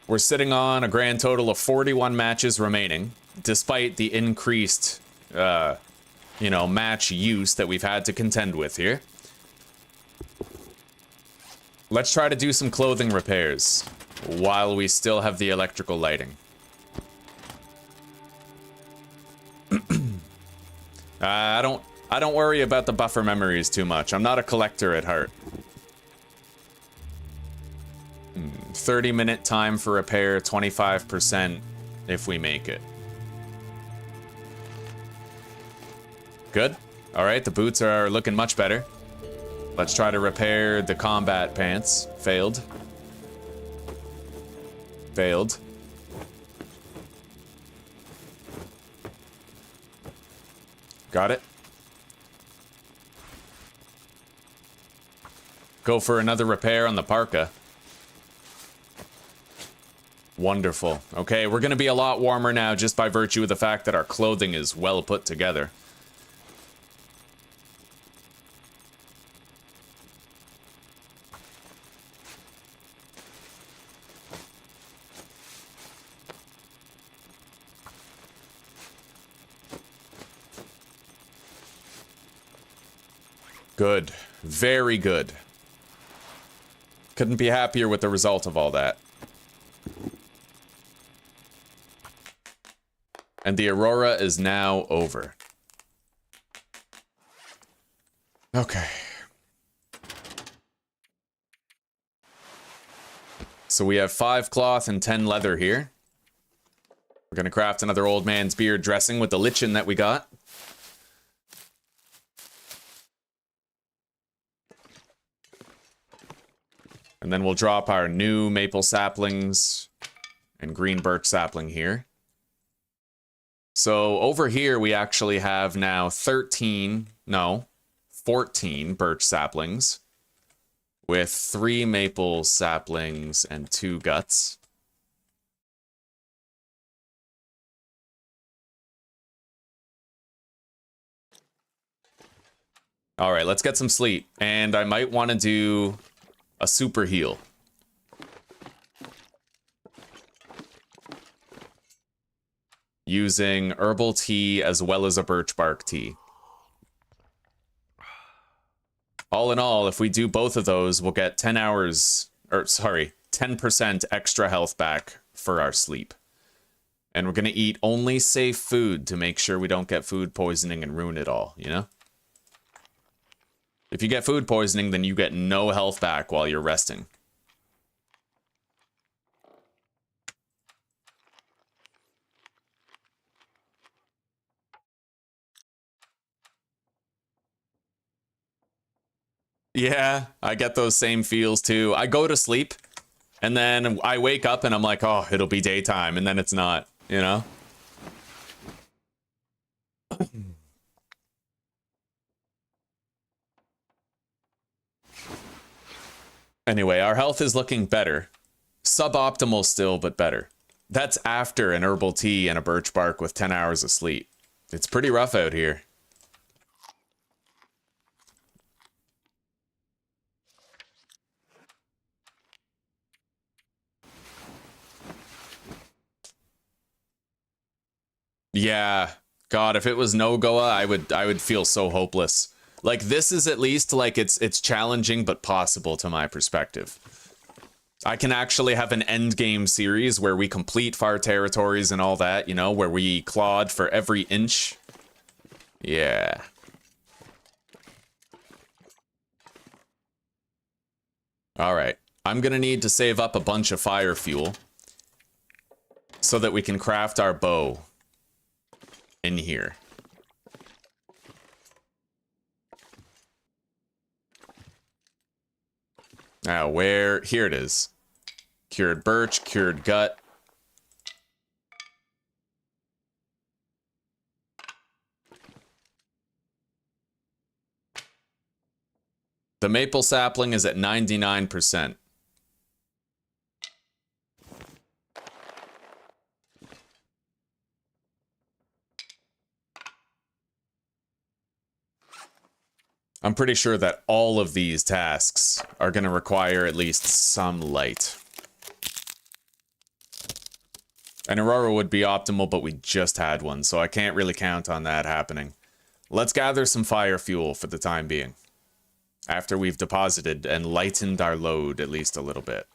We're sitting on a grand total of 41 matches remaining, despite the increased, match use that we've had to contend with here. Let's try to do some clothing repairs while we still have the electrical lighting. I don't worry about the buffer memories too much. I'm not a collector at heart. 30-minute time for repair, 25% if we make it. Good. All right, the boots are looking much better. Let's try to repair the combat pants. Failed. Failed. Got it. Go for another repair on the parka. Wonderful. Okay, we're gonna be a lot warmer now just by virtue of the fact that our clothing is well put together. Good. Very good. Couldn't be happier with the result of all that. And the Aurora is now over. Okay. So we have 5 cloth and 10 leather here. We're gonna craft another old man's beard dressing with the lichen that we got. And then we'll drop our new maple saplings and green birch sapling here. So over here we actually have now 14 birch saplings with 3 maple saplings and 2 guts. All right, let's get some sleep. And I might want to do a super heal. using herbal tea as well as a birch bark tea. All in all, if we do both of those, we'll get 10 hours, or sorry, 10% extra health back for our sleep. And we're going to eat only safe food to make sure we don't get food poisoning and ruin it all, you know? If you get food poisoning, then you get no health back while you're resting. Yeah, I get those same feels too. I go to sleep, and then I wake up and I'm like, oh, it'll be daytime, and then it's not, you know? Anyway, our health is looking better. Suboptimal still, but better. That's after an herbal tea and a birch bark with 10 hours of sleep. It's pretty rough out here. Yeah, God, if it was no Goa, I would feel so hopeless. Like, this is at least like it's challenging but possible to my perspective. I can actually have an end game series where we complete far territories and all that, you know, where we clawed for every inch. Yeah. All right. I'm gonna need to save up a bunch of fire fuel so that we can craft our bow in here. Now, where? Here it is. Cured birch, cured gut. The maple sapling is at 99%. I'm pretty sure that all of these tasks are going to require at least some light. An Aurora would be optimal, but we just had one, so I can't really count on that happening. Let's gather some fire fuel for the time being, after we've deposited and lightened our load at least a little bit.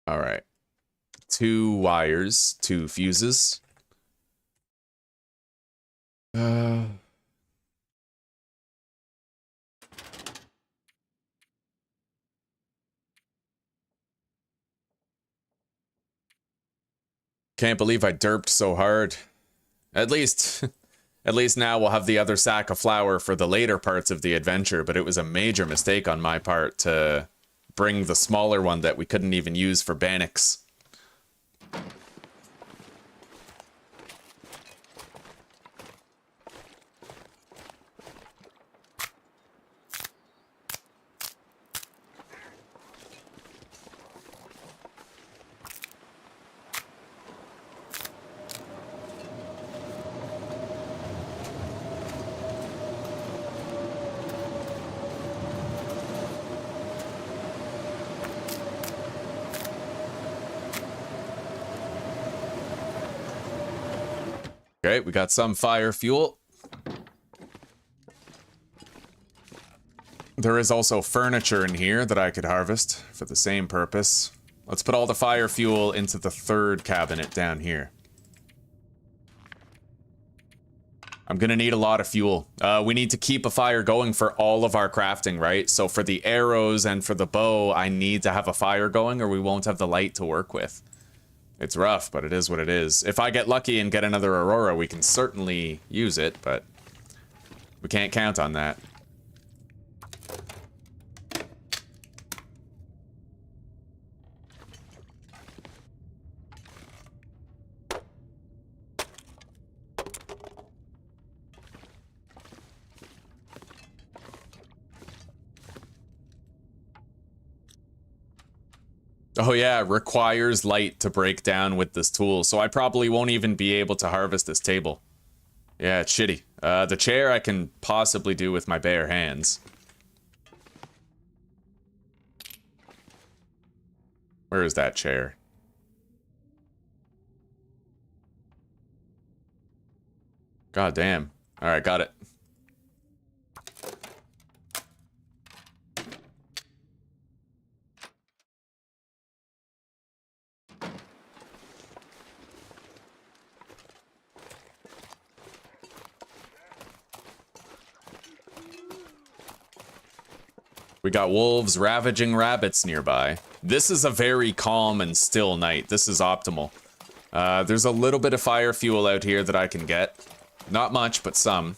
All right. 2 wires, 2 fuses. Can't believe I derped so hard. At least now we'll have the other sack of flour for the later parts of the adventure, but it was a major mistake on my part to bring the smaller one that we couldn't even use for Bannix. Okay, we got some fire fuel. There is also furniture in here that I could harvest for the same purpose. Let's put all the fire fuel into the 3rd cabinet down here. I'm gonna need a lot of fuel. We need to keep a fire going for all of our crafting, right? So for the arrows and for the bow, I need to have a fire going or we won't have the light to work with. It's rough, but it is what it is. If I get lucky and get another Aurora, we can certainly use it, but we can't count on that. Oh yeah, it requires light to break down with this tool, so I probably won't even be able to harvest this table. Yeah, it's shitty. The chair I can possibly do with my bare hands. Where is that chair? God damn. Alright, got it. We got wolves ravaging rabbits nearby. This is a very calm and still night. This is optimal. There's a little bit of fire fuel out here that I can get. Not much, but some.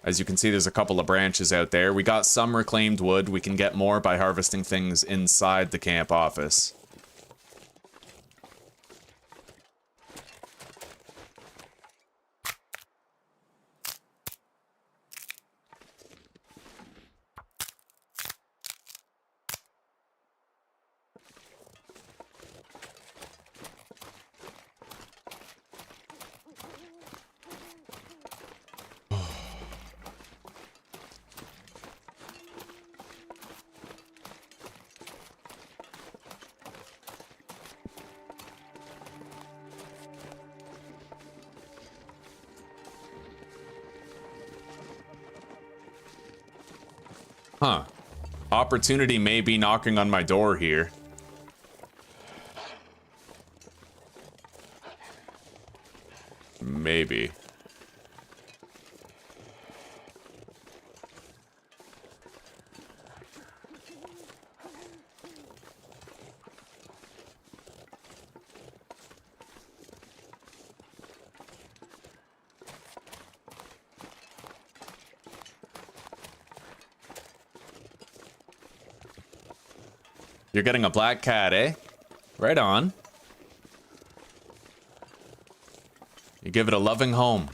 As you can see, there's a couple of branches out there. We got some reclaimed wood. We can get more by harvesting things inside the camp office. Huh. Opportunity may be knocking on my door here. Maybe. You're getting a black cat, eh? Right on. You give it a loving home.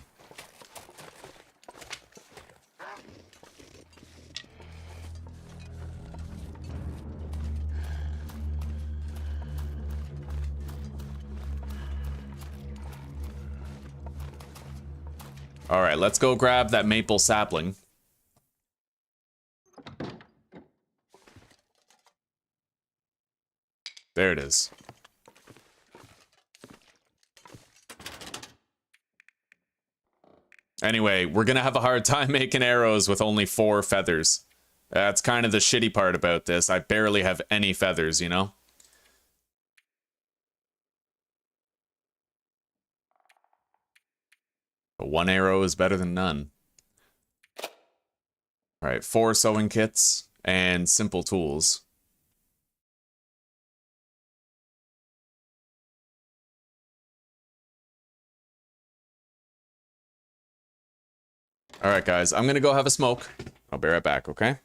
All right, let's go grab that maple sapling. There it is. Anyway, we're gonna have a hard time making arrows with only 4 feathers. That's kind of the shitty part about this. I barely have any feathers, you know? But 1 arrow is better than none. Alright, 4 sewing kits and simple tools. Alright guys, I'm gonna go have a smoke. I'll be right back, okay?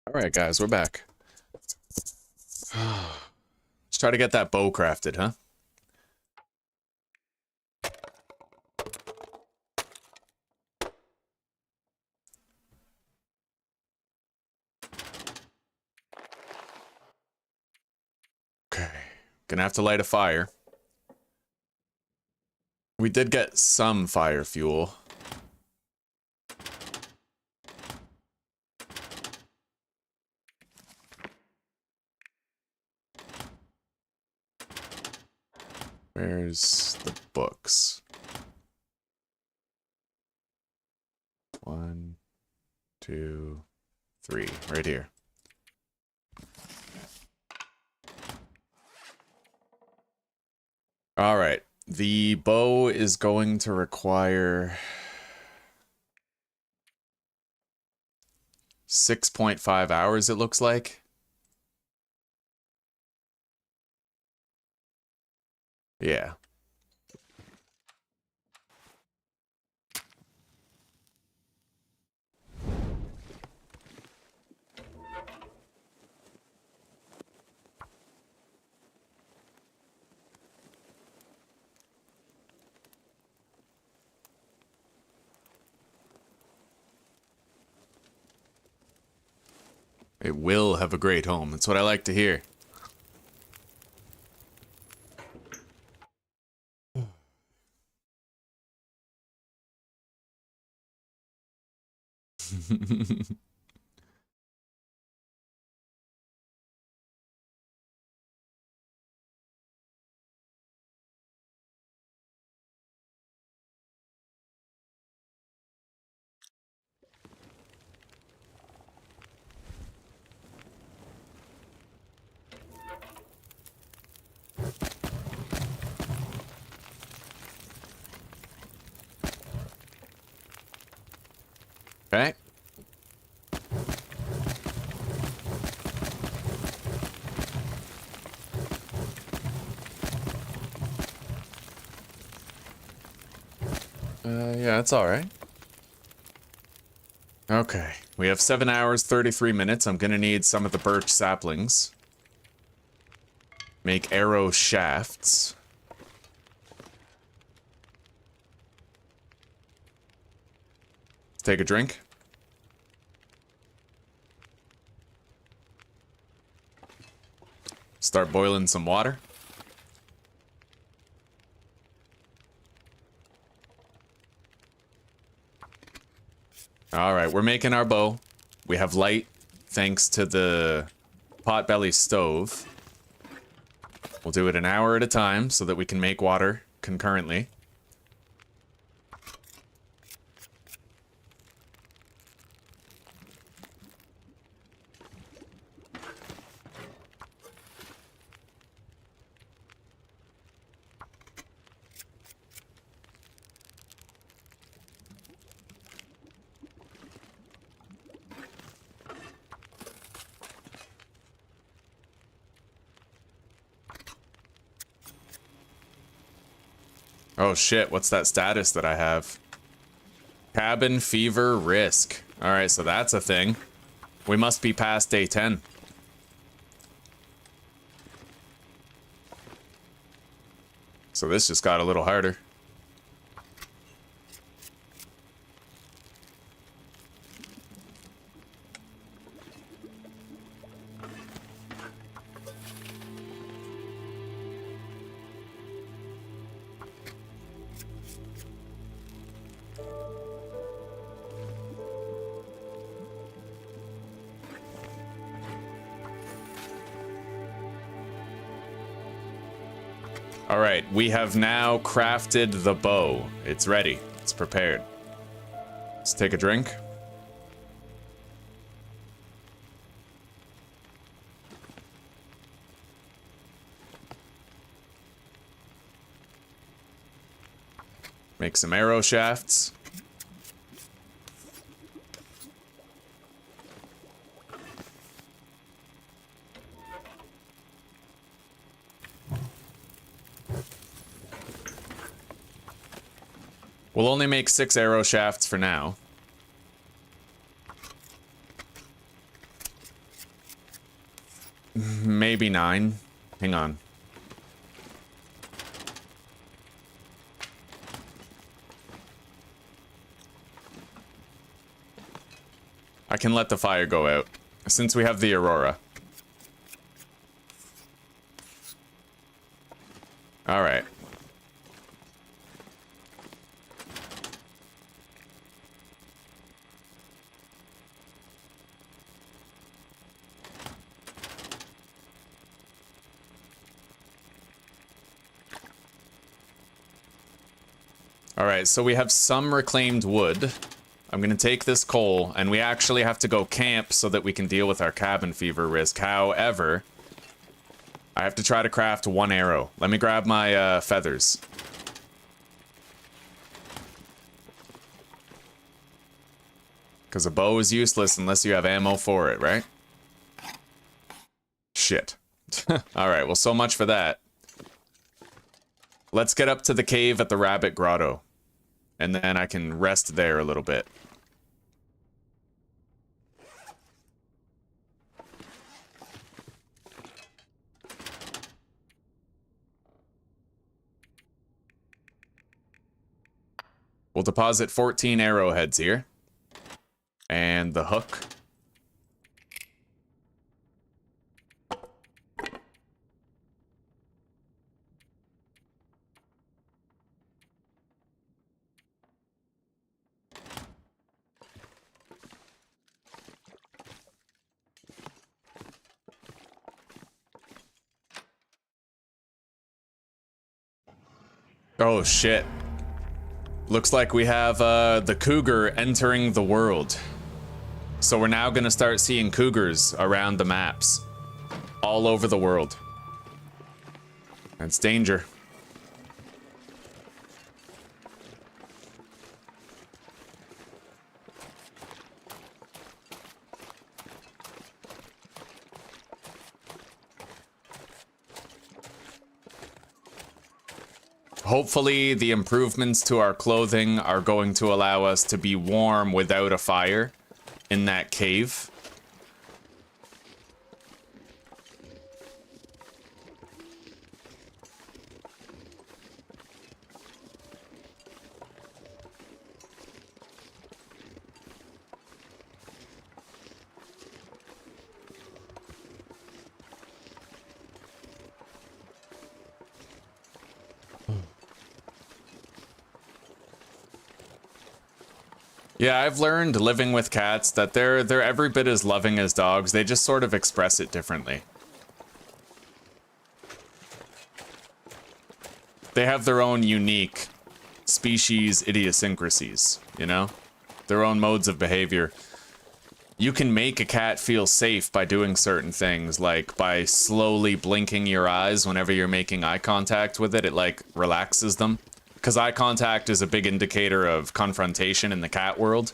Alright, guys, we're back. Let's try to get that bow crafted, huh? Okay. Gonna have to light a fire. We did get some fire fuel. Where's the books? 1, 2, 3. Right here. Alright. The bow is going to require 6.5 hours, it looks like. Yeah. It will have a great home. That's what I like to hear. Okay. Yeah, it's alright. Okay. We have 7 hours, 33 minutes. I'm gonna need some of the birch saplings. Make arrow shafts. Take a drink. Start boiling some water. Alright, we're making our bow. We have light thanks to the potbelly stove. We'll do it an hour at a time so that we can make water concurrently. Oh shit, what's that status that I have? Cabin fever risk. Alright, so that's a thing. We must be past day 10. So this just got a little harder. Alright, we have now crafted the bow. It's ready. It's prepared. Let's take a drink. Make some arrow shafts. We'll only make 6 arrow shafts for now. Maybe 9. Hang on. I can let the fire go out, since we have the Aurora. Alright. Alright, so we have some reclaimed wood. I'm gonna take this coal, and we actually have to go camp so that we can deal with our cabin fever risk. However, I have to try to craft 1 arrow. Let me grab my feathers. Because a bow is useless unless you have ammo for it, right? Shit. Alright, well, so much for that. Let's get up to the cave at the Rabbit Grotto. And then I can rest there a little bit. We'll deposit 14 arrowheads here. And the hook. Oh shit. Looks like we have the cougar entering the world. So we're now gonna start seeing cougars around the maps. All over the world. That's danger. Hopefully, the improvements to our clothing are going to allow us to be warm without a fire in that cave. Yeah, I've learned living with cats that they're every bit as loving as dogs. They just sort of express it differently. They have their own unique species idiosyncrasies, you know? Their own modes of behavior. You can make a cat feel safe by doing certain things, like by slowly blinking your eyes whenever you're making eye contact with it. It, like, relaxes them. Because eye contact is a big indicator of confrontation in the cat world.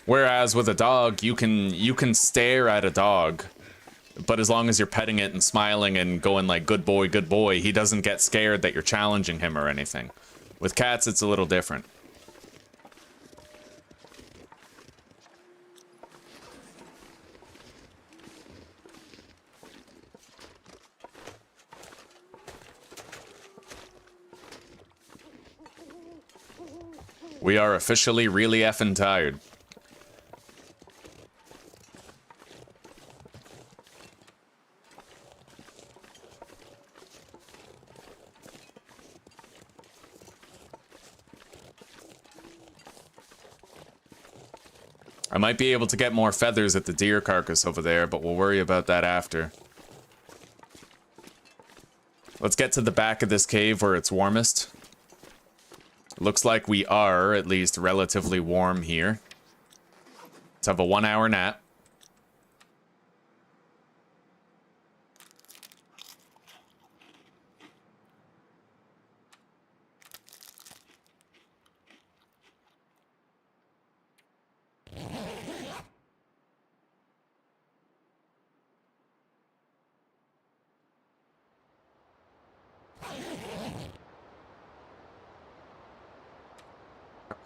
Whereas with a dog, you can stare at a dog, but as long as you're petting it and smiling and going like, good boy, he doesn't get scared that you're challenging him or anything. With cats, it's a little different. We are officially really effing tired. I might be able to get more feathers at the deer carcass over there, but we'll worry about that after. Let's get to the back of this cave where it's warmest. Looks like we are, at least, relatively warm here. Let's have a 1-hour nap.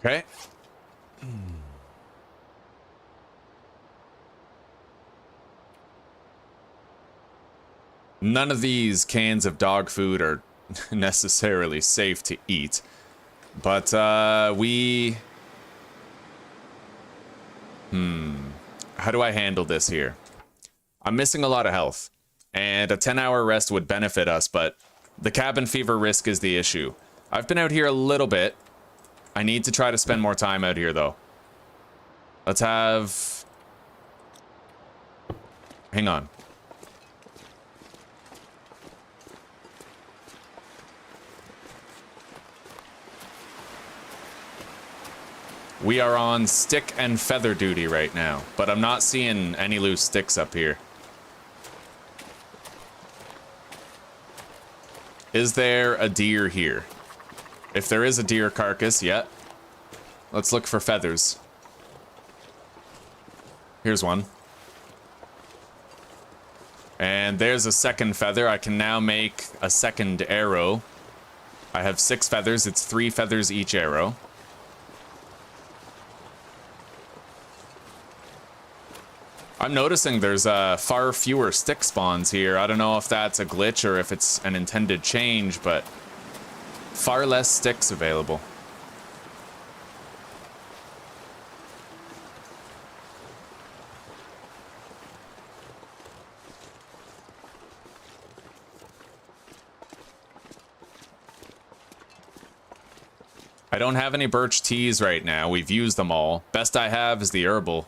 Okay. None of these cans of dog food are necessarily safe to eat. But, we... How do I handle this here? I'm missing a lot of health, and a 10-hour rest would benefit us, but the cabin fever risk is the issue. I've been out here a little bit. I need to try to spend more time out here, though. Let's have... Hang on. We are on stick and feather duty right now, but I'm not seeing any loose sticks up here. Is there a deer here? If there is a deer carcass, yeah. Let's look for feathers. Here's one. And there's a second feather. I can now make a second arrow. I have 6 feathers. It's 3 feathers each arrow. I'm noticing there's far fewer stick spawns here. I don't know if that's a glitch or if it's an intended change, but far less sticks available. I don't have any birch teas right now. We've used them all. Best I have is the herbal.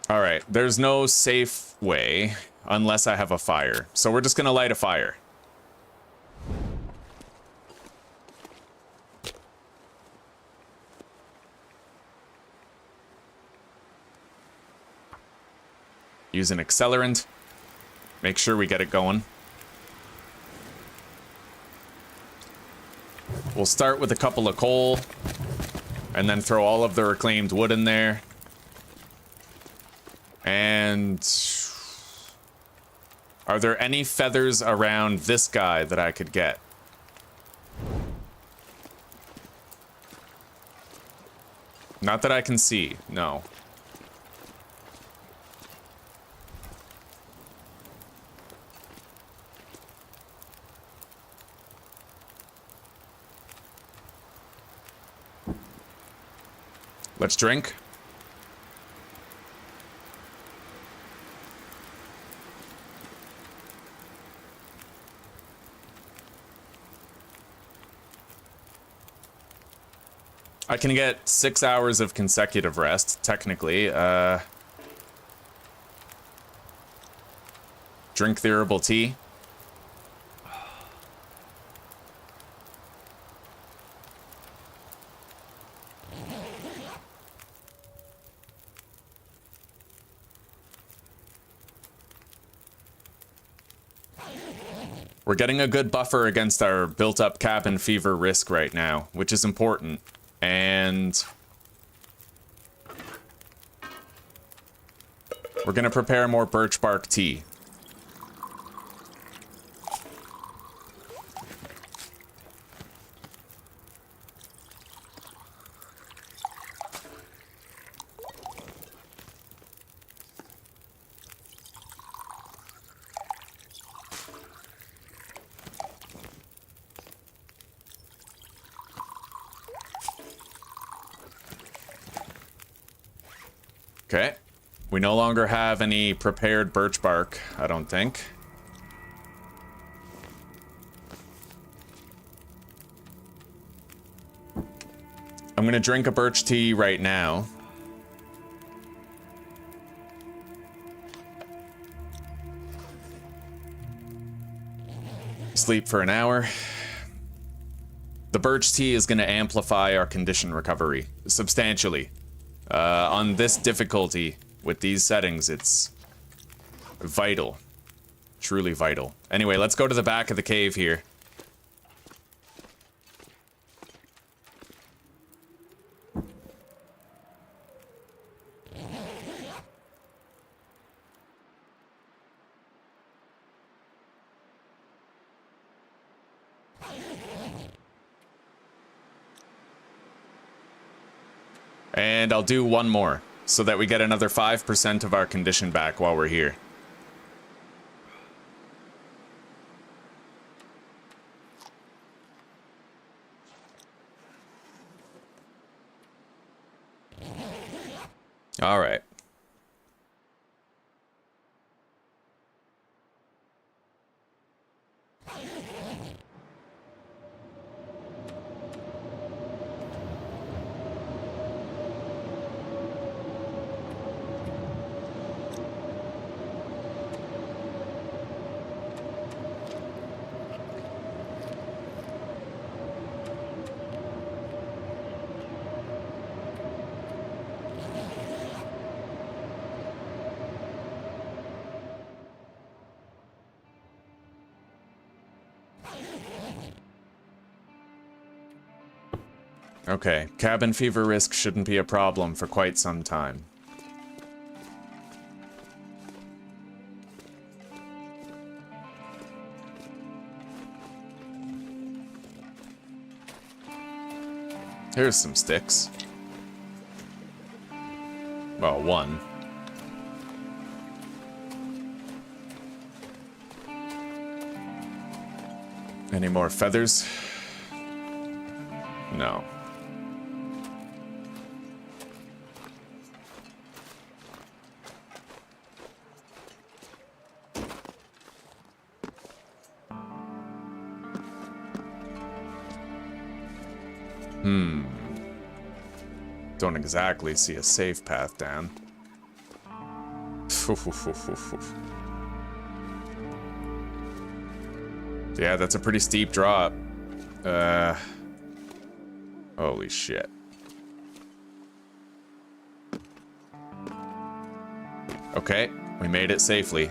Alright, there's no safe way unless I have a fire. So we're just gonna light a fire. Use an accelerant. Make sure we get it going. We'll start with a couple of coal and then throw all of the reclaimed wood in there. And are there any feathers around this guy that I could get? Not that I can see, no. Let's drink. I can get 6 hours of consecutive rest, technically. Drink the herbal tea. We're getting a good buffer against our built-up cabin fever risk right now, which is important. And we're gonna prepare more birch bark tea. Okay. We no longer have any prepared birch bark, I don't think. I'm gonna drink a birch tea right now. Sleep for an hour. The birch tea is gonna amplify our condition recovery substantially. On this difficulty, with these settings, it's vital. Truly vital. Anyway, let's go to the back of the cave here. And I'll do one more. so that we get another 5% of our condition back while we're here. All right. Okay, cabin fever risk shouldn't be a problem for quite some time. Here's some sticks. Well, one. Any more feathers? No. Don't exactly see a safe path down. Yeah, that's a pretty steep drop. Holy shit. Okay, we made it safely.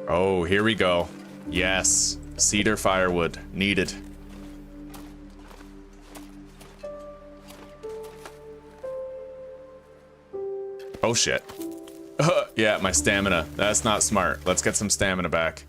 Oh, here we go. Yes, cedar firewood needed. Oh shit. Yeah, my stamina. That's not smart. Let's get some stamina back.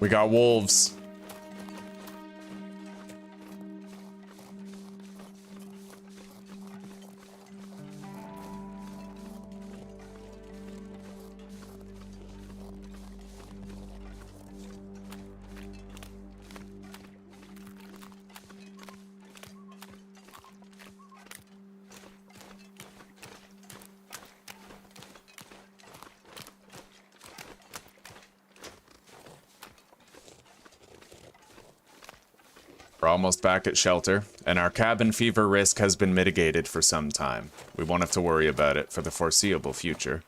We got wolves. We're almost back at shelter, and our cabin fever risk has been mitigated for some time. We won't have to worry about it for the foreseeable future.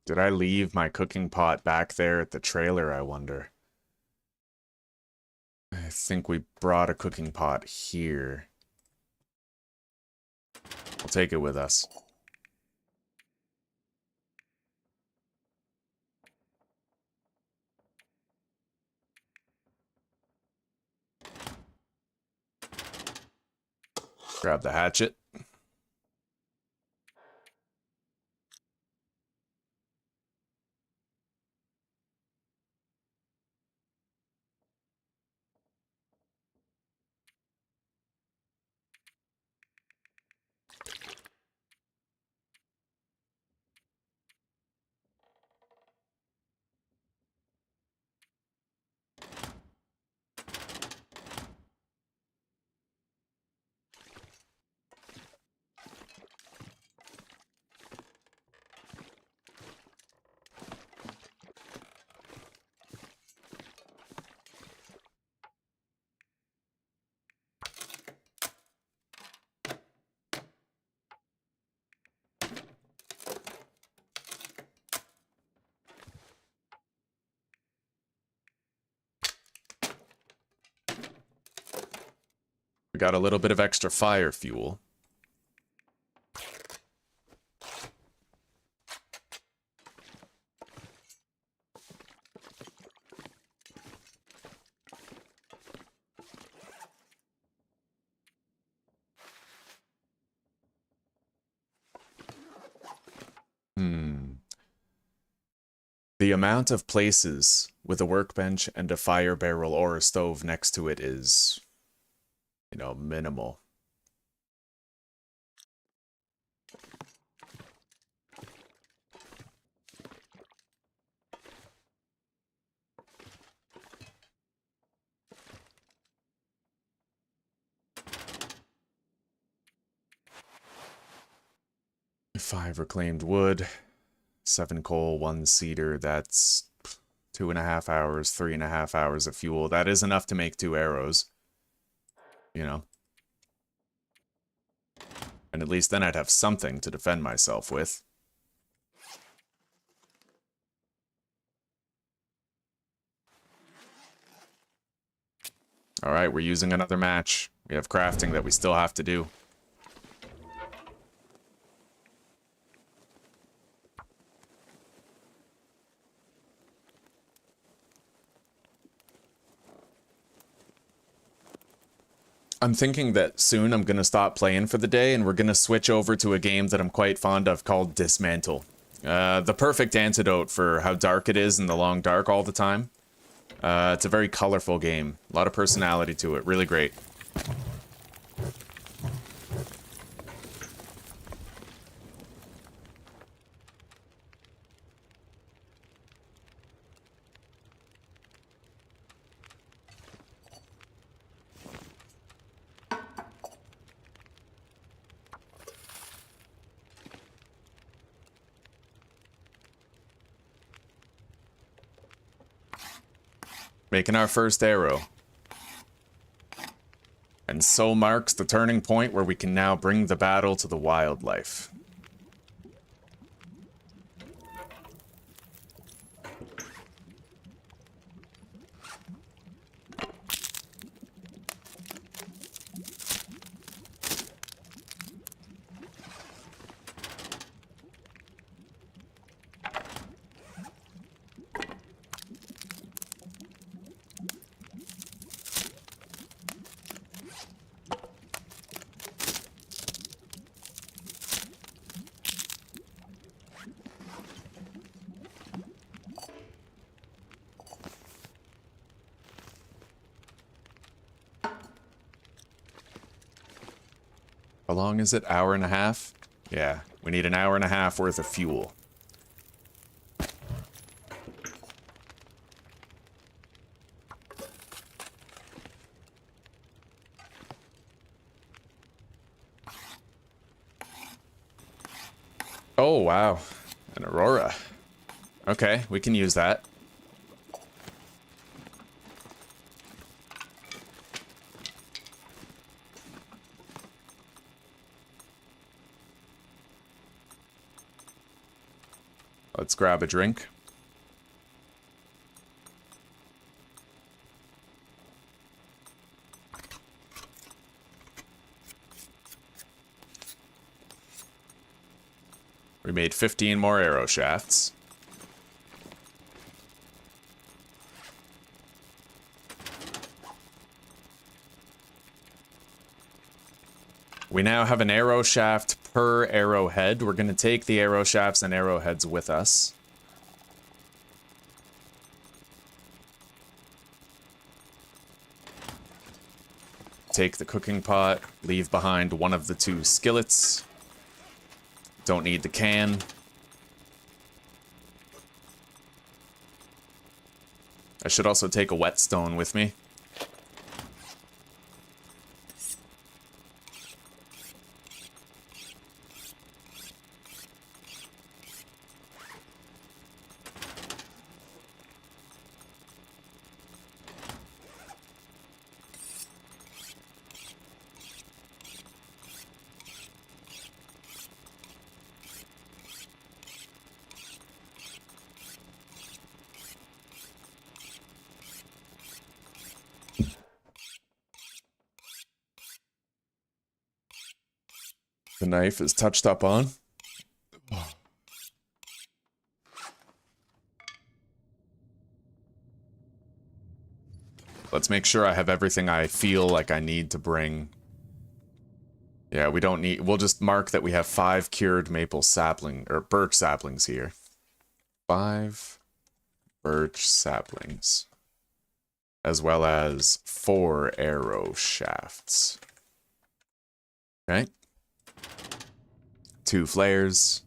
Did I leave my cooking pot back there at the trailer, I wonder? I think we brought a cooking pot here. We'll take it with us. Grab the hatchet. We got a little bit of extra fire fuel. The amount of places with a workbench and a fire barrel or a stove next to it is, you know, minimal. Five reclaimed wood, 7 coal, 1 cedar, that's 2.5 hours, 3.5 hours of fuel. That is enough to make 2 arrows, you know. And at least then I'd have something to defend myself with. Alright, we're using another match. We have crafting that we still have to do. I'm thinking that soon I'm going to stop playing for the day and we're going to switch over to a game that I'm quite fond of called Dismantle. The perfect antidote for how dark it is in the long dark all the time. It's a very colorful game. A lot of personality to it. Really great. Making our first arrow. And so marks the turning point where we can now bring the battle to the wildlife. How long is it? Hour and a half? Yeah, we need an hour and a half worth of fuel. Oh, wow. An Aurora. Okay, we can use that. Let's grab a drink. We made 15 more arrow shafts. We now have an arrow shaft per arrowhead. We're going to take the arrow shafts and arrowheads with us. Take the cooking pot, leave behind one of the 2 skillets. Don't need the can. I should also take a whetstone with me. The knife is touched up on. Let's make sure I have everything I feel like I need to bring. Yeah, we don't need... We'll just mark that we have 5 cured maple sapling... or birch saplings here. 5 birch saplings. As well as 4 arrow shafts. Okay. 2 flares.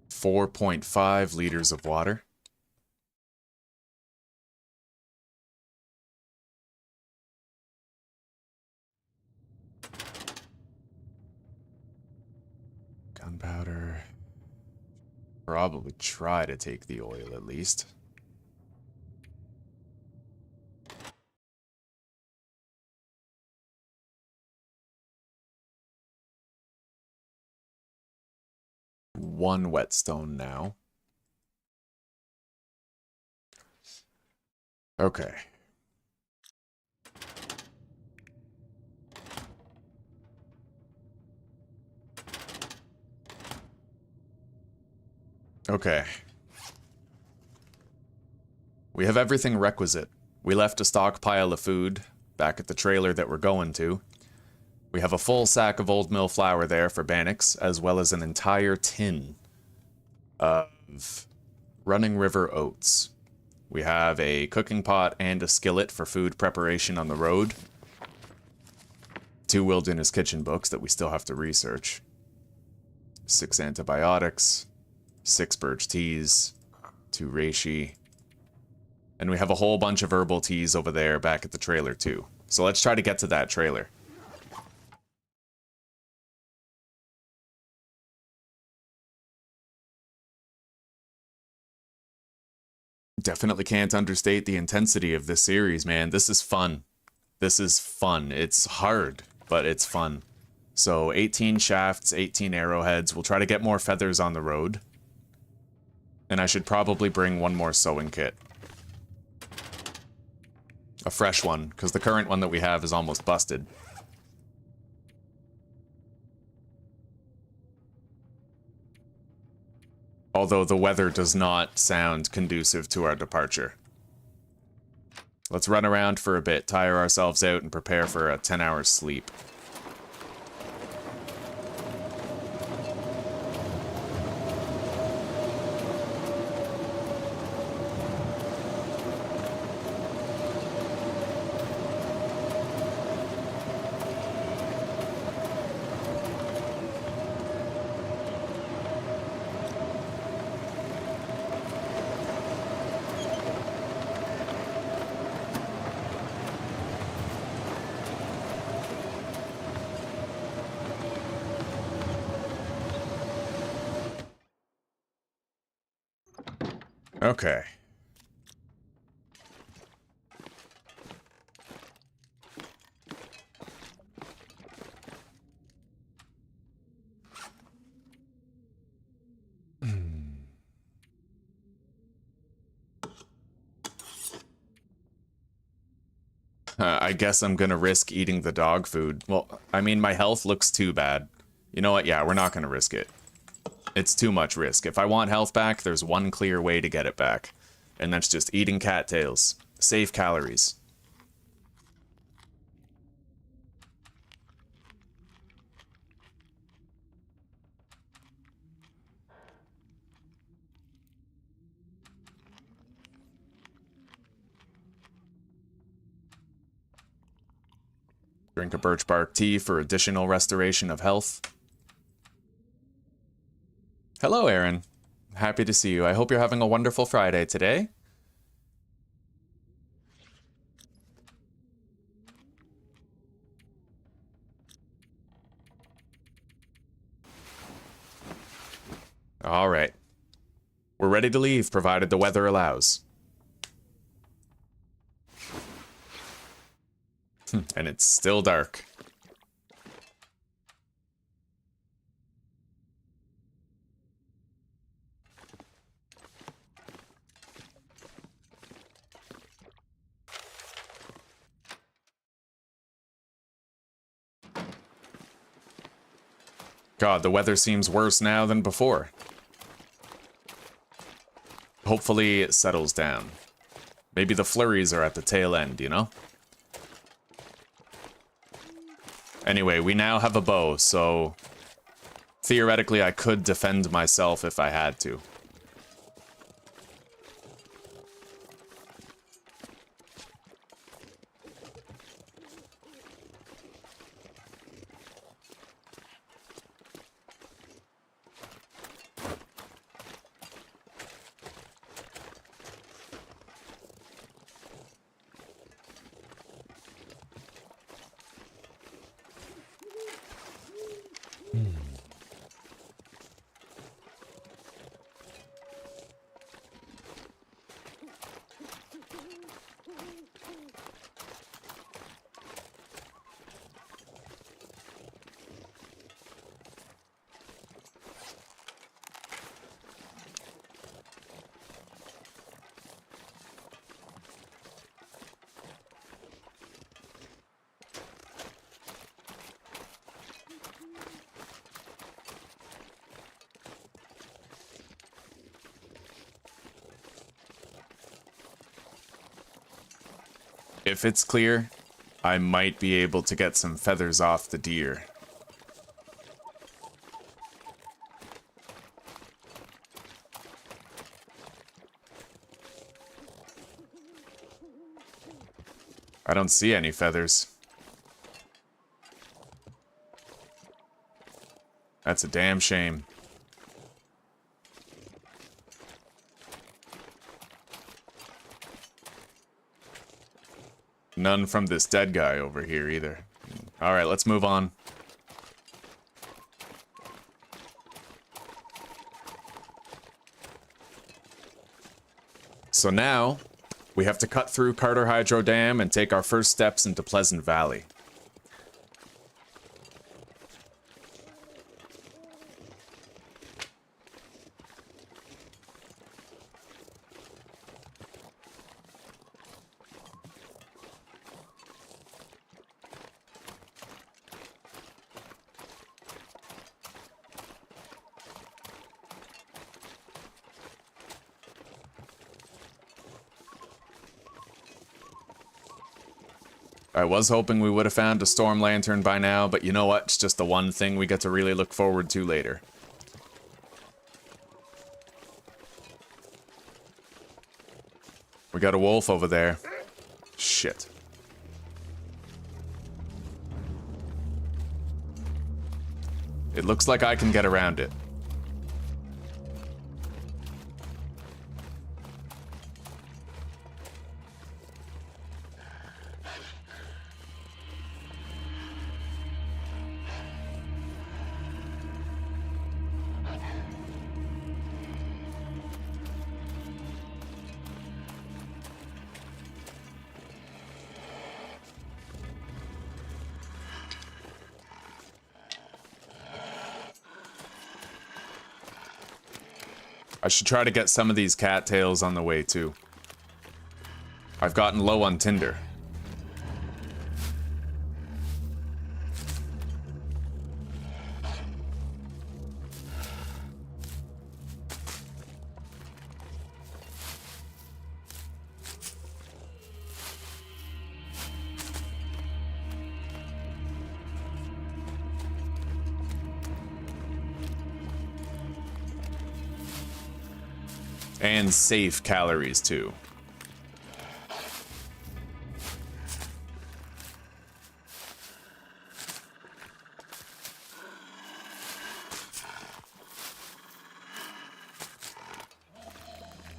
$4.5 of water. Gunpowder. Probably try to take the oil at least. One whetstone now. Okay. Okay. We have everything requisite. We left a stockpile of food back at the trailer that we're going to. We have a full sack of old mill flour there for Bannock's, as well as an entire tin of Running River oats. We have a cooking pot and a skillet for food preparation on the road. 2 Wilderness Kitchen books that we still have to research. 6 antibiotics. 6 birch teas. 2 reishi. And we have a whole bunch of herbal teas over there back at the trailer too. So let's try to get to that trailer. Definitely can't understate the intensity of this series, man. This is fun. This is fun. It's hard, but it's fun. So 18 shafts, 18 arrowheads. We'll try to get more feathers on the road. And I should probably bring one more sewing kit. A fresh one, because the current one that we have is almost busted. Although the weather does not sound conducive to our departure. Let's run around for a bit, tire ourselves out, and prepare for a 10-hour sleep. Okay. I guess I'm gonna risk eating the dog food. Well, I mean, my health looks too bad. You know what? Yeah, we're not gonna risk it. It's too much risk. If I want health back, there's one clear way to get it back. And that's just eating cattails. Save calories. Drink a Birch Bark Tea for additional restoration of health. Hello, Aaron. Happy to see you. I hope you're having a wonderful Friday today. All right. We're ready to leave, provided the weather allows. And it's still dark. God, the weather seems worse now than before. Hopefully it settles down. Maybe the flurries are at the tail end, you know? Anyway, we now have a bow, so theoretically I could defend myself if I had to. If it's clear, I might be able to get some feathers off the deer. I don't see any feathers. That's a damn shame. None from this dead guy over here either. Alright, let's move on. So now, we have to cut through Carter Hydro Dam and take our first steps into Pleasant Valley. I was hoping we would have found a storm lantern by now, but you know what? It's just the one thing we get to really look forward to later. We got a wolf over there. Shit. It looks like I can get around it. I should try to get some of these cattails on the way, too. I've gotten low on tinder. And safe calories, too.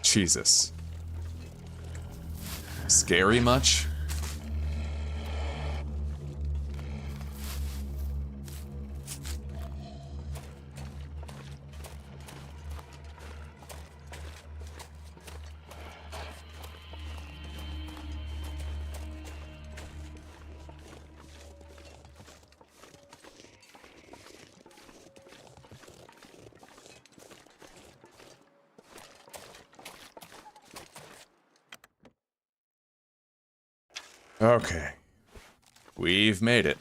Jesus. Scary much? Okay. We've made it.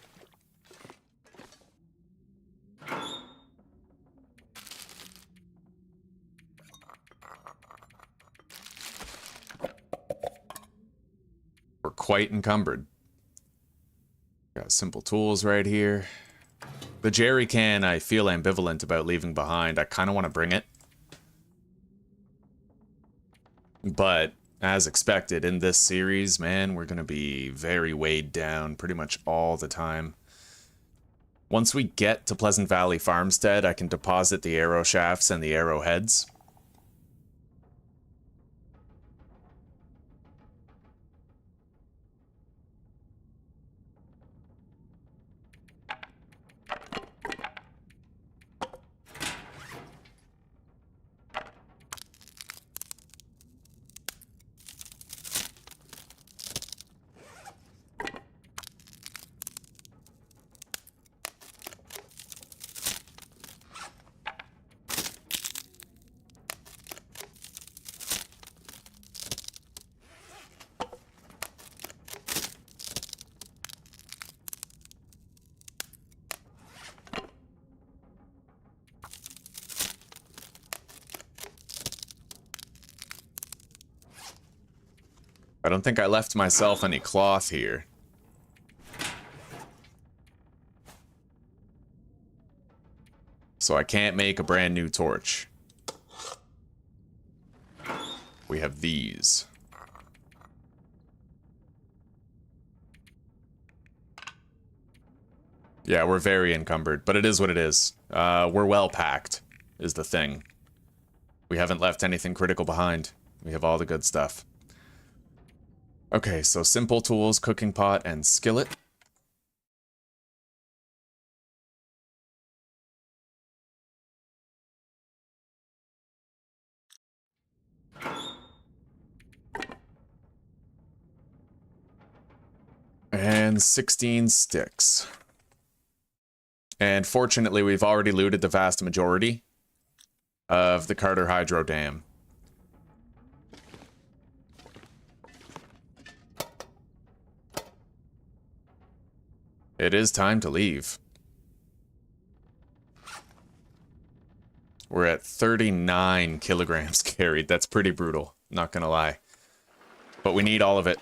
quite encumbered. Got simple tools right here. The jerry can I feel ambivalent about leaving behind. I kind of want to bring it. But, as expected, in this series, man, we're going to be very weighed down pretty much all the time. Once we get to Pleasant Valley Farmstead, I can deposit the arrow shafts and the arrowheads. I don't think I left myself any cloth here. So I can't make a brand new torch. We have these. Yeah, we're very encumbered, but it is what it is. We're well packed, is the thing. We haven't left anything critical behind. We have all the good stuff. Okay, so simple tools, cooking pot, and skillet. And 16 sticks. And fortunately, we've already looted the vast majority of the Carter Hydro Dam. It is time to leave. We're at 39 kilograms carried. That's pretty brutal, not gonna lie. But we need all of it.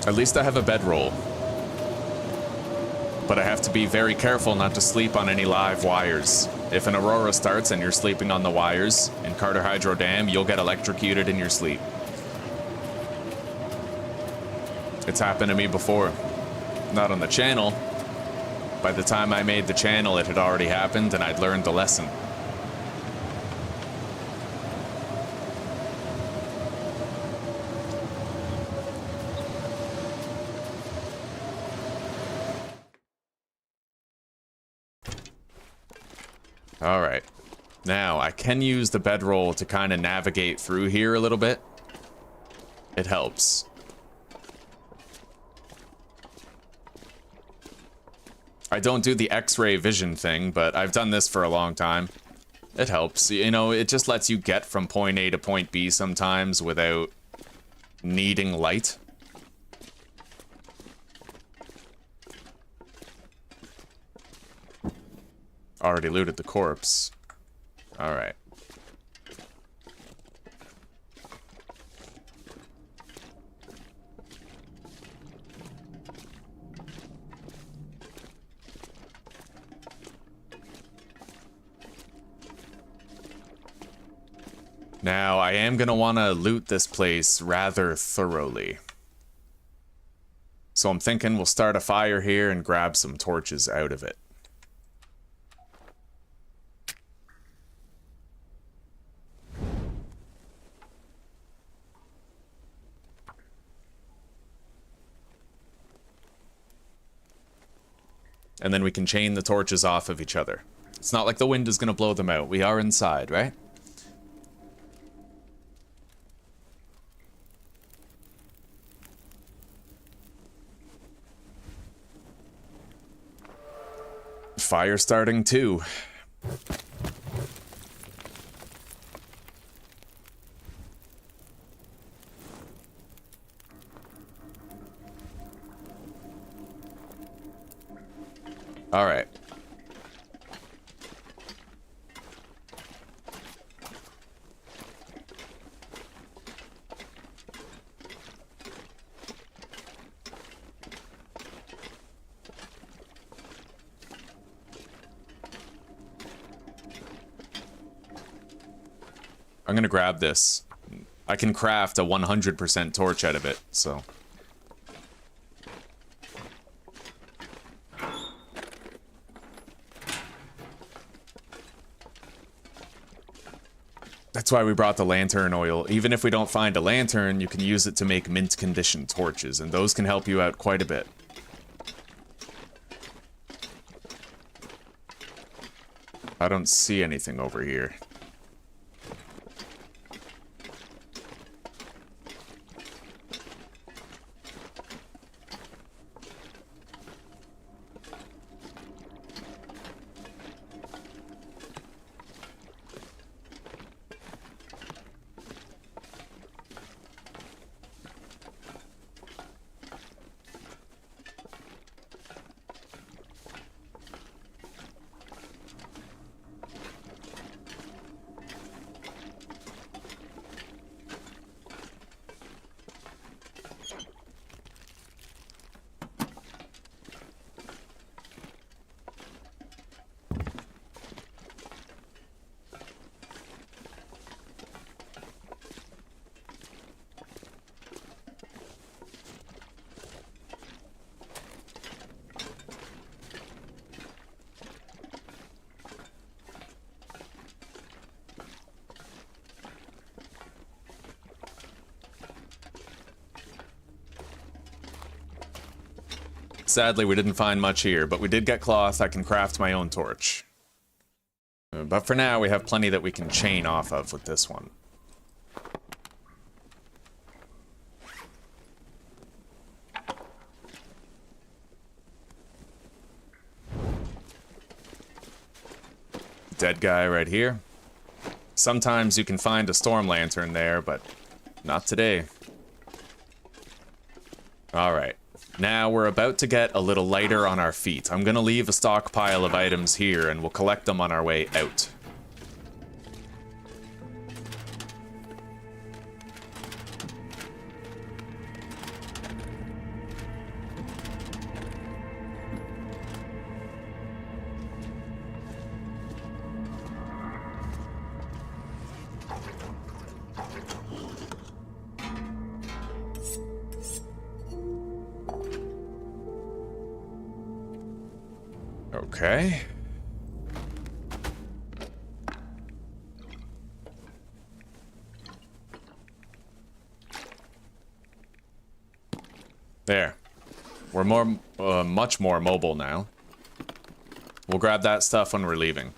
At least I have a bedroll. But I have to be very careful not to sleep on any live wires. If an Aurora starts and you're sleeping on the wires in Carter Hydro Dam, you'll get electrocuted in your sleep. It's happened to me before. Not on the channel. By the time I made the channel, it had already happened and I'd learned the lesson. Alright. Now, I can use the bedroll to kind of navigate through here a little bit. It helps. I don't do the X-ray vision thing, but I've done this for a long time. It helps. You know, it just lets you get from point A to point B sometimes without needing light. Already looted the corpse. Alright. Now, I am going to want to loot this place rather thoroughly. So I'm thinking we'll start a fire here and grab some torches out of it. And then we can chain the torches off of each other. It's not like the wind is going to blow them out. We are inside, right? Fire starting too. All right. I'm gonna grab this. I can craft a 100% torch out of it, so... That's why we brought the lantern oil. Even if we don't find a lantern, you can use it to make mint condition torches, and those can help you out quite a bit. I don't see anything over here. Sadly, we didn't find much here, but we did get cloth. I can craft my own torch. But for now, we have plenty that we can chain off of with this one. Dead guy right here. Sometimes you can find a storm lantern there, but not today. Alright. Now we're about to get a little lighter on our feet. I'm gonna leave a stockpile of items here and we'll collect them on our way out. Okay. There. We're much more mobile now. We'll grab that stuff when we're leaving.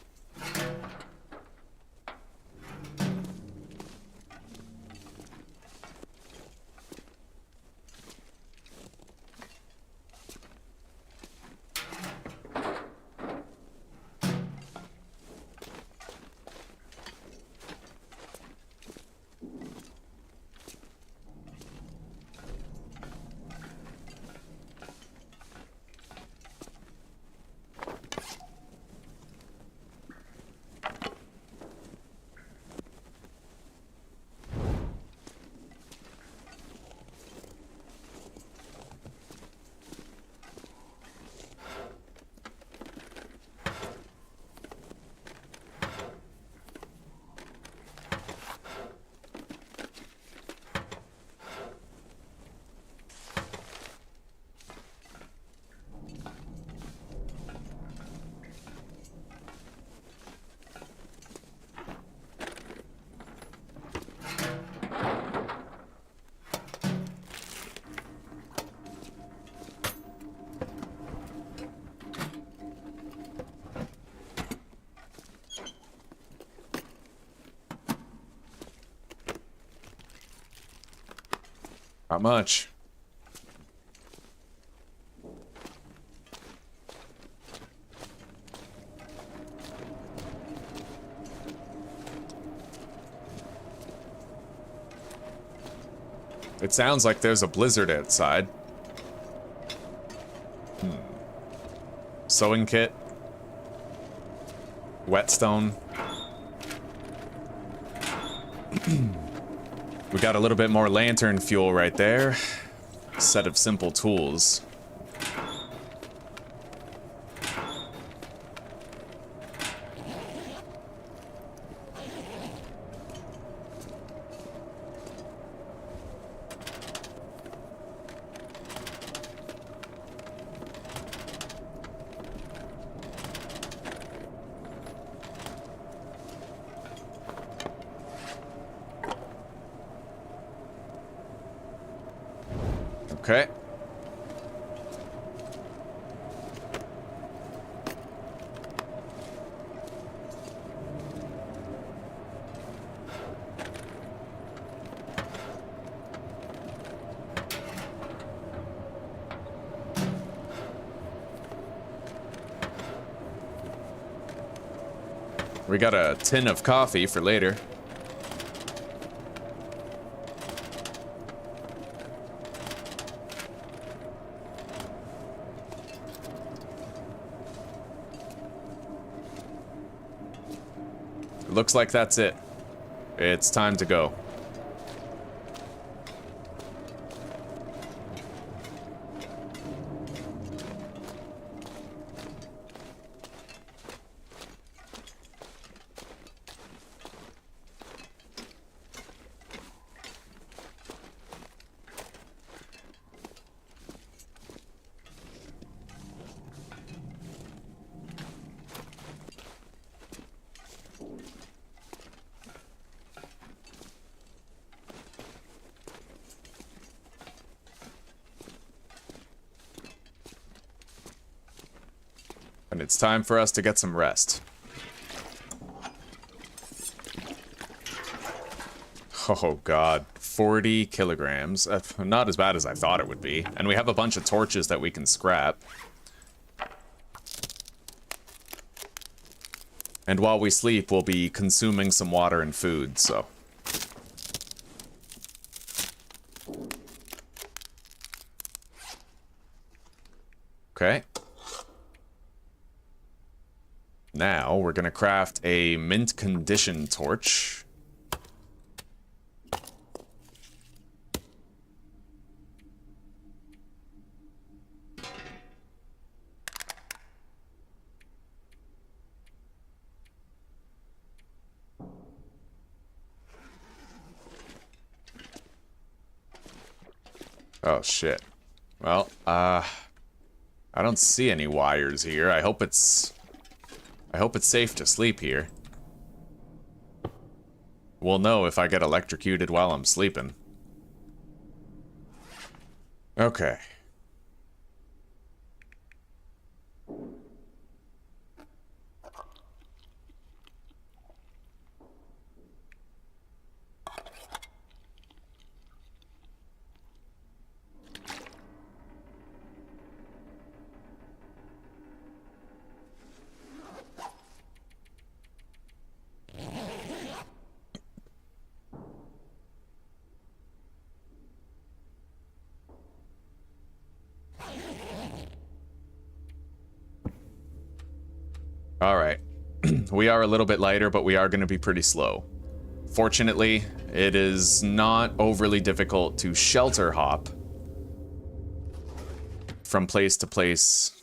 Not much. It sounds like there's a blizzard outside. Sewing kit. Whetstone. We got a little bit more lantern fuel right there. Set of simple tools. Okay. We got a tin of coffee for later. Looks like that's it. It's time to go. And it's time for us to get some rest. Oh god, 40 kilograms. Not as bad as I thought it would be. And we have a bunch of torches that we can scrap. And while we sleep, we'll be consuming some water and food, so... Okay. Now, we're gonna craft a mint condition torch. Oh, shit. Well, I don't see any wires here. I hope it's safe to sleep here. We'll know if I get electrocuted while I'm sleeping. Okay. Alright. We are a little bit lighter, but we are going to be pretty slow. Fortunately, it is not overly difficult to shelter hop from place to place.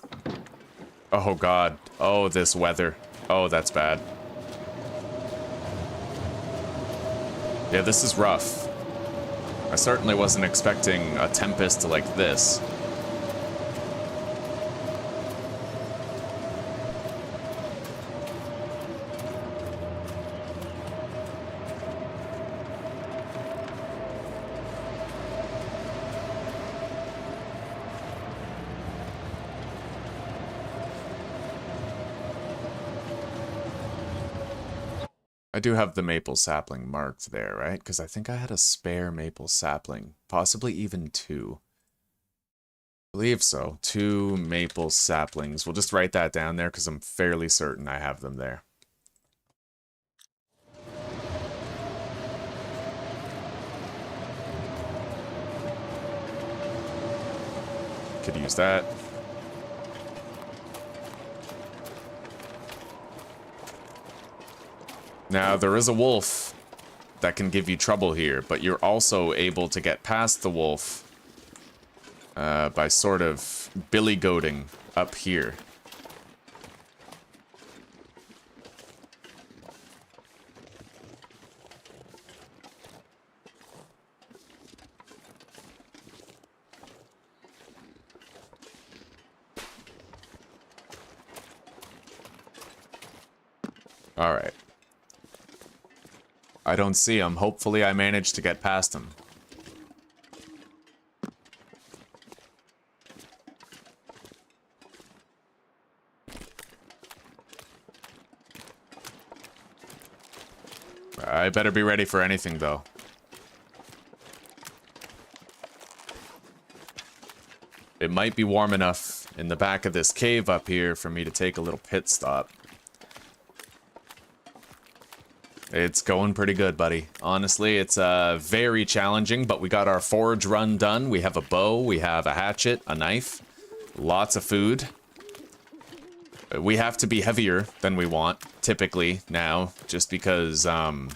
Oh god. Oh, this weather. Oh, that's bad. Yeah, this is rough. I certainly wasn't expecting a tempest like this. I do have the maple sapling marked there, right? Because I think I had a spare maple sapling. Possibly even two. I believe so. 2 maple saplings. We'll just write that down there because I'm fairly certain I have them there. Could use that. Now, there is a wolf that can give you trouble here, but you're also able to get past the wolf by sort of billy-goating up here. All right. I don't see him. Hopefully I managed to get past him. I better be ready for anything, though. It might be warm enough in the back of this cave up here for me to take a little pit stop. It's going pretty good, buddy. Honestly, it's very challenging, but we got our forge run done. We have a bow, we have a hatchet, a knife, lots of food. We have to be heavier than we want, typically, now, just because, God,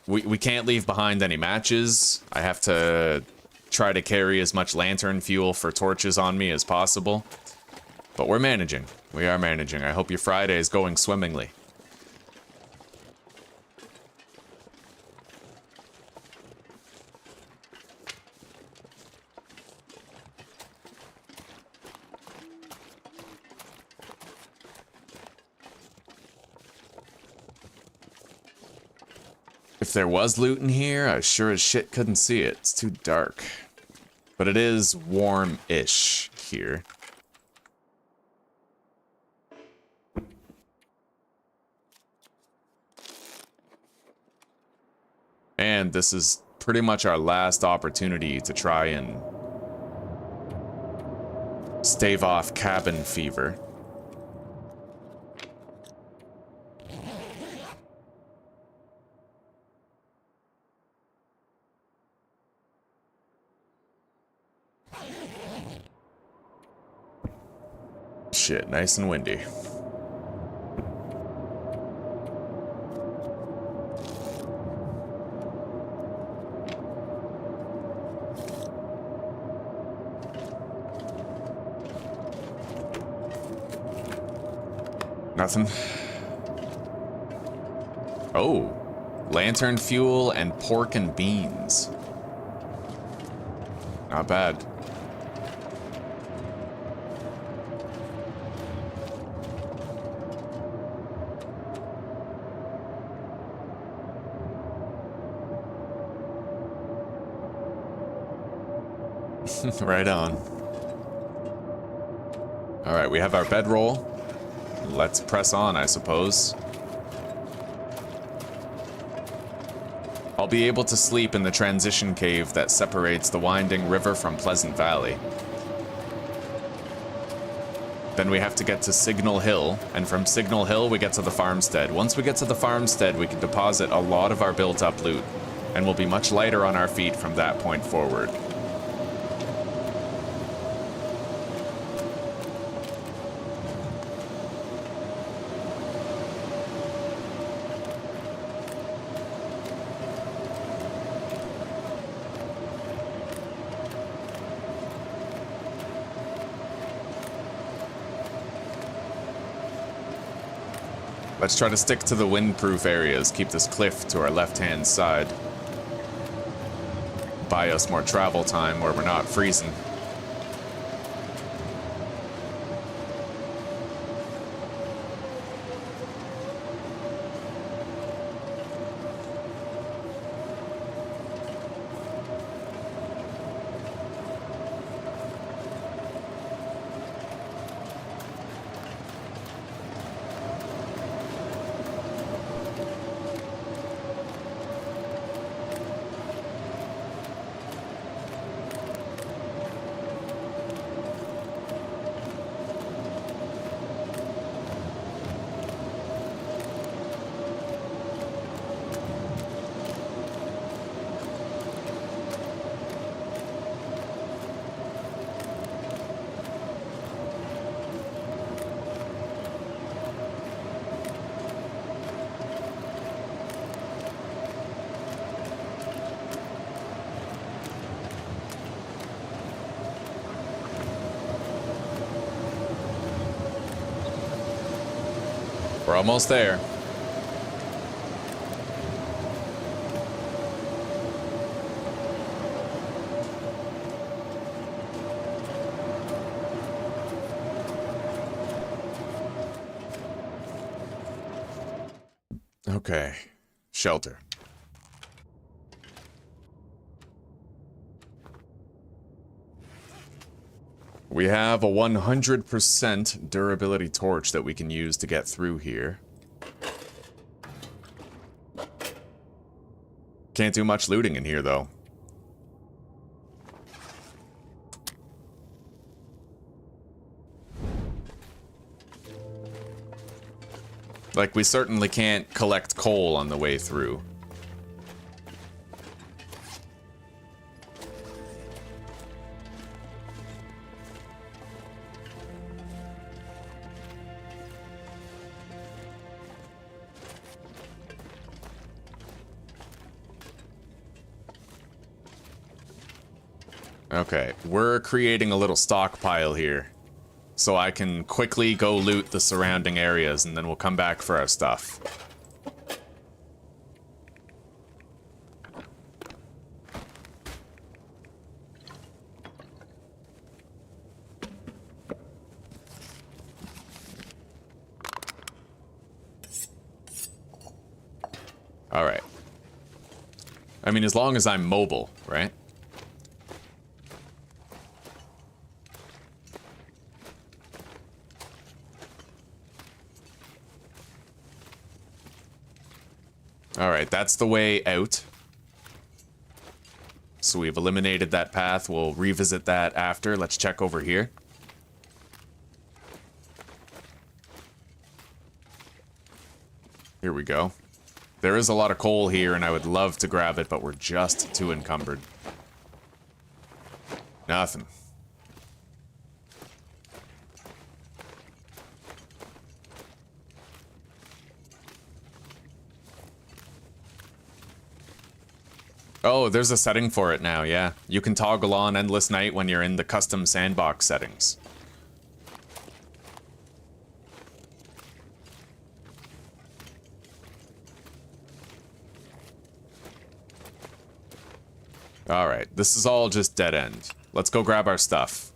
we can't leave behind any matches. I have to try to carry as much lantern fuel for torches on me as possible. But we're managing. We are managing. I hope your Friday is going swimmingly. If there was loot in here, I sure as shit couldn't see it. It's too dark. But it is warm-ish here. And this is pretty much our last opportunity to try and stave off cabin fever. Shit, nice and windy. Nothing. Oh, lantern fuel and pork and beans. Not bad. Right on. Alright, we have our bedroll. Let's press on, I suppose. I'll be able to sleep in the transition cave that separates the winding river from Pleasant Valley. Then we have to get to Signal Hill, and from Signal Hill we get to the farmstead. Once we get to the farmstead, we can deposit a lot of our built-up loot, and we'll be much lighter on our feet from that point forward. Let's try to stick to the windproof areas, keep this cliff to our left-hand side. Buy us more travel time where we're not freezing. We're almost there. Okay. Shelter. We have a 100% durability torch that we can use to get through here. Can't do much looting in here, though. Like, we certainly can't collect coal on the way through. Okay, we're creating a little stockpile here, so I can quickly go loot the surrounding areas, and then we'll come back for our stuff. Alright. I mean, as long as I'm mobile, right? Alright, that's the way out. So we've eliminated that path. We'll revisit that after. Let's check over here. Here we go. There is a lot of coal here, and I would love to grab it, but we're just too encumbered. Nothing. Oh, there's a setting for it now, yeah. You can toggle on Endless Night when you're in the custom sandbox settings. Alright, this is all just dead end. Let's go grab our stuff.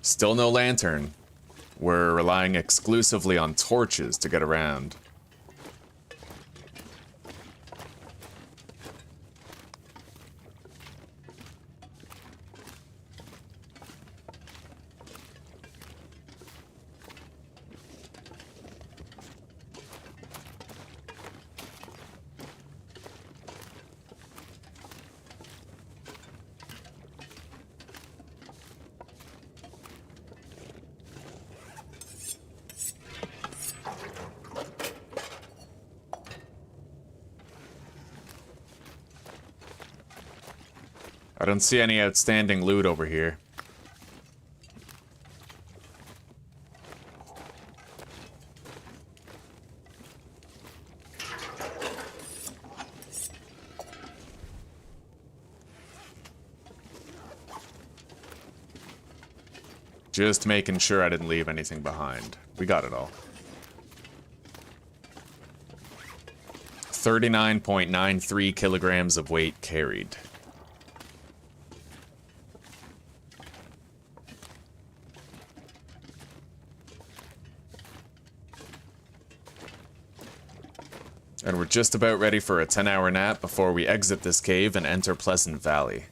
Still no lantern. We're relying exclusively on torches to get around. I don't see any outstanding loot over here. Just making sure I didn't leave anything behind. We got it all. 39.93 kilograms of weight carried. And we're just about ready for a 10-hour nap before we exit this cave and enter Pleasant Valley.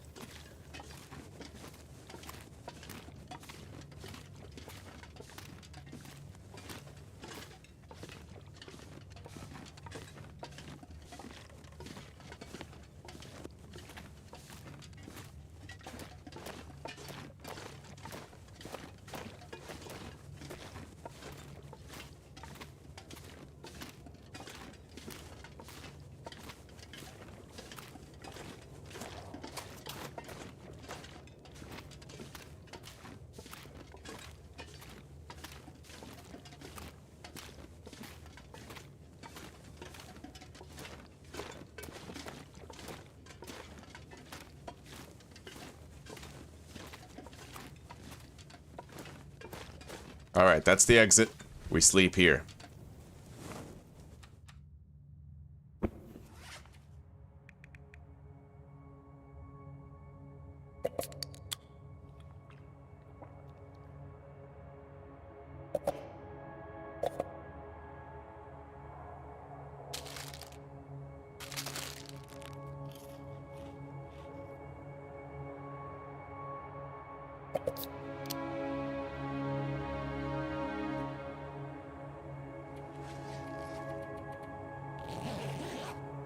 Alright, that's the exit. We sleep here.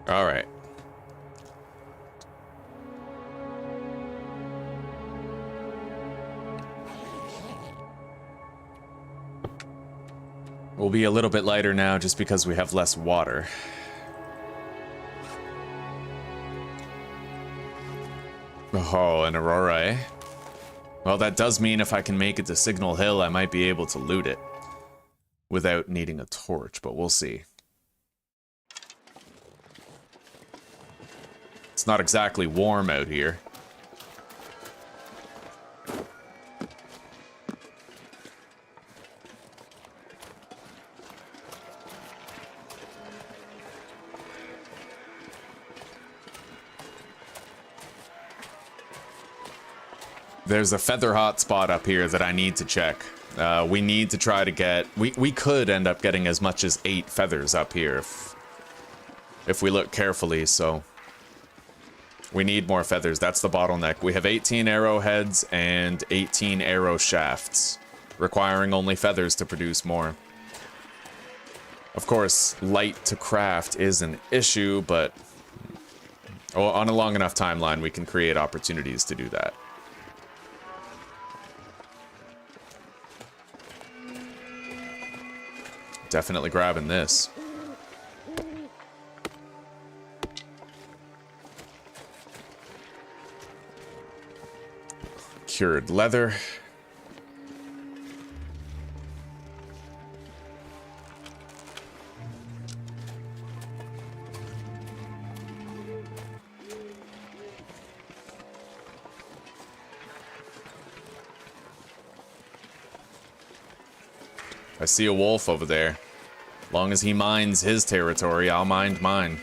All right. We'll be a little bit lighter now just because we have less water. Oh, an Aurora, eh? Well, that does mean if I can make it to Signal Hill, I might be able to loot it without needing a torch, but we'll see. It's not exactly warm out here. There's a feather hotspot up here that I need to check. We need to try to get... We could end up getting as much as 8 feathers up here if we look carefully, so... We need more feathers. That's the bottleneck. We have 18 arrowheads and 18 arrow shafts, requiring only feathers to produce more. Of course, light to craft is an issue, but on a long enough timeline, we can create opportunities to do that. Definitely grabbing this. Cured leather. I see a wolf over there. Long as he minds his territory, I'll mind mine.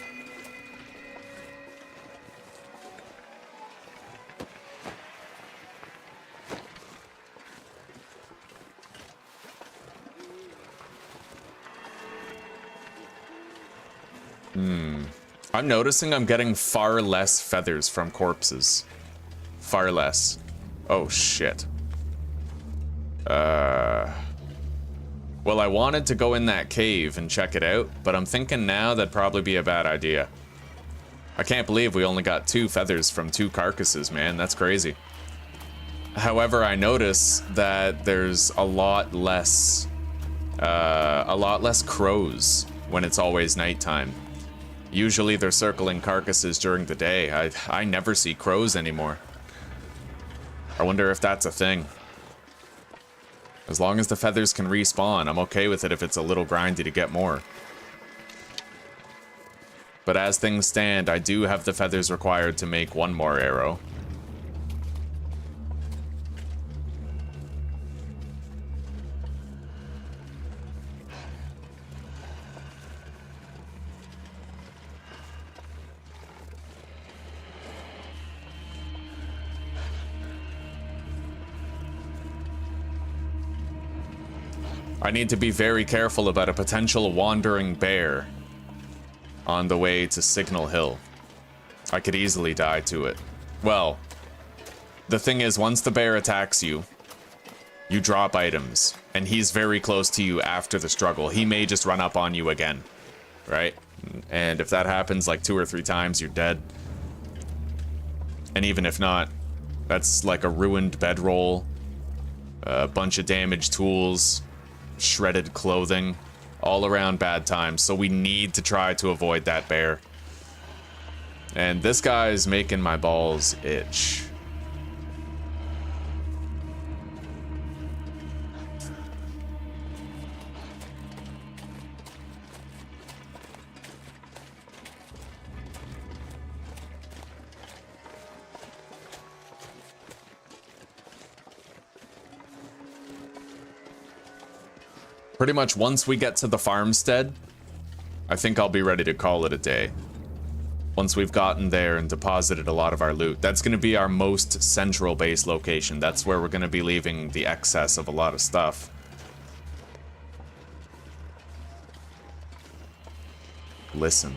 I'm noticing I'm getting far less feathers from corpses. Far less. Oh, shit. Well, I wanted to go in that cave and check it out, but I'm thinking now that'd probably be a bad idea. I can't believe we only got 2 feathers from 2 carcasses, man. That's crazy. However, I notice that there's a lot less crows when it's always nighttime. Usually they're circling carcasses during the day. I never see crows anymore. I wonder if that's a thing. As long as the feathers can respawn, I'm okay with it if it's a little grindy to get more. But as things stand, I do have the feathers required to make 1 more arrow. I need to be very careful about a potential wandering bear on the way to Signal Hill. I could easily die to it. Well, the thing is, once the bear attacks you, you drop items, and he's very close to you after the struggle. He may just run up on you again, right? And if that happens like 2 or 3 times, you're dead. And even if not, that's like a ruined bedroll, a bunch of damaged tools, shredded clothing, all around bad times, so we need to try to avoid that bear. And this guy's making my balls itch. Pretty much once we get to the farmstead, I think I'll be ready to call it a day. Once we've gotten there and deposited a lot of our loot. That's going to be our most central base location. That's where we're going to be leaving the excess of a lot of stuff. Listen.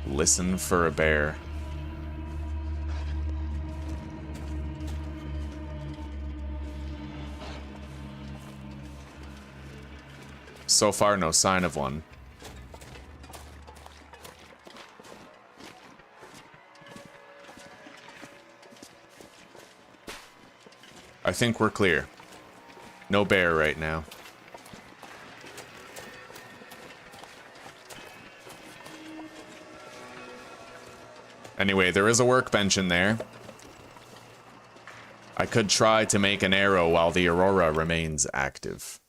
Listen for a bear. So far, no sign of one. I think we're clear. No bear right now. Anyway, there is a workbench in there. I could try to make an arrow while the Aurora remains active.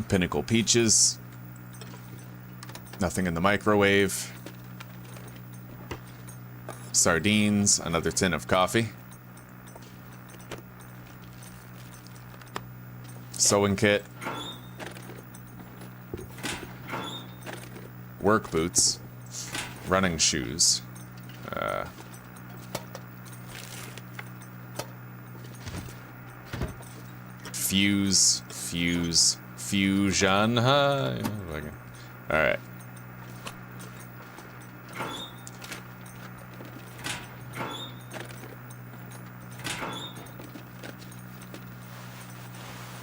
Pinnacle peaches. Nothing in the microwave. Sardines, another tin of coffee. Sewing kit. Work boots. Running shoes. Fusion, huh? Alright.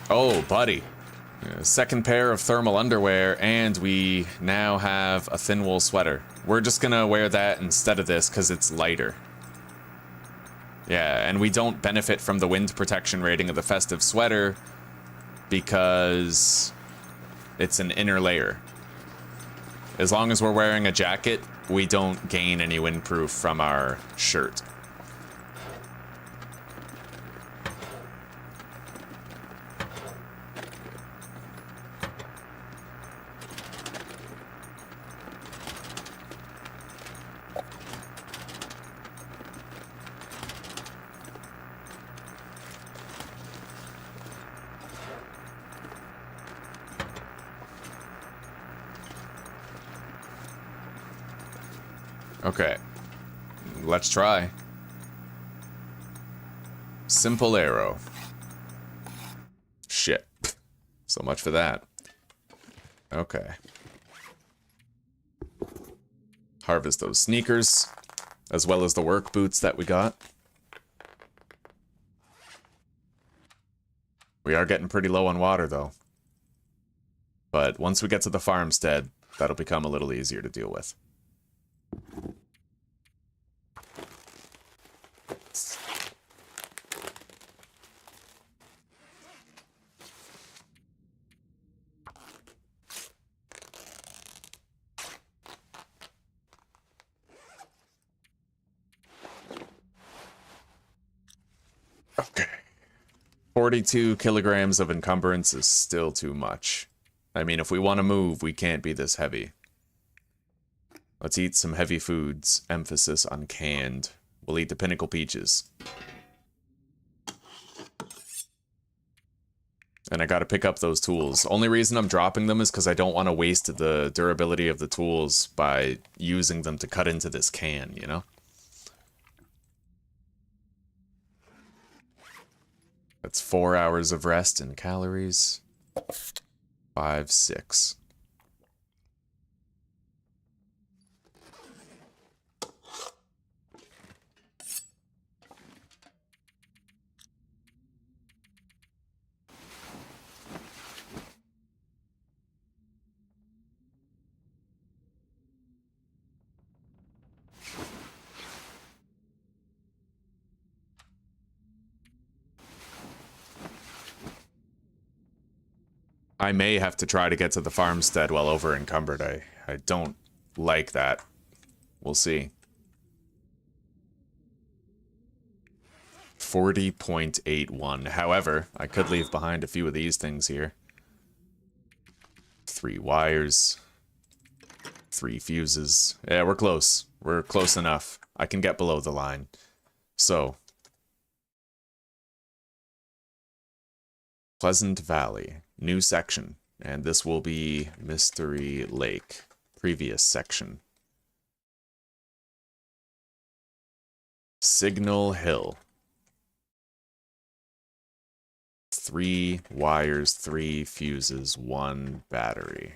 Oh, buddy. Second pair of thermal underwear, and we now have a thin wool sweater. We're just gonna wear that instead of this because it's lighter. Yeah, and we don't benefit from the wind protection rating of the festive sweater because it's an inner layer. As long as we're wearing a jacket, we don't gain any windproof from our shirt. Okay, let's try. Simple arrow. Shit. So much for that. Okay. Harvest those sneakers, as well as the work boots that we got. We are getting pretty low on water, though. But once we get to the farmstead, that'll become a little easier to deal with. Okay. 42 kilograms of encumbrance is still too much. I mean, if we want to move, we can't be this heavy. Let's eat some heavy foods. Emphasis on canned. We'll eat the pinnacle peaches. And I gotta pick up those tools. Only reason I'm dropping them is because I don't want to waste the durability of the tools by using them to cut into this can, you know? That's 4 hours of rest in calories. 5, 6. I may have to try to get to the farmstead while over encumbered. I don't like that. We'll see. 40.81. However, I could leave behind a few of these things here. 3 wires. 3 fuses. Yeah, we're close. We're close enough. I can get below the line. So, Pleasant Valley. New section. And this will be Mystery Lake. Previous section. Signal Hill. 3 wires, 3 fuses, 1 battery.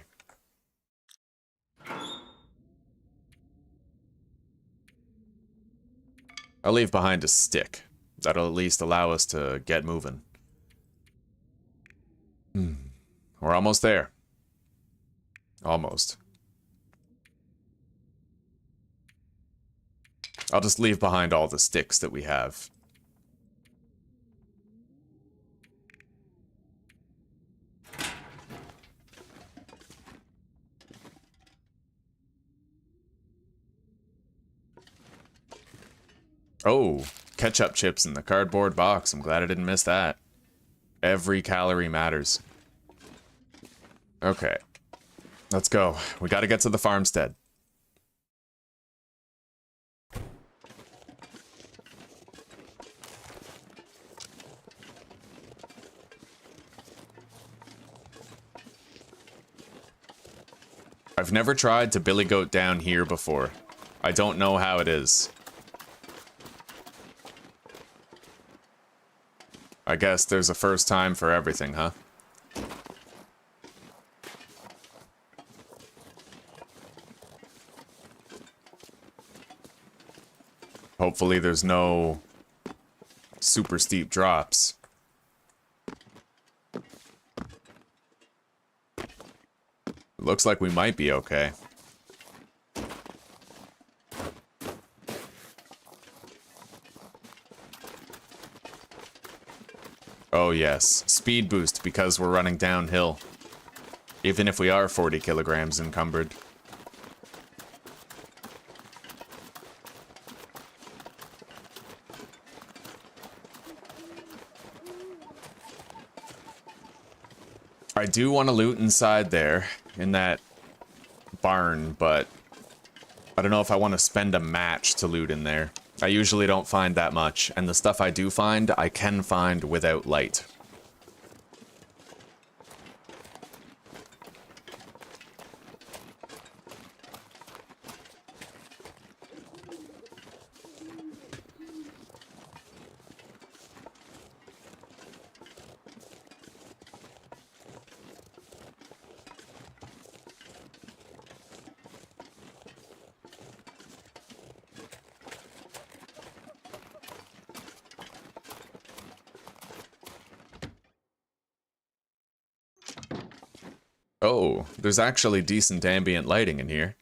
I'll leave behind a stick. That'll at least allow us to get moving. We're almost there. Almost. I'll just leave behind all the sticks that we have. Oh, ketchup chips in the cardboard box. I'm glad I didn't miss that. Every calorie matters. Okay. Let's go. We gotta get to the farmstead. I've never tried to billy goat down here before. I don't know how it is. I guess there's a first time for everything, huh? Hopefully there's no super steep drops. Looks like we might be okay. Oh yes, speed boost because we're running downhill. Even if we are 40 kilograms encumbered. I do want to loot inside there, in that barn, but I don't know if I want to spend a match to loot in there. I usually don't find that much, and the stuff I do find, I can find without light. Oh, there's actually decent ambient lighting in here,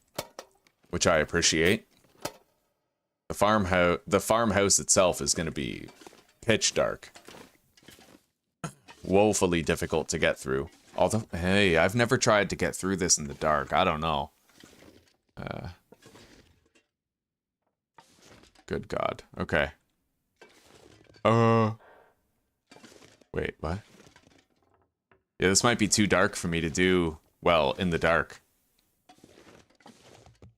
which I appreciate. The farmhouse itself is going to be pitch dark. Woefully difficult to get through. Although, hey, I've never tried to get through this in the dark. I don't know. Good God. Okay. Wait, what? Yeah, this might be too dark for me to do well in the dark.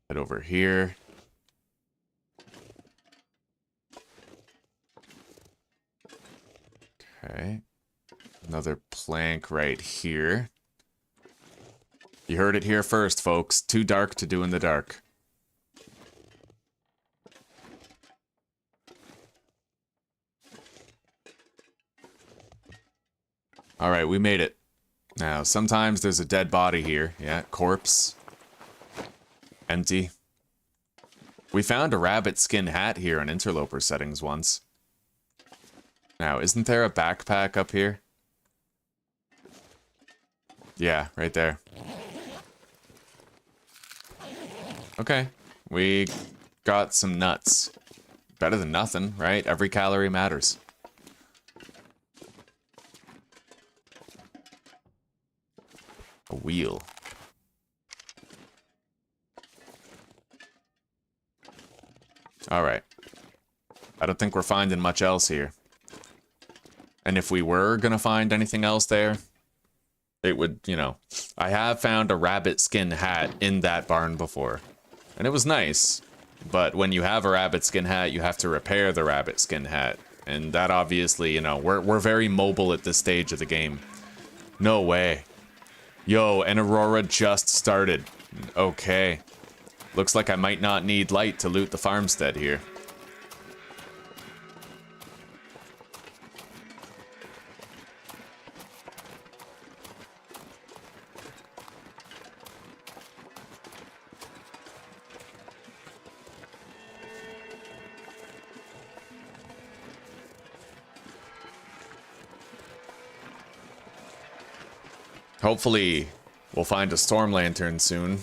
Head over here. Okay. Another plank right here. You heard it here first, folks. Too dark to do in the dark. Alright, we made it. Now, sometimes there's a dead body here. Yeah, corpse. Empty. We found a rabbit skin hat here in Interloper settings once. Now, isn't there a backpack up here? Yeah, right there. Okay, we got some nuts. Better than nothing, right? Every calorie matters. A wheel. Alright. I don't think we're finding much else here. And if we were gonna find anything else there, it would, you know... I have found a rabbit skin hat in that barn before. And it was nice. But when you have a rabbit skin hat, you have to repair the rabbit skin hat. And that obviously, you know, we're very mobile at this stage of the game. No way. Yo, and Aurora just started. Okay. Looks like I might not need light to loot the farmstead here. Hopefully, we'll find a storm lantern soon.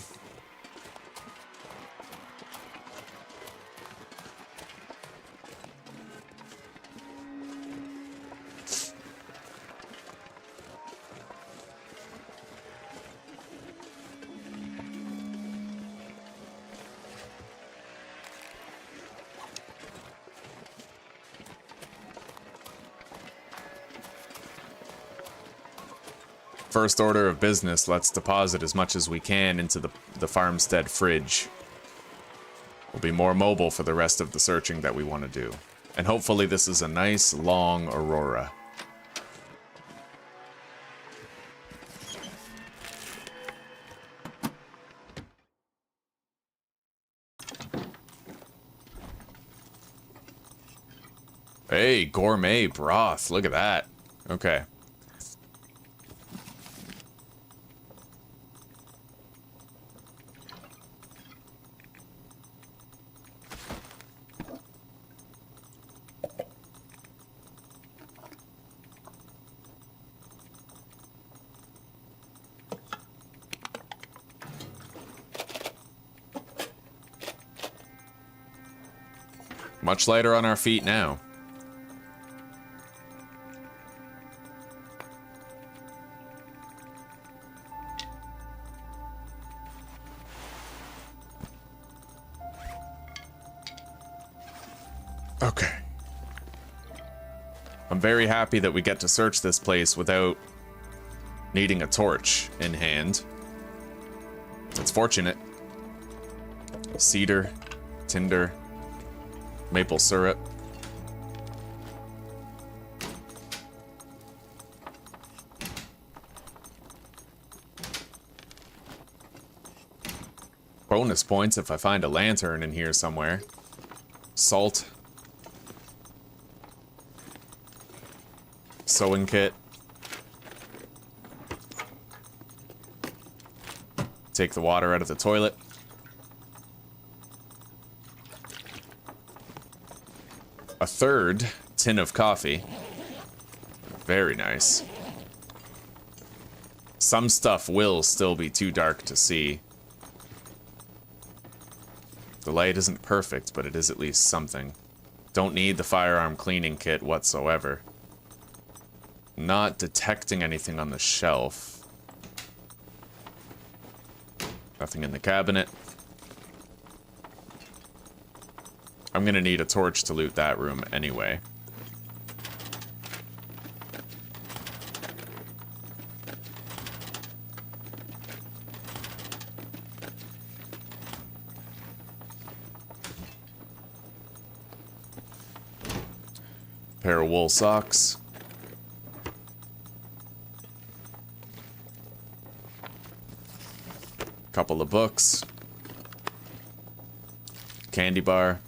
First order of business, let's deposit as much as we can into the farmstead fridge. We'll be more mobile for the rest of the searching that we want to do. And hopefully this is a nice, long Aurora. Hey, gourmet broth, look at that. Okay. Much lighter on our feet now. Okay. I'm very happy that we get to search this place without needing a torch in hand. It's fortunate. Cedar, tinder, maple syrup. Bonus points if I find a lantern in here somewhere. Salt. Sewing kit. Take the water out of the toilet. A third tin of coffee. Very nice. Some stuff will still be too dark to see. The light isn't perfect, but it is at least something. Don't need the firearm cleaning kit whatsoever. Not detecting anything on the shelf. Nothing in the cabinet. I'm gonna need a torch to loot that room anyway. Pair of wool socks. Couple of books. Candy bar.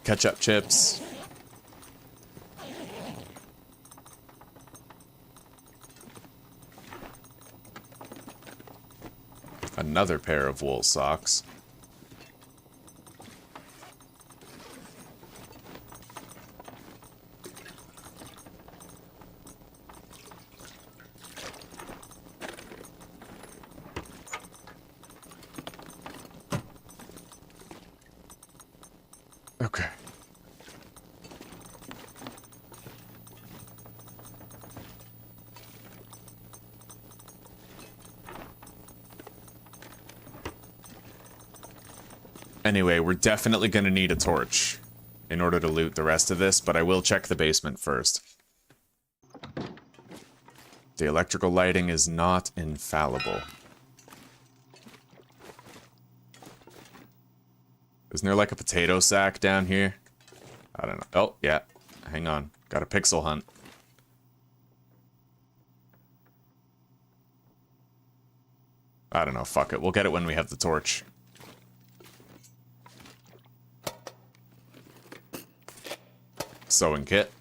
Ketchup chips. Another pair of wool socks. Okay. Anyway, we're definitely going to need a torch in order to loot the rest of this, but I will check the basement first. The electrical lighting is not infallible. Isn't there like a potato sack down here? I don't know. Oh, yeah. Hang on. Got a pixel hunt. I don't know. Fuck it. We'll get it when we have the torch. Sewing kit.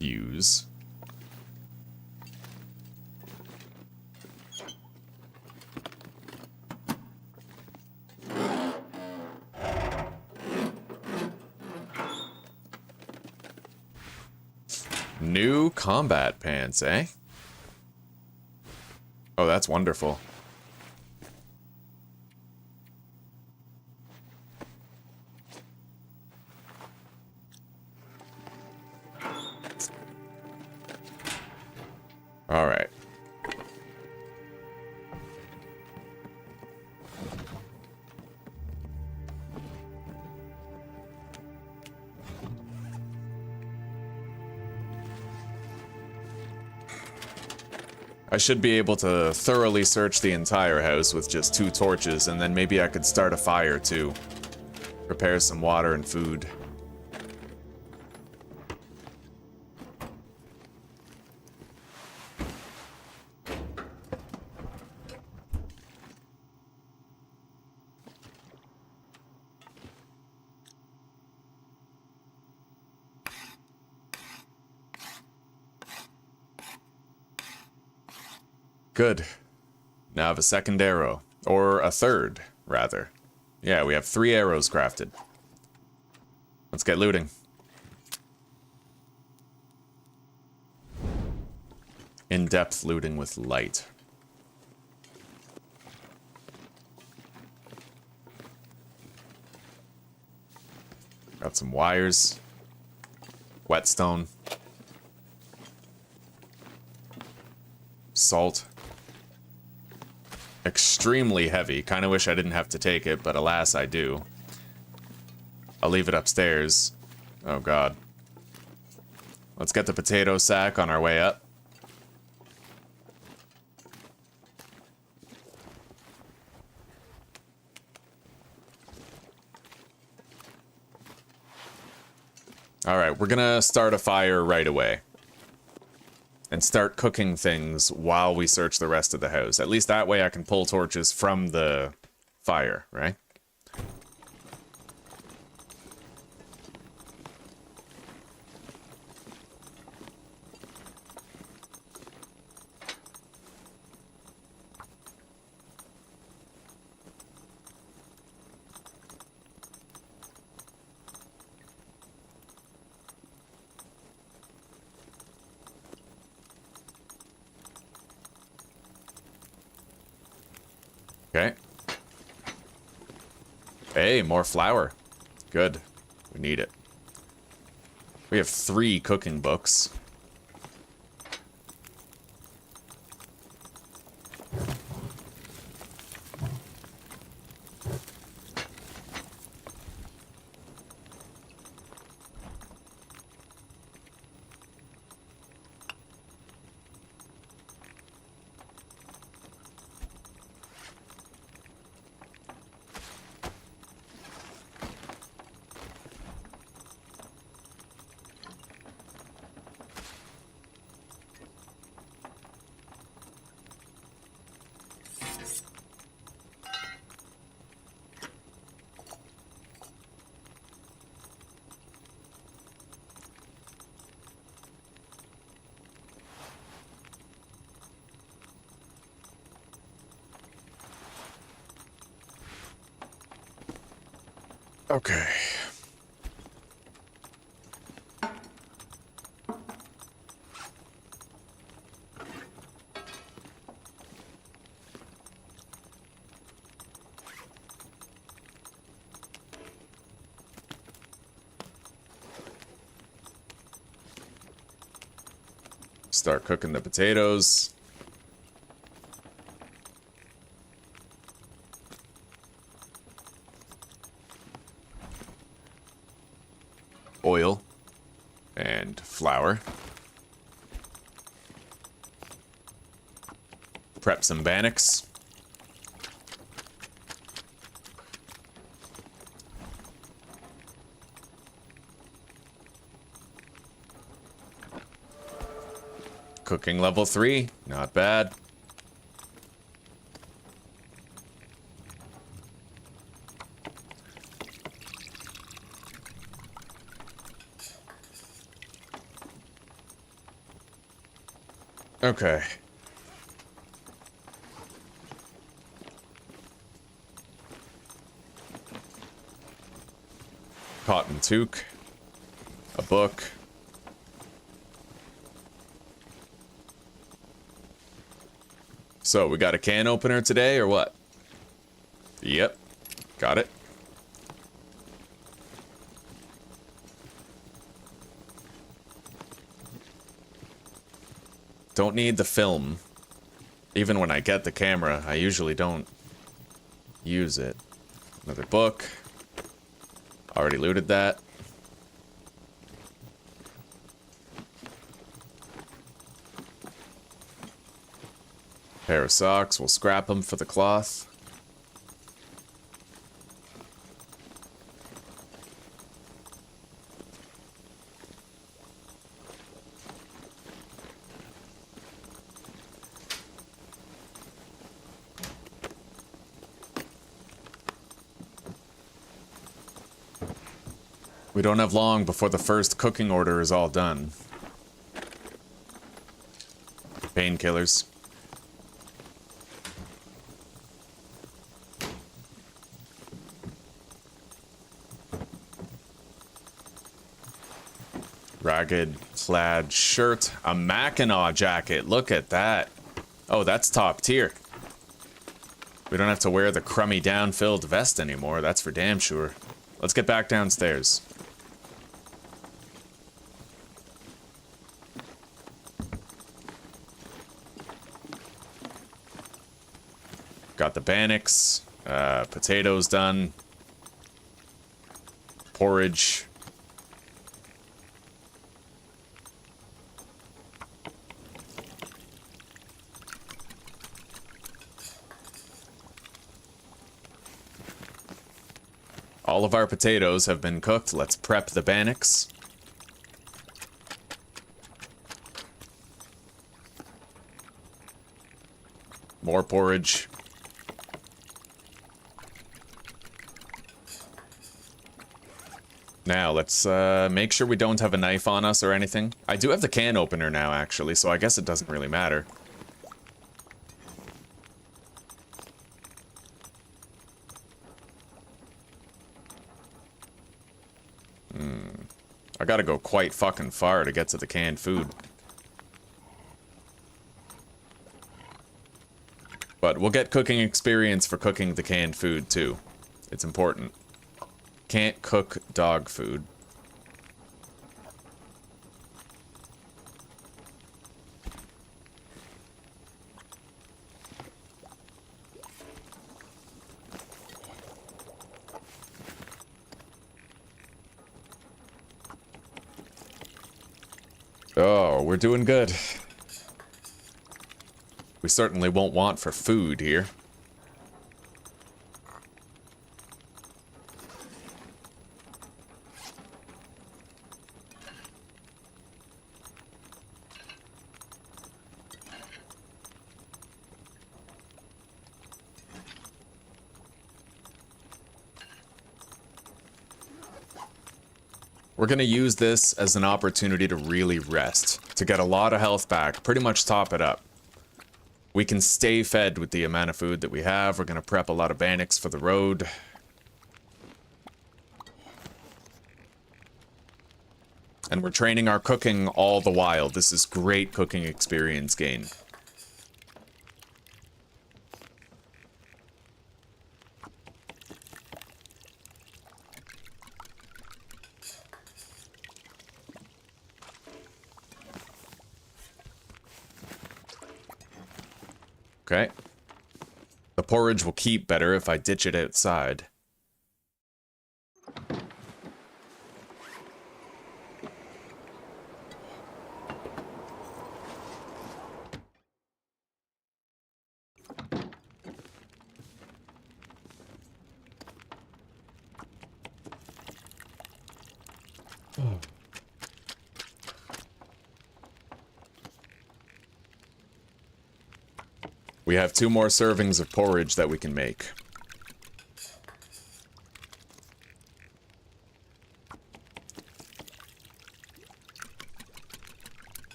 Fuse. New combat pants, eh? Oh, that's wonderful. All right. I should be able to thoroughly search the entire house with just 2 torches, and then maybe I could start a fire too. Prepare some water and food. Good. Now I have a second arrow. Or a third, rather. Yeah, we have 3 arrows crafted. Let's get looting. In-depth looting with light. Got some wires. Whetstone. Salt. Extremely heavy. Kinda wish I didn't have to take it, but alas I do. I'll leave it upstairs. Oh god. Let's get the potato sack on our way up. Alright, we're gonna start a fire right away. And start cooking things while we search the rest of the house. At least that way I can pull torches from the fire, right? Okay. Hey, more flour. Good. We need it. We have 3 cooking books. Okay. Start cooking the potatoes. Oil and flour. Prep some bannocks. Cooking level 3, not bad. Okay. Cotton toque. A book. So, we got a can opener today, or what? Yep. Got it. Don't need the film. Even when I get the camera, I usually don't use it. Another book. Already looted that. Pair of socks, we'll scrap them for the cloth. We don't have long before the first cooking order is all done. Painkillers. Ragged plaid shirt. A Mackinaw jacket. Look at that. Oh, that's top tier. We don't have to wear the crummy down-filled vest anymore. That's for damn sure. Let's get back downstairs. Got the bannocks, potatoes done, porridge. All of our potatoes have been cooked. Let's prep the bannocks. More porridge. Now, let's make sure we don't have a knife on us or anything. I do have the can opener now, actually, so I guess it doesn't really matter. I gotta go quite fucking far to get to the canned food. But we'll get cooking experience for cooking the canned food, too. It's important. Can't cook dog food. Oh, we're doing good. We certainly won't want for food here. We're gonna use this as an opportunity to really rest, to get a lot of health back, pretty much top it up. We can stay fed with the amount of food that we have. We're gonna prep a lot of bannocks for the road. And we're training our cooking all the while. This is great cooking experience gain. Okay. The porridge will keep better if I ditch it outside. We have 2 more servings of porridge that we can make.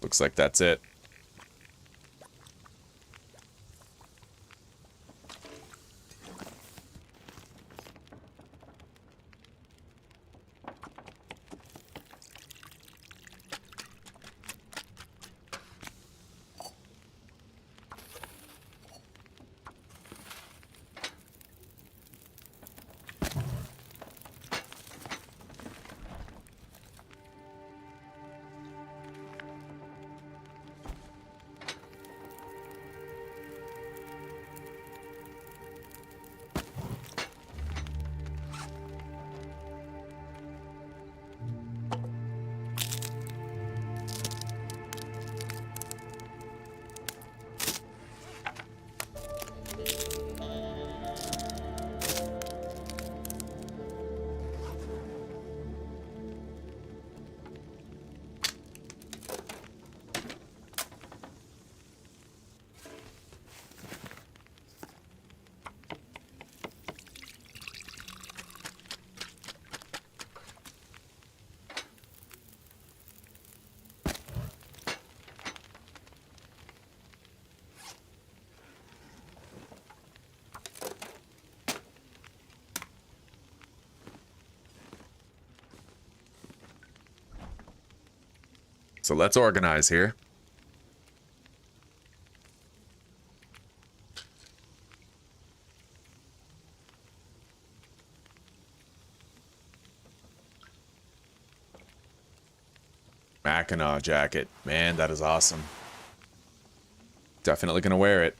Looks like that's it. So let's organize here. Mackinac jacket. Man, that is awesome. Definitely gonna wear it.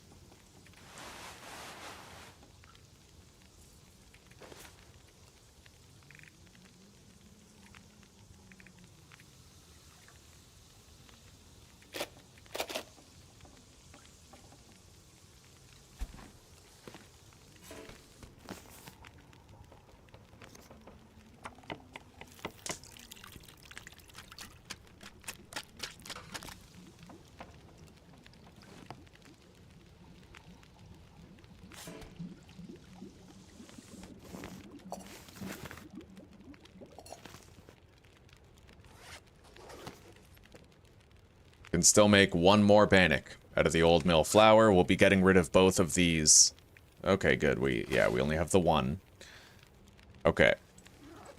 Can still make 1 more bannock out of the old mill flour. We'll be getting rid of both of these. Okay, good. We only have the 1. Okay.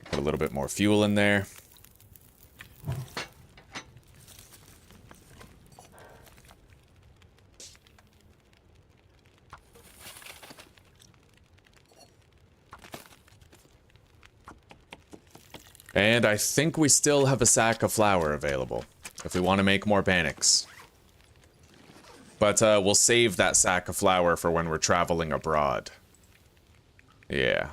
Put a little bit more fuel in there. And I think we still have a sack of flour available if we want to make more bannocks. But we'll save that sack of flour for when we're traveling abroad. Yeah.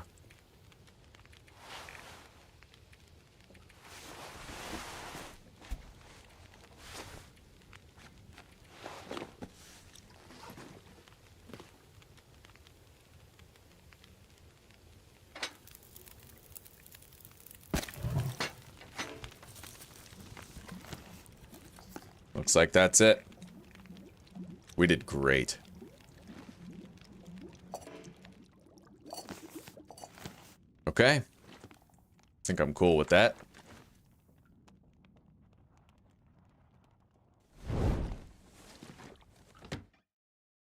Looks like that's it. We did great. Okay. I think I'm cool with that.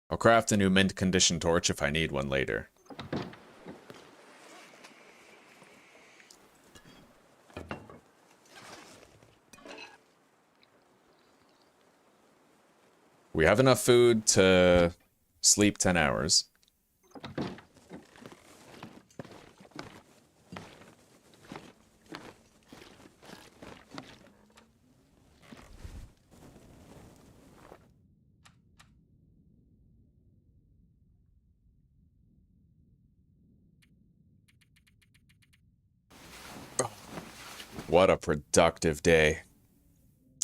I'll craft a new mint condition torch if I need one later. We have enough food to sleep 10 hours. What a productive day.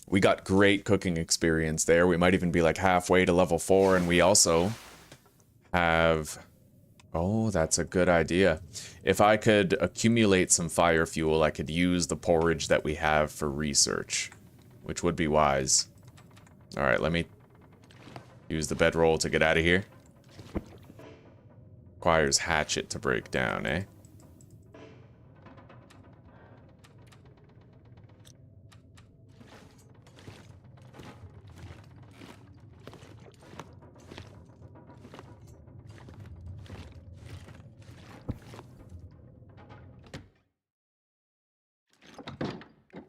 We got great cooking experience there. We might even be like halfway to level 4, and we also have... Oh, that's a good idea. If I could accumulate some fire fuel, I could use the porridge that we have for research, which would be wise. Alright, let me use the bedroll to get out of here. Requires hatchet to break down, eh?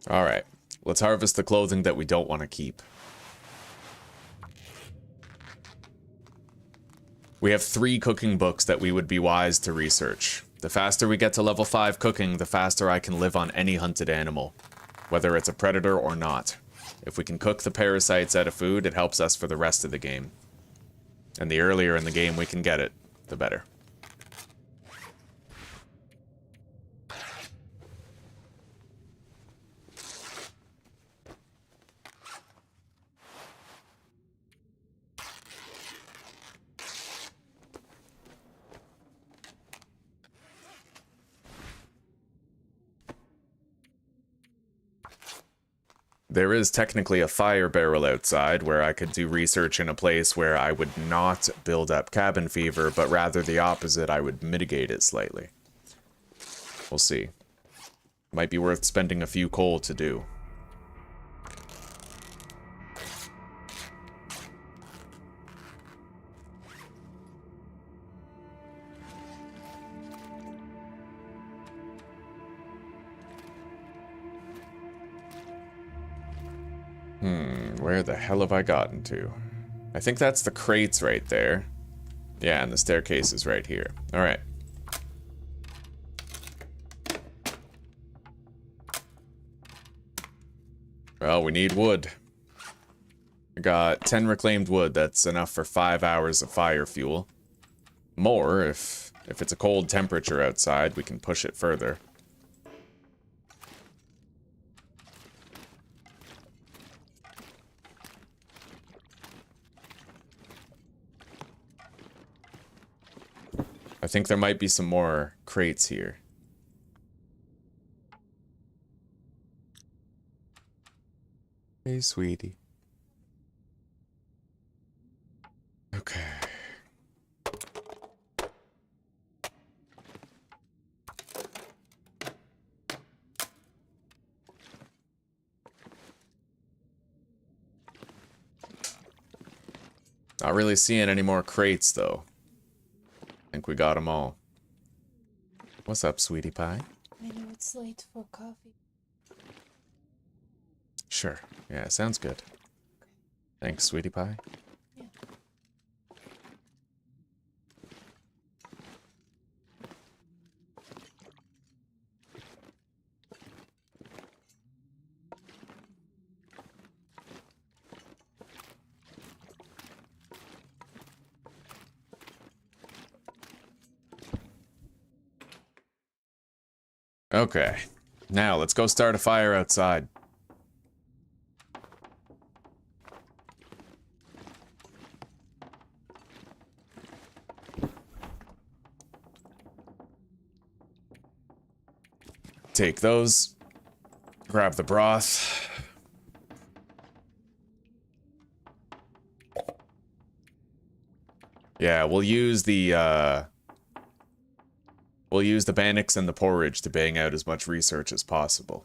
Alright, let's harvest the clothing that we don't want to keep. We have 3 cooking books that we would be wise to research. The faster we get to level 5 cooking, the faster I can live on any hunted animal, whether it's a predator or not. If we can cook the parasites out of food, it helps us for the rest of the game. And the earlier in the game we can get it, the better. There is technically a fire barrel outside where I could do research in a place where I would not build up cabin fever, but rather the opposite, I would mitigate it slightly. We'll see. Might be worth spending a few coal to do. Where the hell have I gotten to? I think that's the crates right there. Yeah, and the staircase is right here. Alright. Well, we need wood. I got 10 reclaimed wood. That's enough for 5 hours of fire fuel. More, if it's a cold temperature outside, we can push it further. I think there might be some more crates here. Hey, sweetie. Okay. Not really seeing any more crates, though. I think we got them all. What's up, sweetie pie? I know it's late for coffee. Sure. Yeah, sounds good. Thanks, sweetie pie. Yeah. Okay. Now, let's go start a fire outside. Take those. Grab the broth. Yeah, we'll use the Bannix and the porridge to bang out as much research as possible.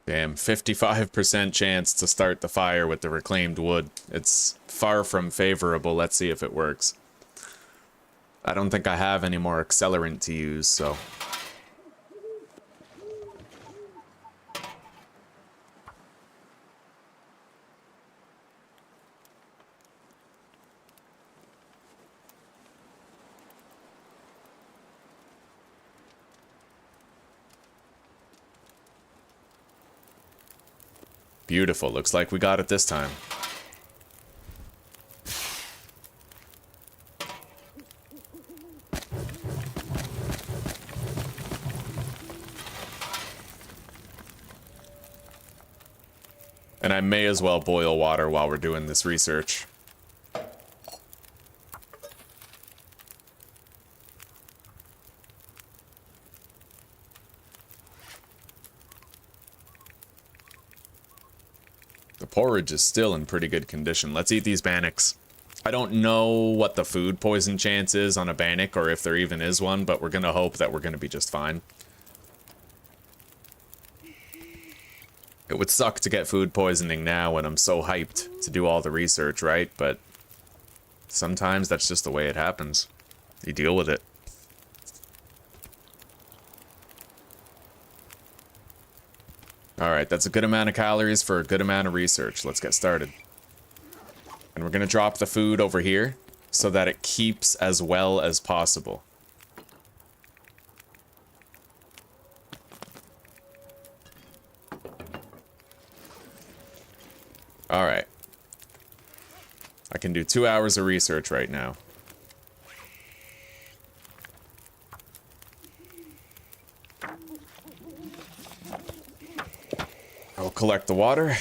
Damn, 55% chance to start the fire with the reclaimed wood. It's far from favorable. Let's see if it works. I don't think I have any more accelerant to use, so... Beautiful. Looks like we got it this time. And I may as well boil water while we're doing this research. The porridge is still in pretty good condition. Let's eat these bannocks. I don't know what the food poison chance is on a bannock, or if there even is one, but we're gonna hope that we're gonna be just fine. It would suck to get food poisoning now when I'm so hyped to do all the research, right? But sometimes that's just the way it happens. You deal with it. Alright, that's a good amount of calories for a good amount of research. Let's get started. And we're gonna drop the food over here so that it keeps as well as possible. Alright. I can do 2 hours of research right now. I'll collect the water.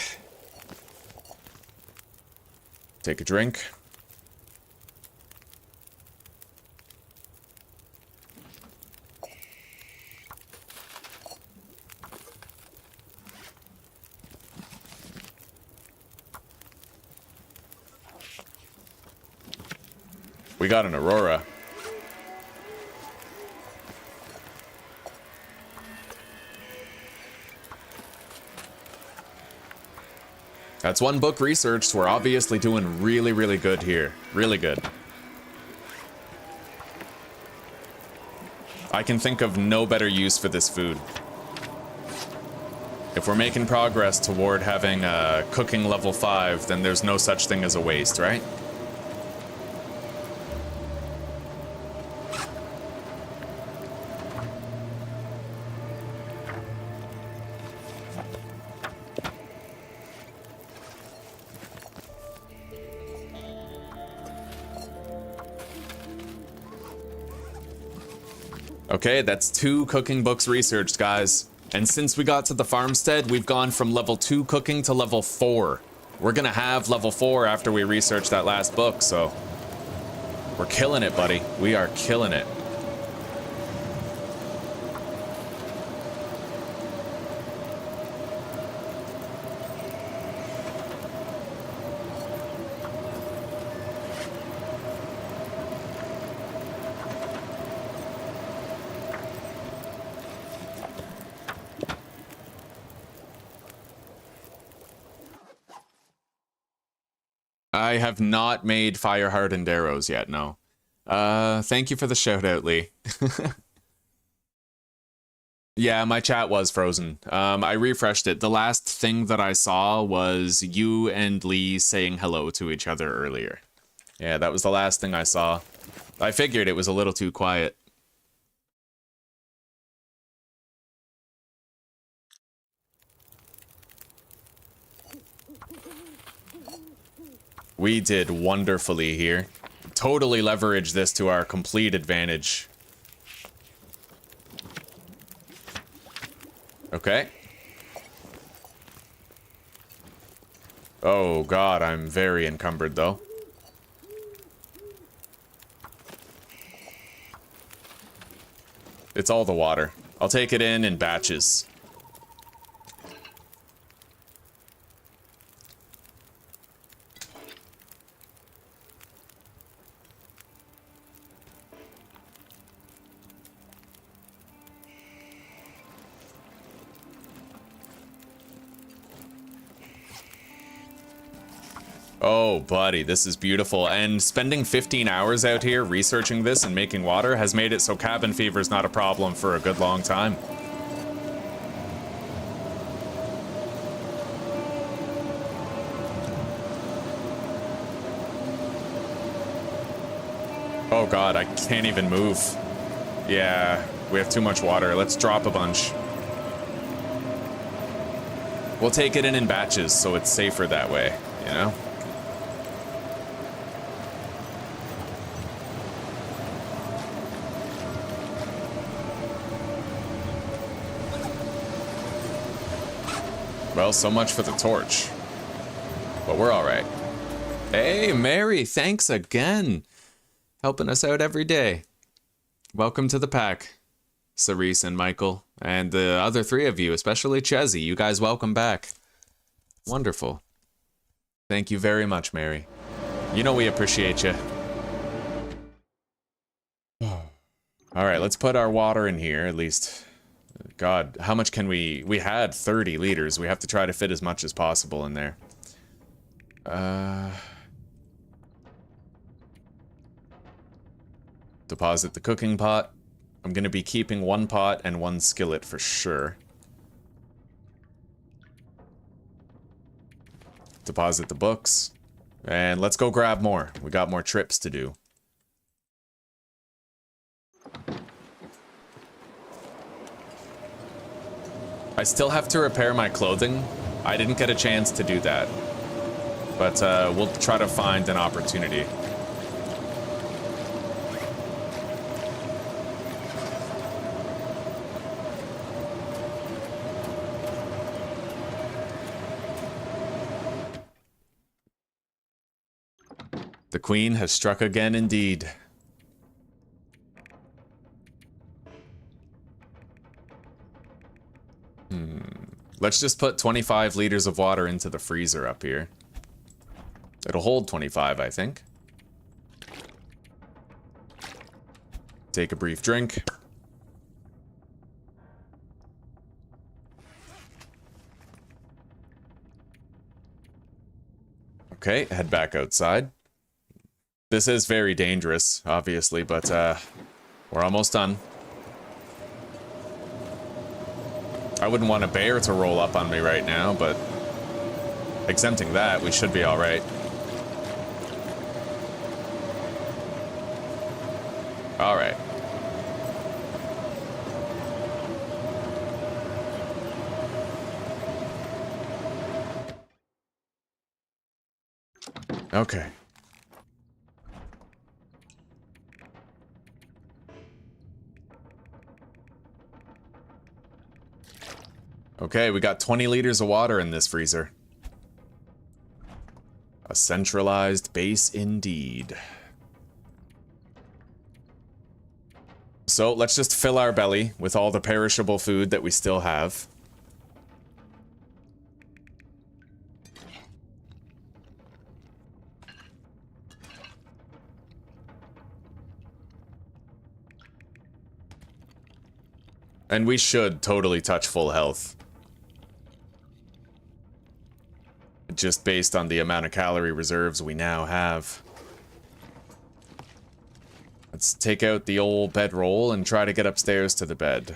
Take a drink. We got an Aurora. That's one book researched. We're obviously doing really, really good here. Really good. I can think of no better use for this food. If we're making progress toward having cooking level 5, then there's no such thing as a waste, right? Okay, that's 2 cooking books researched, guys. And since we got to the farmstead, we've gone from level 2 cooking to level 4. We're gonna have level 4 after we research that last book, so... We're killing it, buddy. We are killing it. I have not made fire-hardened arrows yet, no. Thank you for the shout-out, Lee. Yeah, my chat was frozen. I refreshed it. The last thing that I saw was you and Lee saying hello to each other earlier. Yeah, that was the last thing I saw. I figured it was a little too quiet. We did wonderfully here. Totally leverage this to our complete advantage. Okay. Oh god, I'm very encumbered though. It's all the water. I'll take it in batches. Oh, buddy, this is beautiful. And spending 15 hours out here researching this and making water has made it so cabin fever is not a problem for a good long time. Oh god, I can't even move. Yeah, we have too much water. Let's drop a bunch. We'll take it in batches so it's safer that way, you know? Well, so much for the torch. But we're alright. Hey, Mary, thanks again. Helping us out every day. Welcome to the pack, Cerise and Michael. And the other three of you, especially Chezzy. You guys welcome back. Wonderful. Thank you very much, Mary. You know we appreciate you. Alright, let's put our water in here, at least. God, how much can we... We had 30 liters. We have to try to fit as much as possible in there. Deposit the cooking pot. I'm going to be keeping one pot and one skillet for sure. Deposit the books. And let's go grab more. We got more trips to do. I still have to repair my clothing. I didn't get a chance to do that. But we'll try to find an opportunity. The Queen has struck again indeed. Let's just put 25 liters of water into the freezer up here. It'll hold 25, I think. Take a brief drink. Okay, head back outside. This is very dangerous, obviously, but we're almost done. I wouldn't want a bear to roll up on me right now, but exempting that, we should be alright. Alright. Okay. Okay, we got 20 liters of water in this freezer. A centralized base indeed. So let's just fill our belly with all the perishable food that we still have. And we should totally touch full health. Just based on the amount of calorie reserves we now have. Let's take out the old bedroll and try to get upstairs to the bed.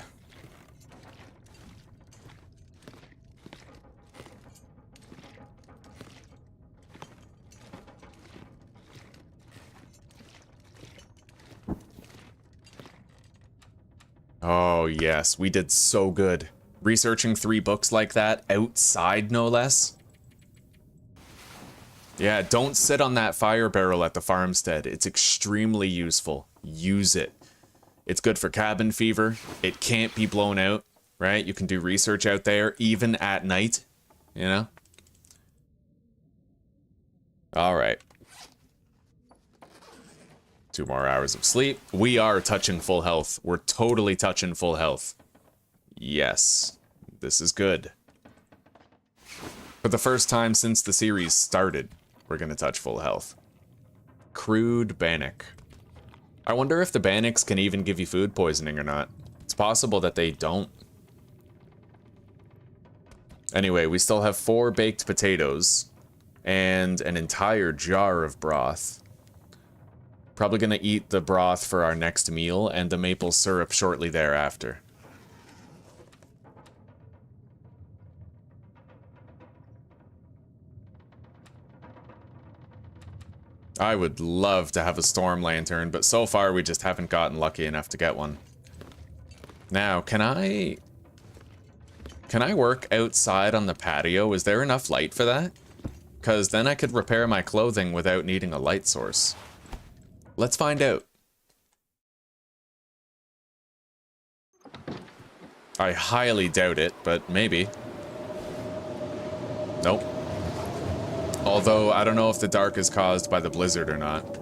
Oh yes, we did so good. Researching 3 books like that, outside no less. Yeah, don't sit on that fire barrel at the farmstead. It's extremely useful. Use it. It's good for cabin fever. It can't be blown out, right? You can do research out there, even at night, you know? Alright. 2 more hours of sleep. We are touching full health. We're totally touching full health. Yes. This is good. For the first time since the series started, we're gonna touch full health. Crude bannock. I wonder if the bannocks can even give you food poisoning or not. It's possible that they don't. Anyway, we still have 4 baked potatoes and an entire jar of broth. Probably gonna eat the broth for our next meal and the maple syrup shortly thereafter. I would love to have a storm lantern, but so far we just haven't gotten lucky enough to get one. Now, can I... Can I work outside on the patio? Is there enough light for that? Because then I could repair my clothing without needing a light source. Let's find out. I highly doubt it, but maybe. Nope. Although, I don't know if the dark is caused by the blizzard or not.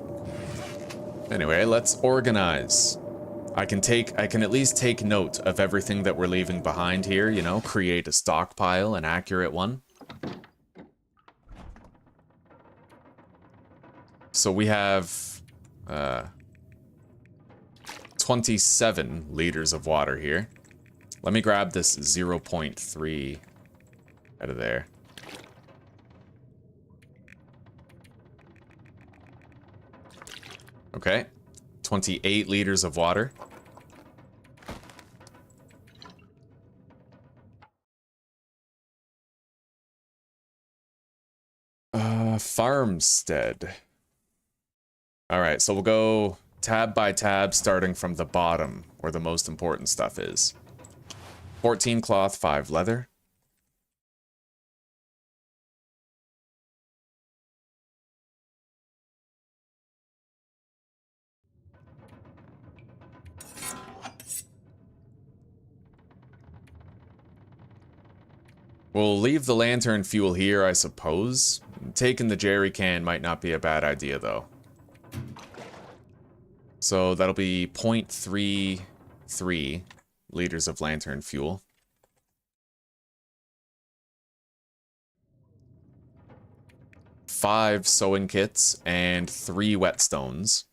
Anyway, let's organize. I can at least take note of everything that we're leaving behind here, you know, create a stockpile, an accurate one. So we have 27 liters of water here. Let me grab this 0.3 out of there. Okay, 28 liters of water. Farmstead. All right, so we'll go tab by tab, starting from the bottom, where the most important stuff is. 14 cloth, 5 leather. We'll leave the lantern fuel here, I suppose. Taking the jerry can might not be a bad idea, though. So that'll be 0.33 liters of lantern fuel. Five sewing kits and 3 whetstones.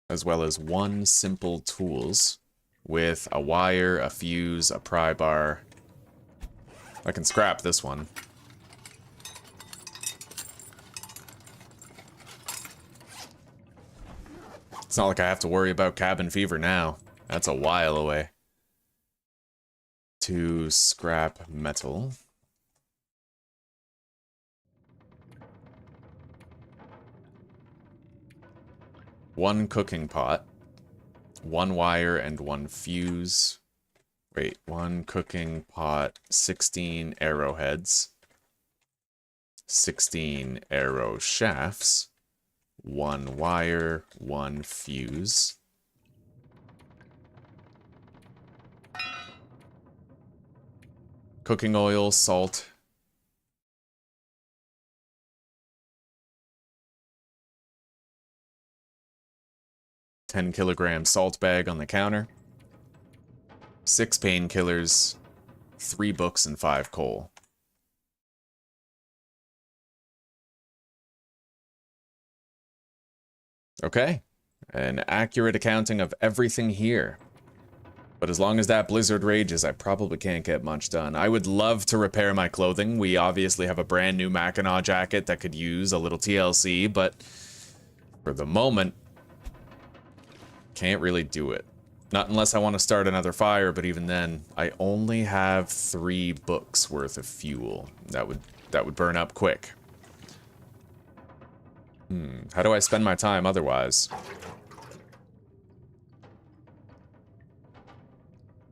As well as 1 simple tools with a wire, a fuse, a pry bar. I can scrap this one. It's not like I have to worry about cabin fever now. That's a while away. To scrap metal. One cooking pot. 1 wire and 1 fuse. Wait, 1 cooking pot, 16 arrowheads. 16 arrow shafts. 1 wire, 1 fuse. Cooking oil, salt. $10-kilogram salt bag on the counter. 6 painkillers, 3 books, and 5 coal. Okay, an accurate accounting of everything here. But as long as that blizzard rages, I probably can't get much done. I would love to repair my clothing. We obviously have a brand new Mackinac jacket that could use a little TLC, but for the moment, can't really do it. Not unless I want to start another fire, but even then, I only have 3 books worth of fuel. That would burn up quick. How do I spend my time otherwise?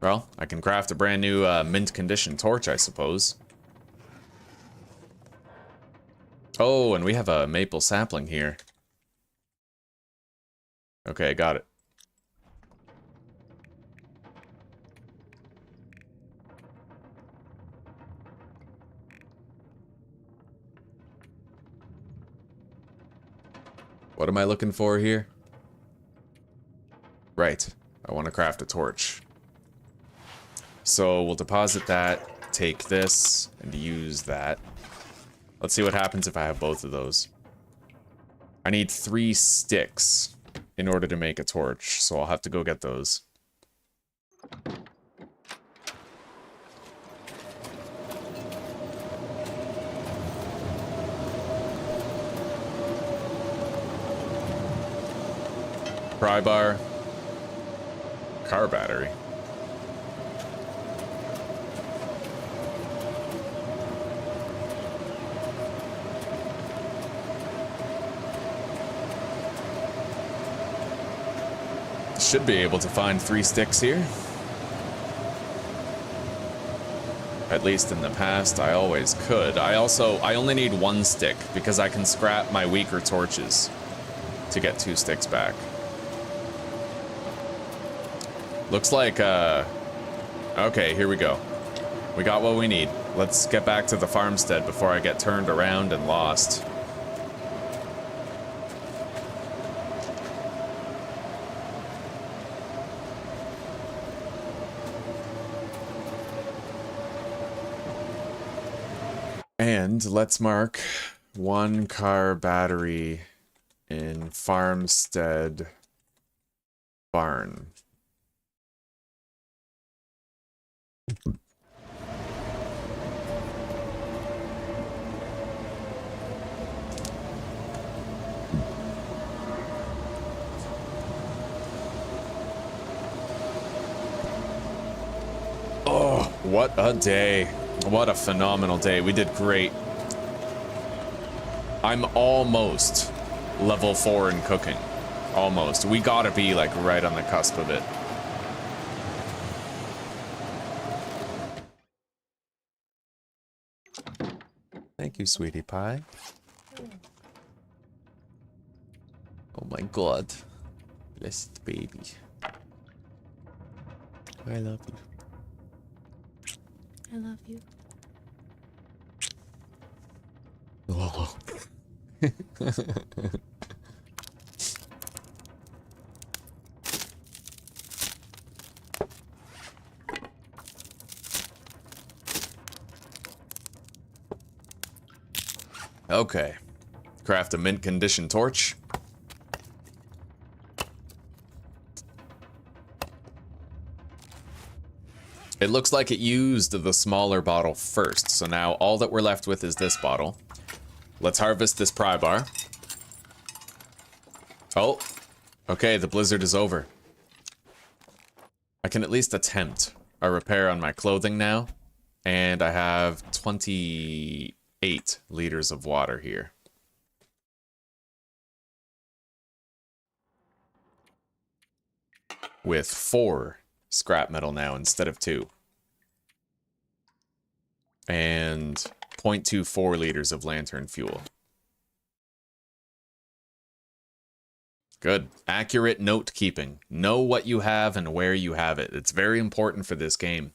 Well, I can craft a brand new mint condition torch, I suppose. Oh, and we have a maple sapling here. Okay, got it. What am I looking for here? Right, I want to craft a torch. So we'll deposit that, take this, and use that. Let's see what happens if I have both of those. I need 3 sticks in order to make a torch, so I'll have to go get those. Pry bar. Car battery. Should be able to find 3 sticks here. At least in the past, I always could. I only need 1 stick because I can scrap my weaker torches to get 2 sticks back. Looks like, okay, here we go. We got what we need. Let's get back to the farmstead before I get turned around and lost. And let's mark 1 car battery in farmstead barn. Oh, what a day. What a phenomenal day. We did great. I'm almost level 4 in cooking. Almost. We gotta be like right on the cusp of it. Thank you, sweetie pie. Oh my god. Blessed baby. I love you. I love you. Oh. Okay. Craft a mint condition torch. It looks like it used the smaller bottle first, so now all that we're left with is this bottle. Let's harvest this pry bar. Oh, okay, the blizzard is over. I can at least attempt a repair on my clothing now, and I have 28 liters of water here. With 4 scrap metal now instead of 2. And 0.24 liters of lantern fuel. Good. Accurate note keeping. Know what you have and where you have it. It's very important for this game.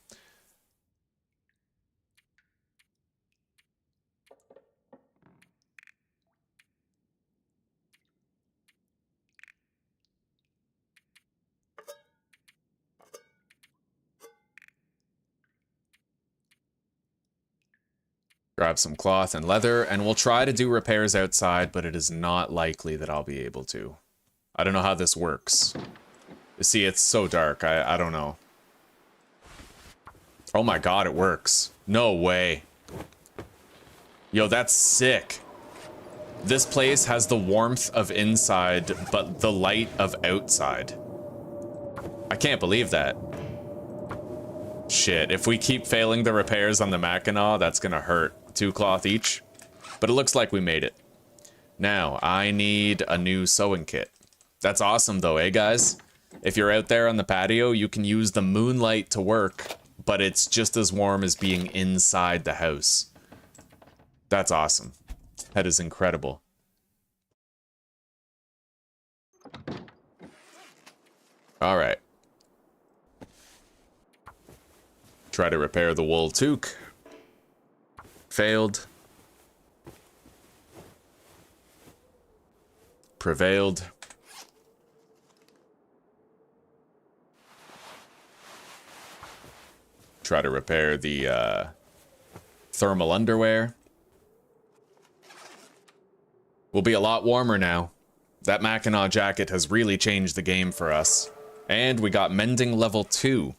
Grab some cloth and leather, and we'll try to do repairs outside, but it is not likely that I'll be able to. I don't know how this works. You see, it's so dark. I don't know. Oh my god, it works. No way. Yo, that's sick. This place has the warmth of inside, but the light of outside. I can't believe that. Shit, if we keep failing the repairs on the Mackinac, that's gonna hurt. 2 cloth each. But it looks like we made it. Now, I need a new sewing kit. That's awesome though, eh guys? If you're out there on the patio, you can use the moonlight to work, but it's just as warm as being inside the house. That's awesome. That is incredible. All right. Try to repair the wool toque. Failed. Prevailed. Try to repair the thermal underwear. We'll be a lot warmer now. That Mackinac jacket has really changed the game for us. And we got mending level 2.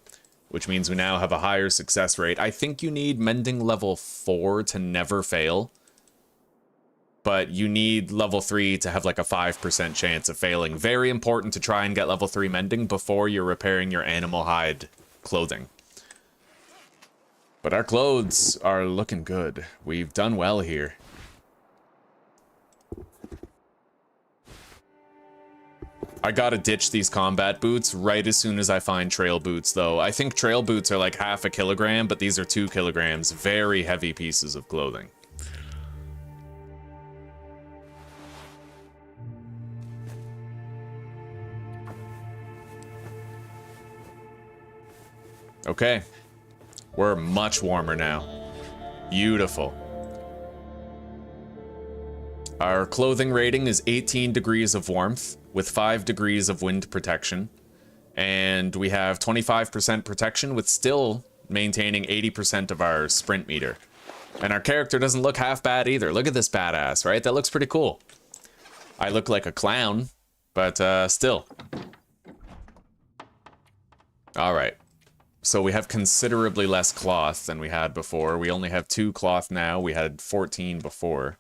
Which means we now have a higher success rate. I think you need mending level 4 to never fail. But you need level 3 to have like a 5% chance of failing. Very important to try and get level 3 mending before you're repairing your animal hide clothing. But our clothes are looking good. We've done well here. I gotta ditch these combat boots right as soon as I find trail boots, though. I think trail boots are like half a kilogram, but these are 2 kilograms. Very heavy pieces of clothing. Okay. We're much warmer now. Beautiful. Our clothing rating is 18 degrees of warmth with 5 degrees of wind protection. And we have 25% protection with still maintaining 80% of our sprint meter. And our character doesn't look half bad either. Look at this badass, right? That looks pretty cool. I look like a clown, but still. All right. So we have considerably less cloth than we had before. We only have 2 cloth now. We had 14 before.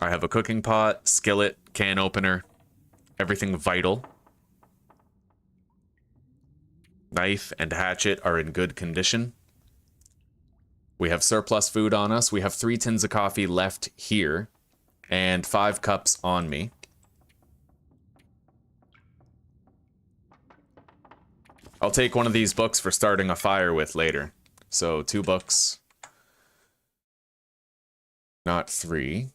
I have a cooking pot, skillet, can opener, everything vital. Knife and hatchet are in good condition. We have surplus food on us. We have 3 tins of coffee left here and 5 cups on me. I'll take one of these books for starting a fire with later. So 2 books. Not 3.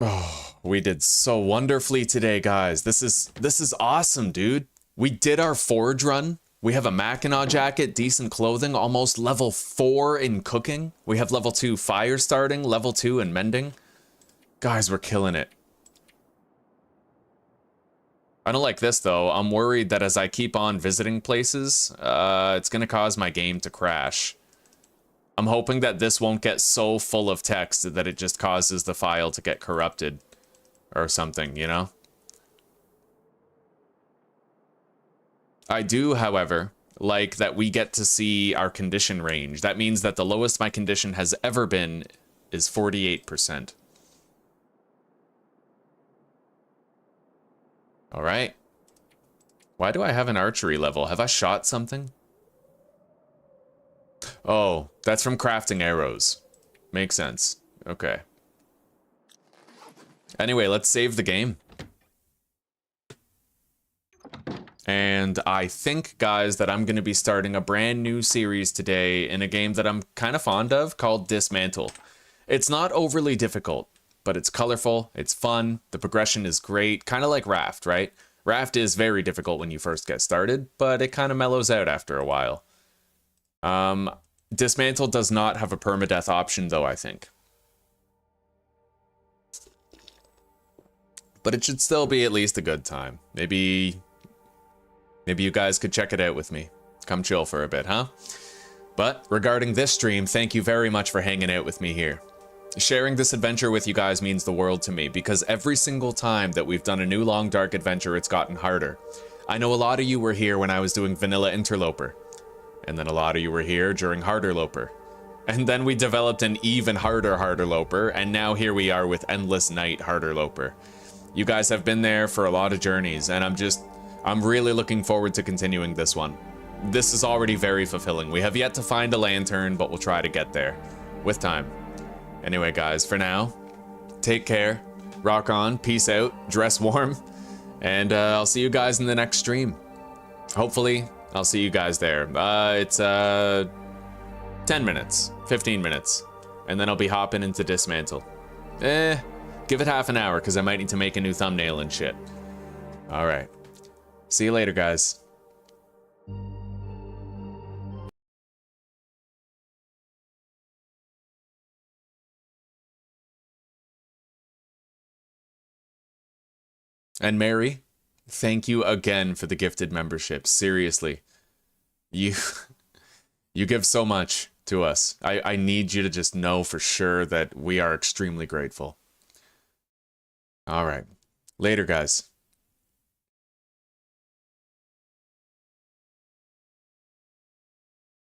Oh, we did so wonderfully today, guys. This is awesome, dude. We did our forge run. We have a Mackinaw jacket, decent clothing, almost level 4 in cooking. We have level 2 fire starting, level 2 in mending. Guys, we're killing it. I don't like this, though. I'm worried that as I keep on visiting places, it's going to cause my game to crash. I'm hoping that this won't get so full of text that it just causes the file to get corrupted or something, you know? I do, however, like that we get to see our condition range. That means that the lowest my condition has ever been is 48%. All right. Why do I have an archery level? Have I shot something? Oh, that's from crafting arrows. Makes sense. Okay. Anyway, let's save the game. And I think, guys, that I'm going to be starting a brand new series today in a game that I'm kind of fond of called Dismantle. It's not overly difficult, but it's colorful, it's fun, the progression is great, kind of like Raft, right? Raft is very difficult when you first get started, but it kind of mellows out after a while. Dismantle does not have a permadeath option, though, I think. But it should still be at least a good time. Maybe you guys could check it out with me. Come chill for a bit, huh? But regarding this stream, thank you very much for hanging out with me here. Sharing this adventure with you guys means the world to me, because every single time that we've done a new long dark adventure, it's gotten harder. I know a lot of you were here when I was doing vanilla Interloper. And then a lot of you were here during Harderloper. And then we developed an even harder Harderloper, and now here we are with Endless Night Harderloper. You guys have been there for a lot of journeys, and I'm really looking forward to continuing this one. This is already very fulfilling. We have yet to find a lantern, but we'll try to get there. With time. Anyway, guys, for now, take care, rock on, peace out, dress warm, and I'll see you guys in the next stream. Hopefully, I'll see you guys there. It's 10 minutes, 15 minutes, and then I'll be hopping into Dismantle. Give it half an hour, because I might need to make a new thumbnail and shit. All right. See you later, guys. And Mary, thank you again for the gifted membership. Seriously. You give so much to us. I need you to just know for sure that we are extremely grateful. All right. Later, guys.